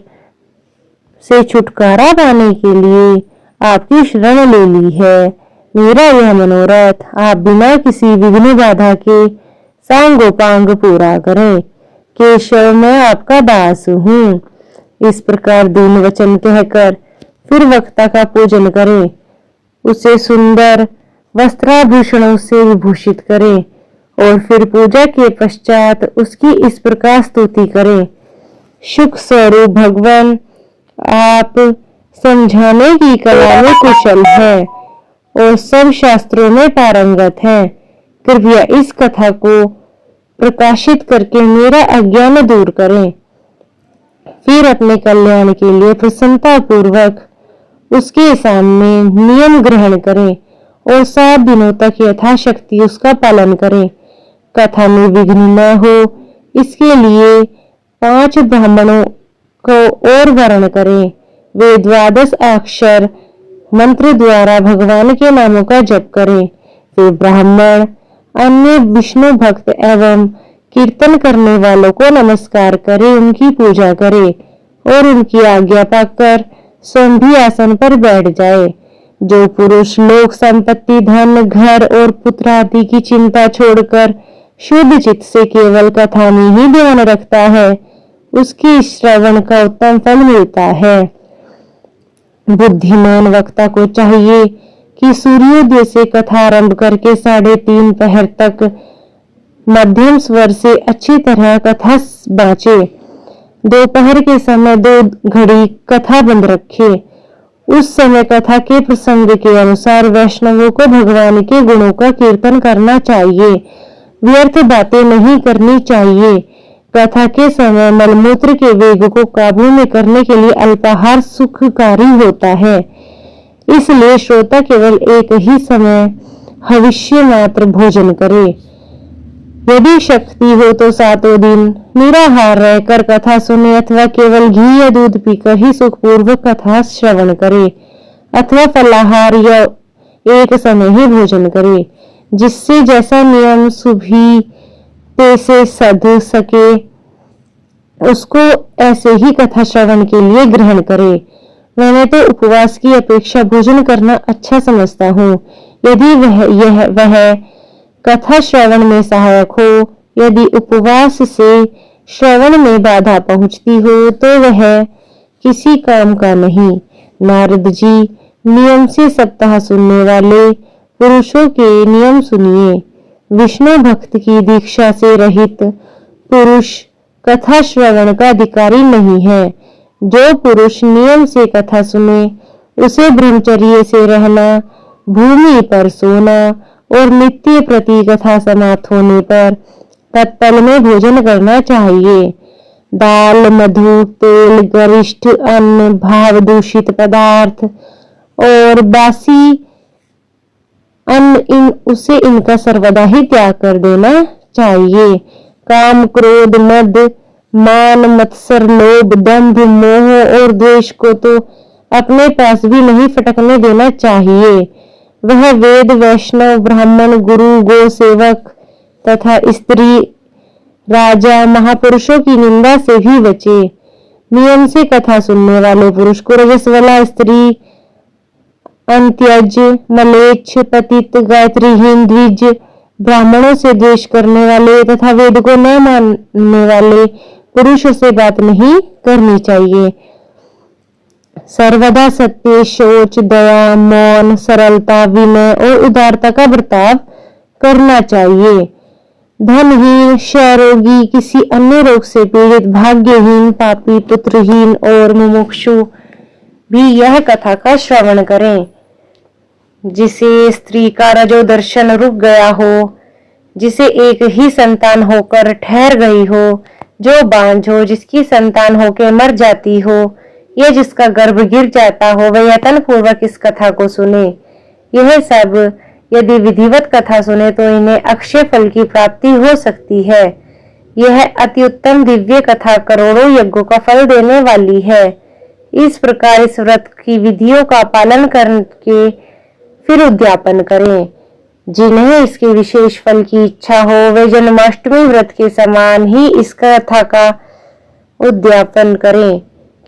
[SPEAKER 2] से छुटकारा पाने के लिए आपकी शरण ले ली है। मेरा यह मनोरथ आप बिना किसी विघ्न बाधा के सांगोपांग पूरा करें। केशव, मैं आपका दास हूँ। इस प्रकार दीन वचन कहकर फिर वक्ता का पूजन करें, उसे सुंदर वस्त्राभूषणों से विभूषित करें और फिर पूजा के पश्चात उसकी इस प्रकार स्तुति करें। सुख स्वरूप भगवान, आप समझाने की कला में कुशल है और सब शास्त्रों में पारंगत है। कृपया इस कथा को प्रकाशित करके मेरा अज्ञान दूर करें। फिर अपने कल्याण के लिए प्रसन्नता पूर्वक उसके सामने नियम ग्रहण करें और 7 दिनों तक यथाशक्ति उसका पालन करें। कथा में विघ्न न हो इसके लिए 5 ब्राह्मणों को और वर्ण करें। वे 12 अक्षर मंत्र द्वारा भगवान के नामों का जप करें। वे ब्राह्मण अन्य विष्णु भक्त एवं कीर्तन करने वालों को नमस्कार करें, उनकी पूजा करें और उनकी आज्ञा पाकर स्वयं भी आसन पर बैठ जाए। जो पुरुष लोक संपत्ति, धन, घर और पुत्र आदि की चिंता छोड़कर शुद्ध चित्त से केवल कथा में ही ध्यान रखता है, उसकी श्रवण का उत्तम फल मिलता है। बुद्धिमान वक्ता को चाहिए कि सूर्योदय से कथा आरंभ करके 3:30 पहर तक मध्यम स्वर से अच्छी तरह कथा बाँचे। दोपहर के समय 2 घड़ी कथा बंद रखे। उस समय कथा के प्रसंग के अनुसार वैष्णवों को भगवान के गुणों का कीर्तन करना चाहिए। व्यर्थ बातें नहीं करनी चाहिए। कथा के समय मलमूत्र के वेग को काबू में करने के लिए अल्पाहार सुखकारी होता है। इसलिए श्रोता केवल एक ही समय हविष्य मात्र भोजन करे। यदि शक्ति हो तो सातों दिन निराहार रहकर कथा सुने, अथवा केवल घी या दूध पीकर ही सुखपूर्वक कथा श्रवण करे, अथवा फलाहार या एक समय ही भोजन करे। जिससे जैसा नियम सुविधि से सध सके उसको ऐसे ही कथा श्रवण के लिए ग्रहण करे। मैंने तो उपवास की अपेक्षा भोजन करना अच्छा समझता हूँ, यदि वह कथा श्रवण में सहायक हो। यदि उपवास से श्रवण में बाधा पहुंचती हो तो वह किसी काम का नहीं। नारद जी, नियम से सप्ताह सुनने वाले पुरुषों के नियम सुनिए। विष्णु भक्त की दीक्षा से रहित पुरुष कथा श्रवण का अधिकारी नहीं है। जो पुरुष नियम से कथा सुने उसे ब्रह्मचर्य से रहना, भूमि पर सोना और नित्य प्रति कथा समाप्त होने पर तत्पल में भोजन करना चाहिए। दाल, मधु, तेल, गरिष्ठ अन्न, भाव दूषित पदार्थ और बासी अन्न उसे इनका सर्वदा ही त्याग कर देना चाहिए। काम, क्रोध, मद, मान, मत्सर, लोभ, दंभ, मोह और द्वेष को तो अपने पास भी नहीं फटकने देना चाहिए। वह वेद, वैष्णव, ब्राह्मण, गुरु, गो सेवक तथा स्त्री, राजा, महापुरुषों की निंदा से भी बचे। नियम से कथा सुनने वाले पुरुष को रजस वाला स्त्री, अंत्यज, मलेच्छ, पतित, गायत्रीहीन, द्विज, ब्राह्मणों से द्वेष करने वाले तथा वेद को न मानने वाले पुरुषों से बात नहीं करनी चाहिए। सर्वदा सत्य, शौच, दया, मौन, सरलता, विनय और उदारता का बर्ताव करना चाहिए। धनहीन, क्षयरोगी, किसी अन्य रोग से पीड़ित, भाग्यहीन, पापी, पुत्रहीन और मुमुक्षु भी यह कथा का श्रवण करें। जिसे स्त्री का रजो दर्शन रुक गया हो, जिसे एक ही संतान होकर ठहर गई हो, जो बांझ हो, जिसकी संतान होकर मर जाती हो, या जिसका गर्भ गिर जाता हो, वह यत्न पूर्वक इस कथा को सुने। यह सब यदि विधिवत कथा सुने तो इन्हें अक्षय फल की प्राप्ति हो सकती है। यह अति उत्तम दिव्य कथा करोड़ों यज्ञों का फल देने वाली है। इस प्रकार इस व्रत की विधियों का पालन करके फिर उद्यापन करें। जिन्हें इसके विशेष फल की इच्छा हो वे जन्माष्टमी व्रत के समान ही इस कथा का उद्यापन करें,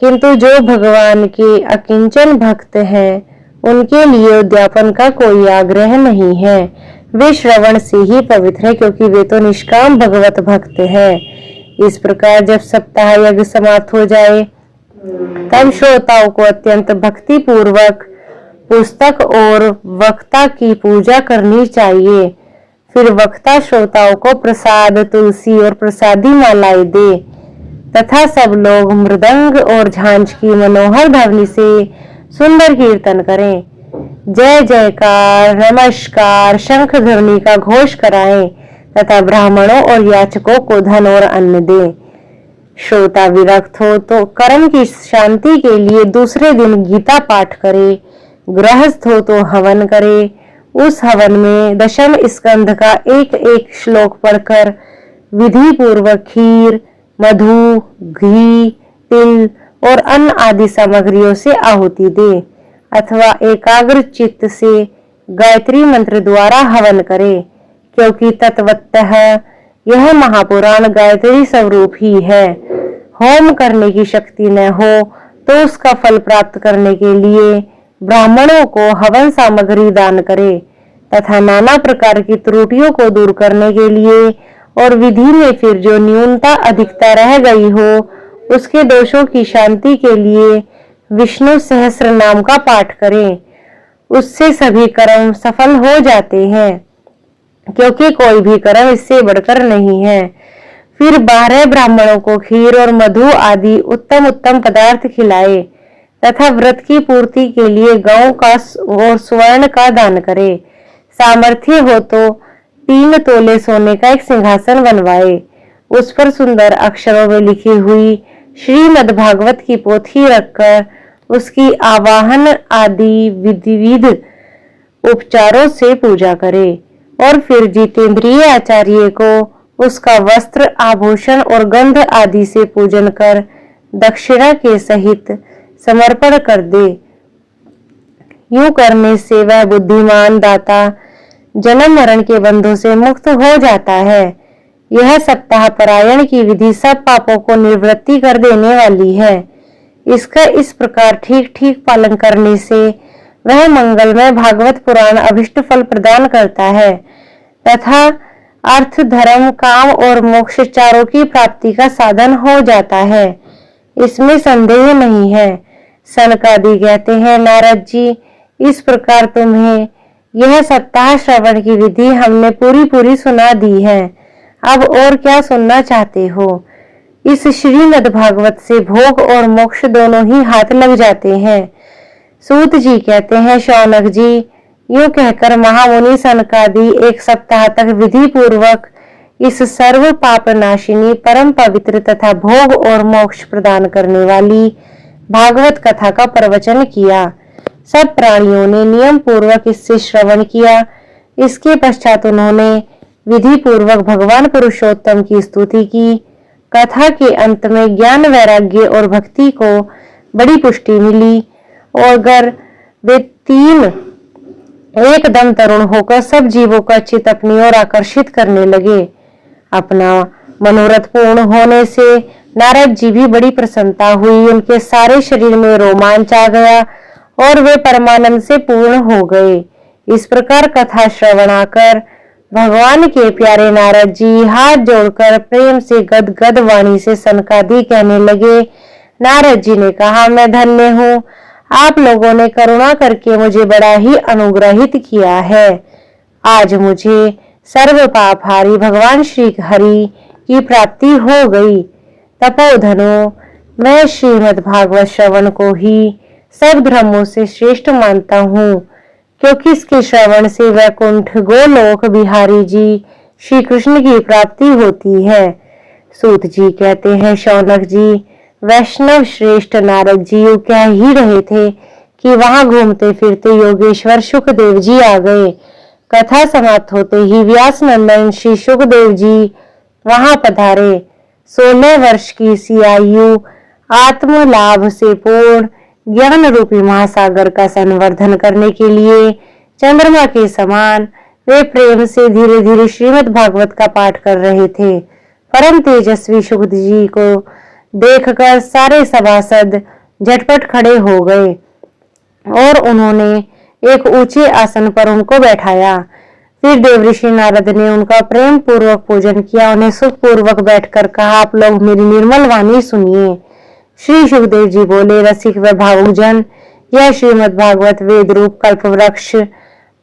[SPEAKER 2] किंतु जो भगवान के अकिंचन भक्त हैं उनके लिए उद्यापन का कोई आग्रह नहीं है। वे श्रवण से ही पवित्र है, क्योंकि वे तो निष्काम भगवत भक्त हैं। इस प्रकार जब सप्ताह यज्ञ समाप्त हो जाए तब श्रोताओं को अत्यंत भक्ति पूर्वक पुस्तक और वक्ता की पूजा करनी चाहिए। फिर वक्ता श्रोताओं को प्रसाद, तुलसी और प्रसादी मालाएं दे तथा सब लोग मृदंग और झांझ की मनोहर ध्वनि से सुंदर कीर्तन करें। जय जयकार, नमस्कार, शंख ध्वनि का घोष कराएं तथा ब्राह्मणों और याचकों को धन और अन्न दें। श्रोता विरक्त हो तो कर्म की शांति के लिए दूसरे दिन गीता पाठ करे। गृहस्थ हो तो हवन करे। उस हवन में दशम स्कंध का एक एक श्लोक पढ़कर विधि पूर्वक खीर, मधु, घी, तिल और अन्न आदि सामग्रियों से आहुति दे, अथवा एकाग्र चित्त से गायत्री मंत्र द्वारा हवन करे, क्योंकि तत्वतः यह महापुराण गायत्री स्वरूप ही है। होम करने की शक्ति न हो तो उसका फल प्राप्त करने के लिए ब्राह्मणों को हवन सामग्री दान करे तथा नाना प्रकार की त्रुटियों को दूर करने के लिए और विधि में फिर जो न्यूनता अधिकता रह गई हो उसके दोषों की शांति के लिए विष्णु सहस्त्र नाम का पाठ करें। उससे सभी कर्म सफल हो जाते हैं, क्योंकि कोई भी कर्म इससे बढ़कर नहीं है। फिर 12 ब्राह्मणों को खीर और मधु आदि उत्तम उत्तम पदार्थ खिलाए तथा व्रत की पूर्ति के लिए गौ का और स्वर्ण का दान करे। सामर्थ्य हो तो 3 तोले सोने का एक सिंहासन बनवाए। उस पर सुंदर अक्षरों में लिखी हुई श्रीमद् भागवत की पोथी रखकर
[SPEAKER 1] उसकी आवाहन आदि विधिविध उपचारों से पूजा करे और फिर जितेंद्रिय आचार्य को उसका वस्त्र आभूषण और गंध आदि से पूजन कर दक्षिणा के सहित समर्पण कर दे। यूं करने से वह बुद्धिमान दाता जन्म मरण के बंधों से मुक्त हो जाता है। यह सप्ताह परायण की विधि सब पापों को निवृत्ति कर देने वाली है। इसका इस प्रकार ठीक ठीक पालन करने से वह मंगलमय भागवत पुराण अभिष्ट फल प्रदान करता है तथा अर्थ धर्म काम और मोक्ष चारों की प्राप्ति का साधन हो जाता है। इसमें संदेह नहीं है। सनकादि कहते हैं, नारद जी, इस प्रकार तुम्हें यह सप्ताह श्रवण की विधि हमने पूरी पूरी सुना दी है। अब और क्या सुनना चाहते हो? इस श्रीमद् भागवत से भोग और मोक्ष दोनों ही हाथ लग जाते हैं। सूत जी कहते हैं, शौनक जी, यूं कहकर महामुनि सनकादि एक सप्ताह तक विधि पूर्वक इस सर्व पाप नाशिनी परम पवित्र तथा भोग और मोक्ष प्रदान करने वाली भागवत कथा का प्रवचन किया। सब प्राणियों ने नियम पूर्वक इससे श्रवण किया। इसके पश्चात उन्होंने विधि पूर्वक भगवान पुरुषोत्तम की स्तुति की। कथा के अंत में ज्ञान वैराग्य और भक्ति को बड़ी पुष्टि मिली और अगर वे तीन एकदम तरुण होकर सब जीवों का चित्त अपनी ओर आकर्षित करने लगे। अपना मनोरथ पूर्ण होने से नारद जी भी बड़ी प्रसन्नता हुई। उनके सारे शरीर में रोमांच आ गया और वे परमानंद से पूर्ण हो गए। इस प्रकार कथा श्रवणाकर भगवान के प्यारे नारद जी हाथ जोड़कर प्रेम से गदगद वाणी से सनकादि कहने लगे। नारद जी ने कहा, मैं धन्य हूँ, आप लोगों ने करुणा करके मुझे बड़ा ही अनुग्रहित किया है। आज मुझे सर्व पापहारी भगवान श्री हरि की प्राप्ति हो गई। तपोधनो, मैं श्रीमद् भागवत श्रवण को ही सब धर्मों से श्रेष्ठ मानता हूँ, क्योंकि इसके श्रवण से वैकुंठ गोलोक बिहारी जी श्री कृष्ण की प्राप्ति होती है। सूत जी कहते हैं, शौनक जी, वैष्णव श्रेष्ठ नारद जी कह ही रहे थे कि वहां घूमते फिरते योगेश्वर सुखदेव जी आ गए। कथा समाप्त होते ही व्यास नंदन श्री सुखदेव जी वहां पधारे। 16 वर्ष की सी आयु आत्म लाभ से पूर्ण ज्ञान रूपी महासागर का संवर्धन करने के लिए चंद्रमा के समान वे प्रेम से धीरे धीरे श्रीमद् भागवत का पाठ कर रहे थे। परम तेजस्वी सुखदेव जी को देखकर सारे सभासद झटपट खड़े हो गए और उन्होंने एक ऊंचे आसन पर उनको बैठाया। फिर देवऋषि नारद ने उनका प्रेम पूर्वक पूजन किया। उन्हें सुख पूर्वक बैठकर कहा, आप लोग मेरी निर्मल वाणी सुनिए। श्री सुखदेव जी बोले, रसिक व भावुक जन, यह श्रीमद् भागवत वेद रूप कल्प वृक्ष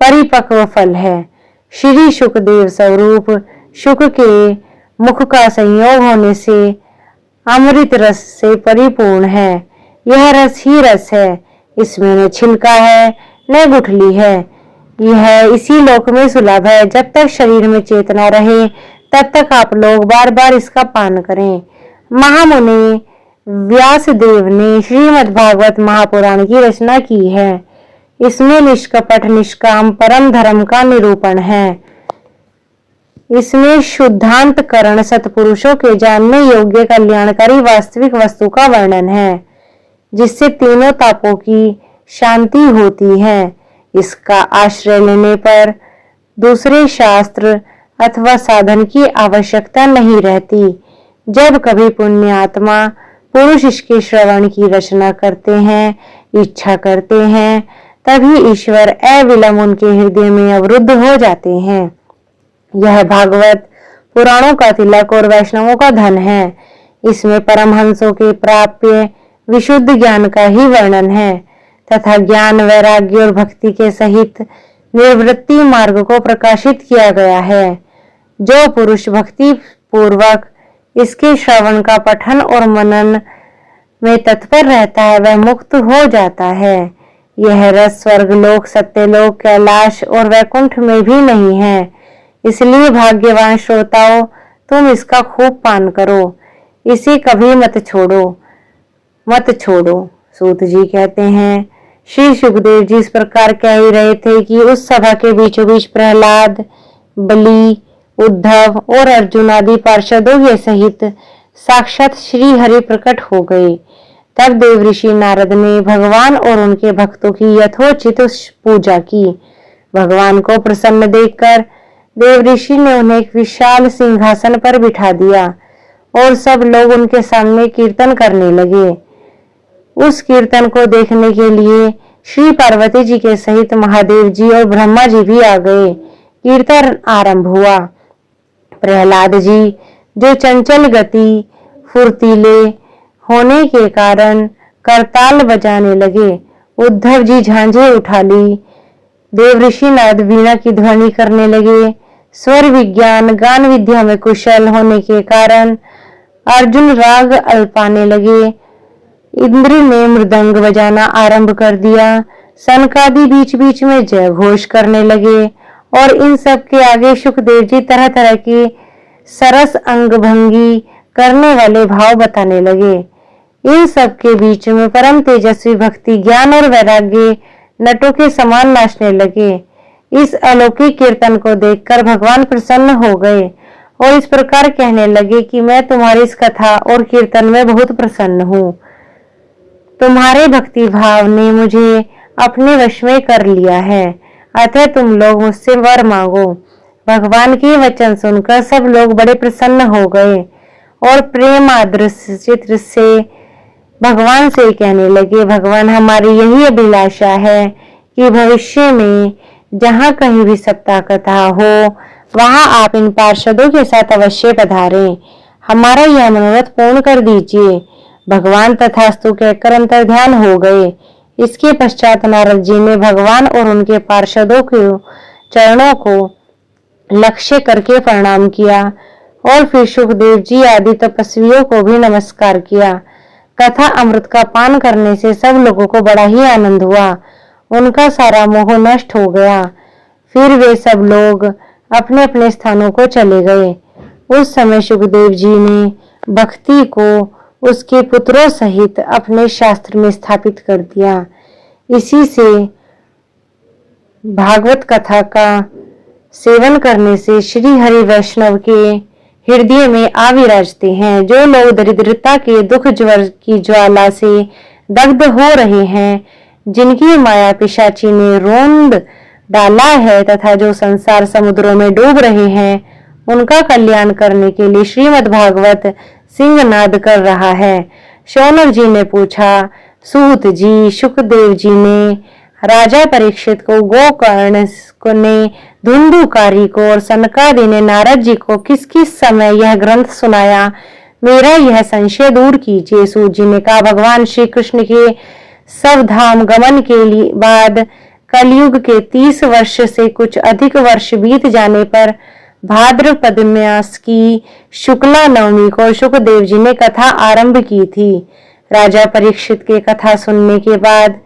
[SPEAKER 1] परिपक्व फल है। श्री सुखदेव स्वरूप शुक के मुख का संयोग होने से अमृत रस से परिपूर्ण है। यह रस ही रस है, इसमें न छिलका है न गुठली है। यह इसी लोक में सुलभ है। जब तक शरीर में चेतना रहे तब तक आप लोग बार बार इसका पान करें। महामुनि व्यास देव ने श्रीमद् भागवत महापुराण की रचना की है। इसमें निष्कपट निष्काम परम धर्म का निरूपण है। इसमें शुद्धांतकरण सत्पुरुषों के जानने योग्य कल्याणकारी वास्तविक वस्तु का वर्णन है, जिससे तीनों तापों की शांति होती है। इसका आश्रय लेने पर दूसरे शास्त्र अथवा साधन की आवश्यकता नहीं रहती। जब कभी पुण्य आत्मा पुरुष इसके श्रवण की रचना करते हैं, इच्छा करते हैं, तभी ईश्वर अविलंब उनके हृदय में अवरुद्ध हो जाते हैं। यह भागवत पुराणों का तिलक और वैष्णवों का धन है। इसमें परमहंसों के प्राप्य विशुद्ध ज्ञान का ही वर्णन है तथा ज्ञान वैराग्य और भक्ति के सहित निवृत्ति मार्ग को प्रकाशित किया गया है। जो पुरुष भक्ति पूर्वक इसके श्रवण का पठन और मनन में तत्पर रहता है, वह मुक्त हो जाता है। यह रस स्वर्गलोक, सत्यलोक, कैलाश और वैकुंठ में भी नहीं है। इसलिए भाग्यवान श्रोताओं, तुम इसका खूब पान करो, इसे कभी मत छोड़ो। सूत जी कहते हैं, श्री सुखदेव जी इस प्रकार कह ही रहे थे कि उस सभा के बीचों बीच प्रहलाद, बलि, उद्धव और अर्जुन आदि पार्षदों के सहित साक्षात श्री हरि प्रकट हो गए। तब देव ऋषि नारद ने भगवान और उनके भक्तों की यथोचित पूजा की। भगवान को प्रसन्न देखकर देव ऋषि ने उन्हें एक विशाल सिंहासन पर बिठा दिया और सब लोग उनके सामने कीर्तन करने लगे। उस कीर्तन को देखने के लिए श्री पार्वती जी के सहित महादेव जी और ब्रह्मा जी भी आ गए। कीर्तन आरंभ हुआ। प्रहलाद जी जो चंचल गति फुर्तीले होने के कारण करताल बजाने लगे। उद्धव जी झांझे उठा ली। देव ऋषि नारद वीणा की ध्वनि करने लगे। स्वर विज्ञान गान विद्या में कुशल होने के कारण अर्जुन राग अल्पाने लगे। इंद्र ने मृदंग बजाना आरंभ कर दिया। सनकादि बीच बीच में जय घोष करने लगे और इन सब के आगे सुखदेव जी तरह तरह की सरस अंग भंगी करने वाले भाव बताने लगे। इन सब के बीच में परम तेजस्वी भक्ति ज्ञान और वैराग्य नटों के समान नाचने लगे। इस अलौकिक कीर्तन को देखकर भगवान प्रसन्न हो गए और इस प्रकार कहने लगे कि मैं तुम्हारी इस कथा और कीर्तन में बहुत प्रसन्न हूँ। तुम्हारे भक्ति भाव ने मुझे अपने वश में कर लिया है, अतः तुम लोग मुझसे वर मांगो। भगवान के वचन सुनकर सब लोग बड़े प्रसन्न हो गए और प्रेम आदर चित्र से भगवान से कहने लगे, भगवान हमारी यही अभिलाषा है कि भविष्य में जहाँ कहीं भी सप्ताह कथा हो वहां आप इन पार्षदों के साथ अवश्य पधारें। हमारा यह मनोरथ पूर्ण कर दीजिए। भगवान तथास्तु कहकर अंतर्ध्यान हो गए। इसके पश्चात नारद जी ने भगवान और उनके पार्षदों के चरणों को लक्ष्य करके प्रणाम किया और फिर सुखदेव जी आदि तपस्वियों को भी नमस्कार किया। कथा अमृत का पान करने से सब लोगों को बड़ा ही आनंद हुआ। उनका सारा मोह नष्ट हो गया। फिर वे सब लोग अपने अपने स्थानों को चले गए। उस समय सुखदेव जी ने भक्ति को उसके पुत्रों सहित अपने शास्त्र में स्थापित कर दिया। इसी से भागवत कथा का सेवन करने से श्री हरि वैष्णव के हृदय में आ विराजते हैं। जो लोग दरिद्रता के दुख ज्वर की ज्वाला से दग्ध हो रहे हैं, जिनकी माया पिशाची ने रोंद डाला है तथा जो संसार समुद्रों में डूब रहे हैं, उनका कल्याण करने के लिए श्रीमद् भागवत सिंहनाद कर रहा है। शौनक जी ने पूछा, सूत जी, सुखदेव जी ने राजा परीक्षित को, गोकर्ण ने धुंधुकारी को और सनकादि ने नारद जी को किस किस समय यह ग्रंथ सुनाया, मेरा यह संशय दूर कीजिए। सूत जी ने कहा, भगवान श्री कृष्ण के सब धाम गमन के लिए बाद कलयुग के 30 वर्ष से कुछ अधिक वर्ष बीत जाने पर भाद्रपद मास की शुक्ला नवमी को सुखदेव जी ने कथा आरंभ की थी। राजा परीक्षित के कथा सुनने के बाद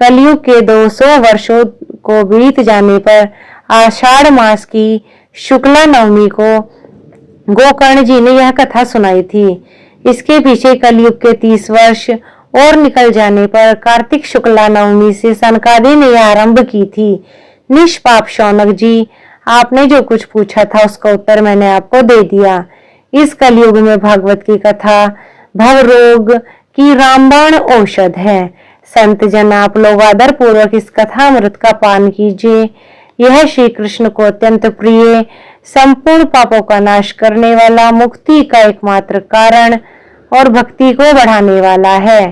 [SPEAKER 1] कलयुग के 200 वर्षों को बीत जाने पर आषाढ़ मास की शुक्ला नवमी को गोकर्ण जी ने यह कथा सुनाई थी। इसके पीछे कलयुग के 30 वर्ष और निकल जाने पर कार्तिक शुक्ला नवमी से सनकादि ने यह आरंभ की थी। निष्पाप शौनक जी, आपने जो कुछ पूछा था उसका उत्तर मैंने आपको दे दिया। इस कलयुग में भागवत की कथा भवरोग की रामबाण औषध है। संत जन, आप लोग आदर पूर्वक इस कथा अमृत का पान कीजिए। यह श्री कृष्ण को अत्यंत प्रिय, संपूर्ण पापों का नाश करने वाला, मुक्ति का एकमात्र कारण और भक्ति को बढ़ाने वाला है।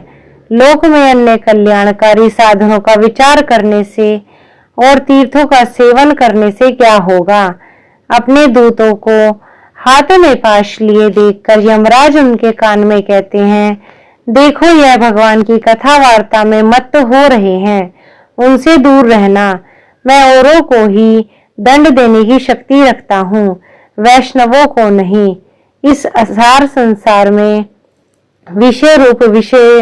[SPEAKER 1] लोक में अन्य कल्याणकारी साधनों का विचार करने से और तीर्थों का सेवन करने से क्या होगा। अपने दूतों को हाथ में पाश लिए देखकर यमराज उनके कान में कहते हैं, देखो यह भगवान की कथा वार्ता में मत्त हो रहे हैं, उनसे दूर रहना। मैं औरों को ही दंड देने की शक्ति रखता हूँ, वैष्णवों को नहीं। इस असार संसार में विषय रूप विषय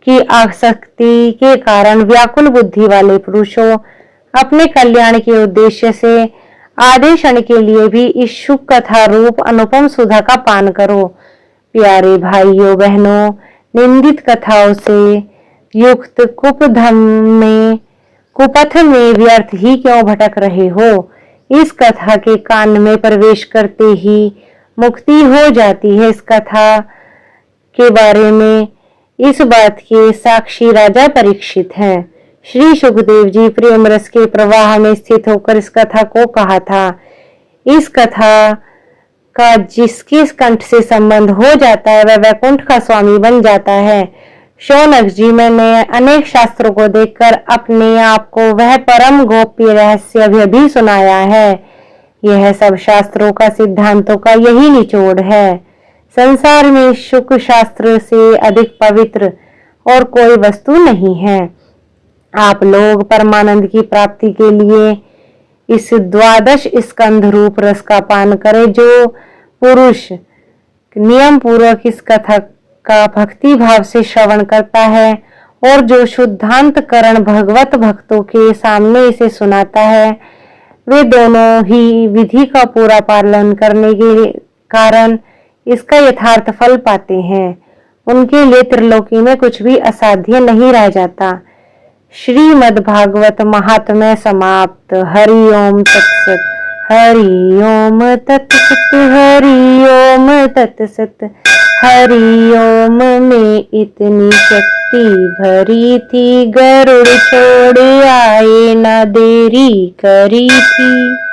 [SPEAKER 1] की आसक्ति के कारण व्याकुल बुद्धि वाले पुरुषों, अपने कल्याण के उद्देश्य से आधे क्षण के लिए भी इस शुभ कथा रूप अनुपम सुधा का पान करो। प्यारे भाइयों बहनों, निंदित कथाओं से युक्त कुपथ में व्यर्थ ही क्यों भटक रहे हो। इस कथा के कान में प्रवेश करते ही मुक्ति हो जाती है। इस कथा के बारे में इस बात के साक्षी राजा परीक्षित हैं। श्री सुखदेव जी प्रेम रस के प्रवाह में स्थित होकर इस कथा को कहा था। इस कथा का जिसके कंठ से संबंध हो जाता है वह वैकुंठ का स्वामी बन जाता है। शौनक जी, मैंने अनेक शास्त्रों को देखकर अपने आप को वह परम गोप्य रहस्य भी सुनाया है। यह सब शास्त्रों का सिद्धांतों का यही निचोड़ है। संसार में शुक शास्त्र से अधिक पवित्र और कोई वस्तु नहीं है। आप लोग परमानंद की प्राप्ति के लिए इस 12 स्कंध रूप रस का पान करें। जो पुरुष नियम पूर्वक इस कथा का भक्ति भाव से श्रवण करता है और जो शुद्धांतकरण भगवत भक्तों के सामने इसे सुनाता है, वे दोनों ही विधि का पूरा पालन करने के कारण इसका यथार्थ फल पाते हैं। उनके लिए त्रिलोकी में कुछ भी असाध्य नहीं रह जाता। श्रीमद् भागवत महात्म्य समाप्त। हरि ओम तत्सत। हरि ओम तत्सत। हरि ओम तत्सत। हरि ओम में इतनी शक्ति भरी थी, गरुड़ छोड़ आए ना देरी करी थी।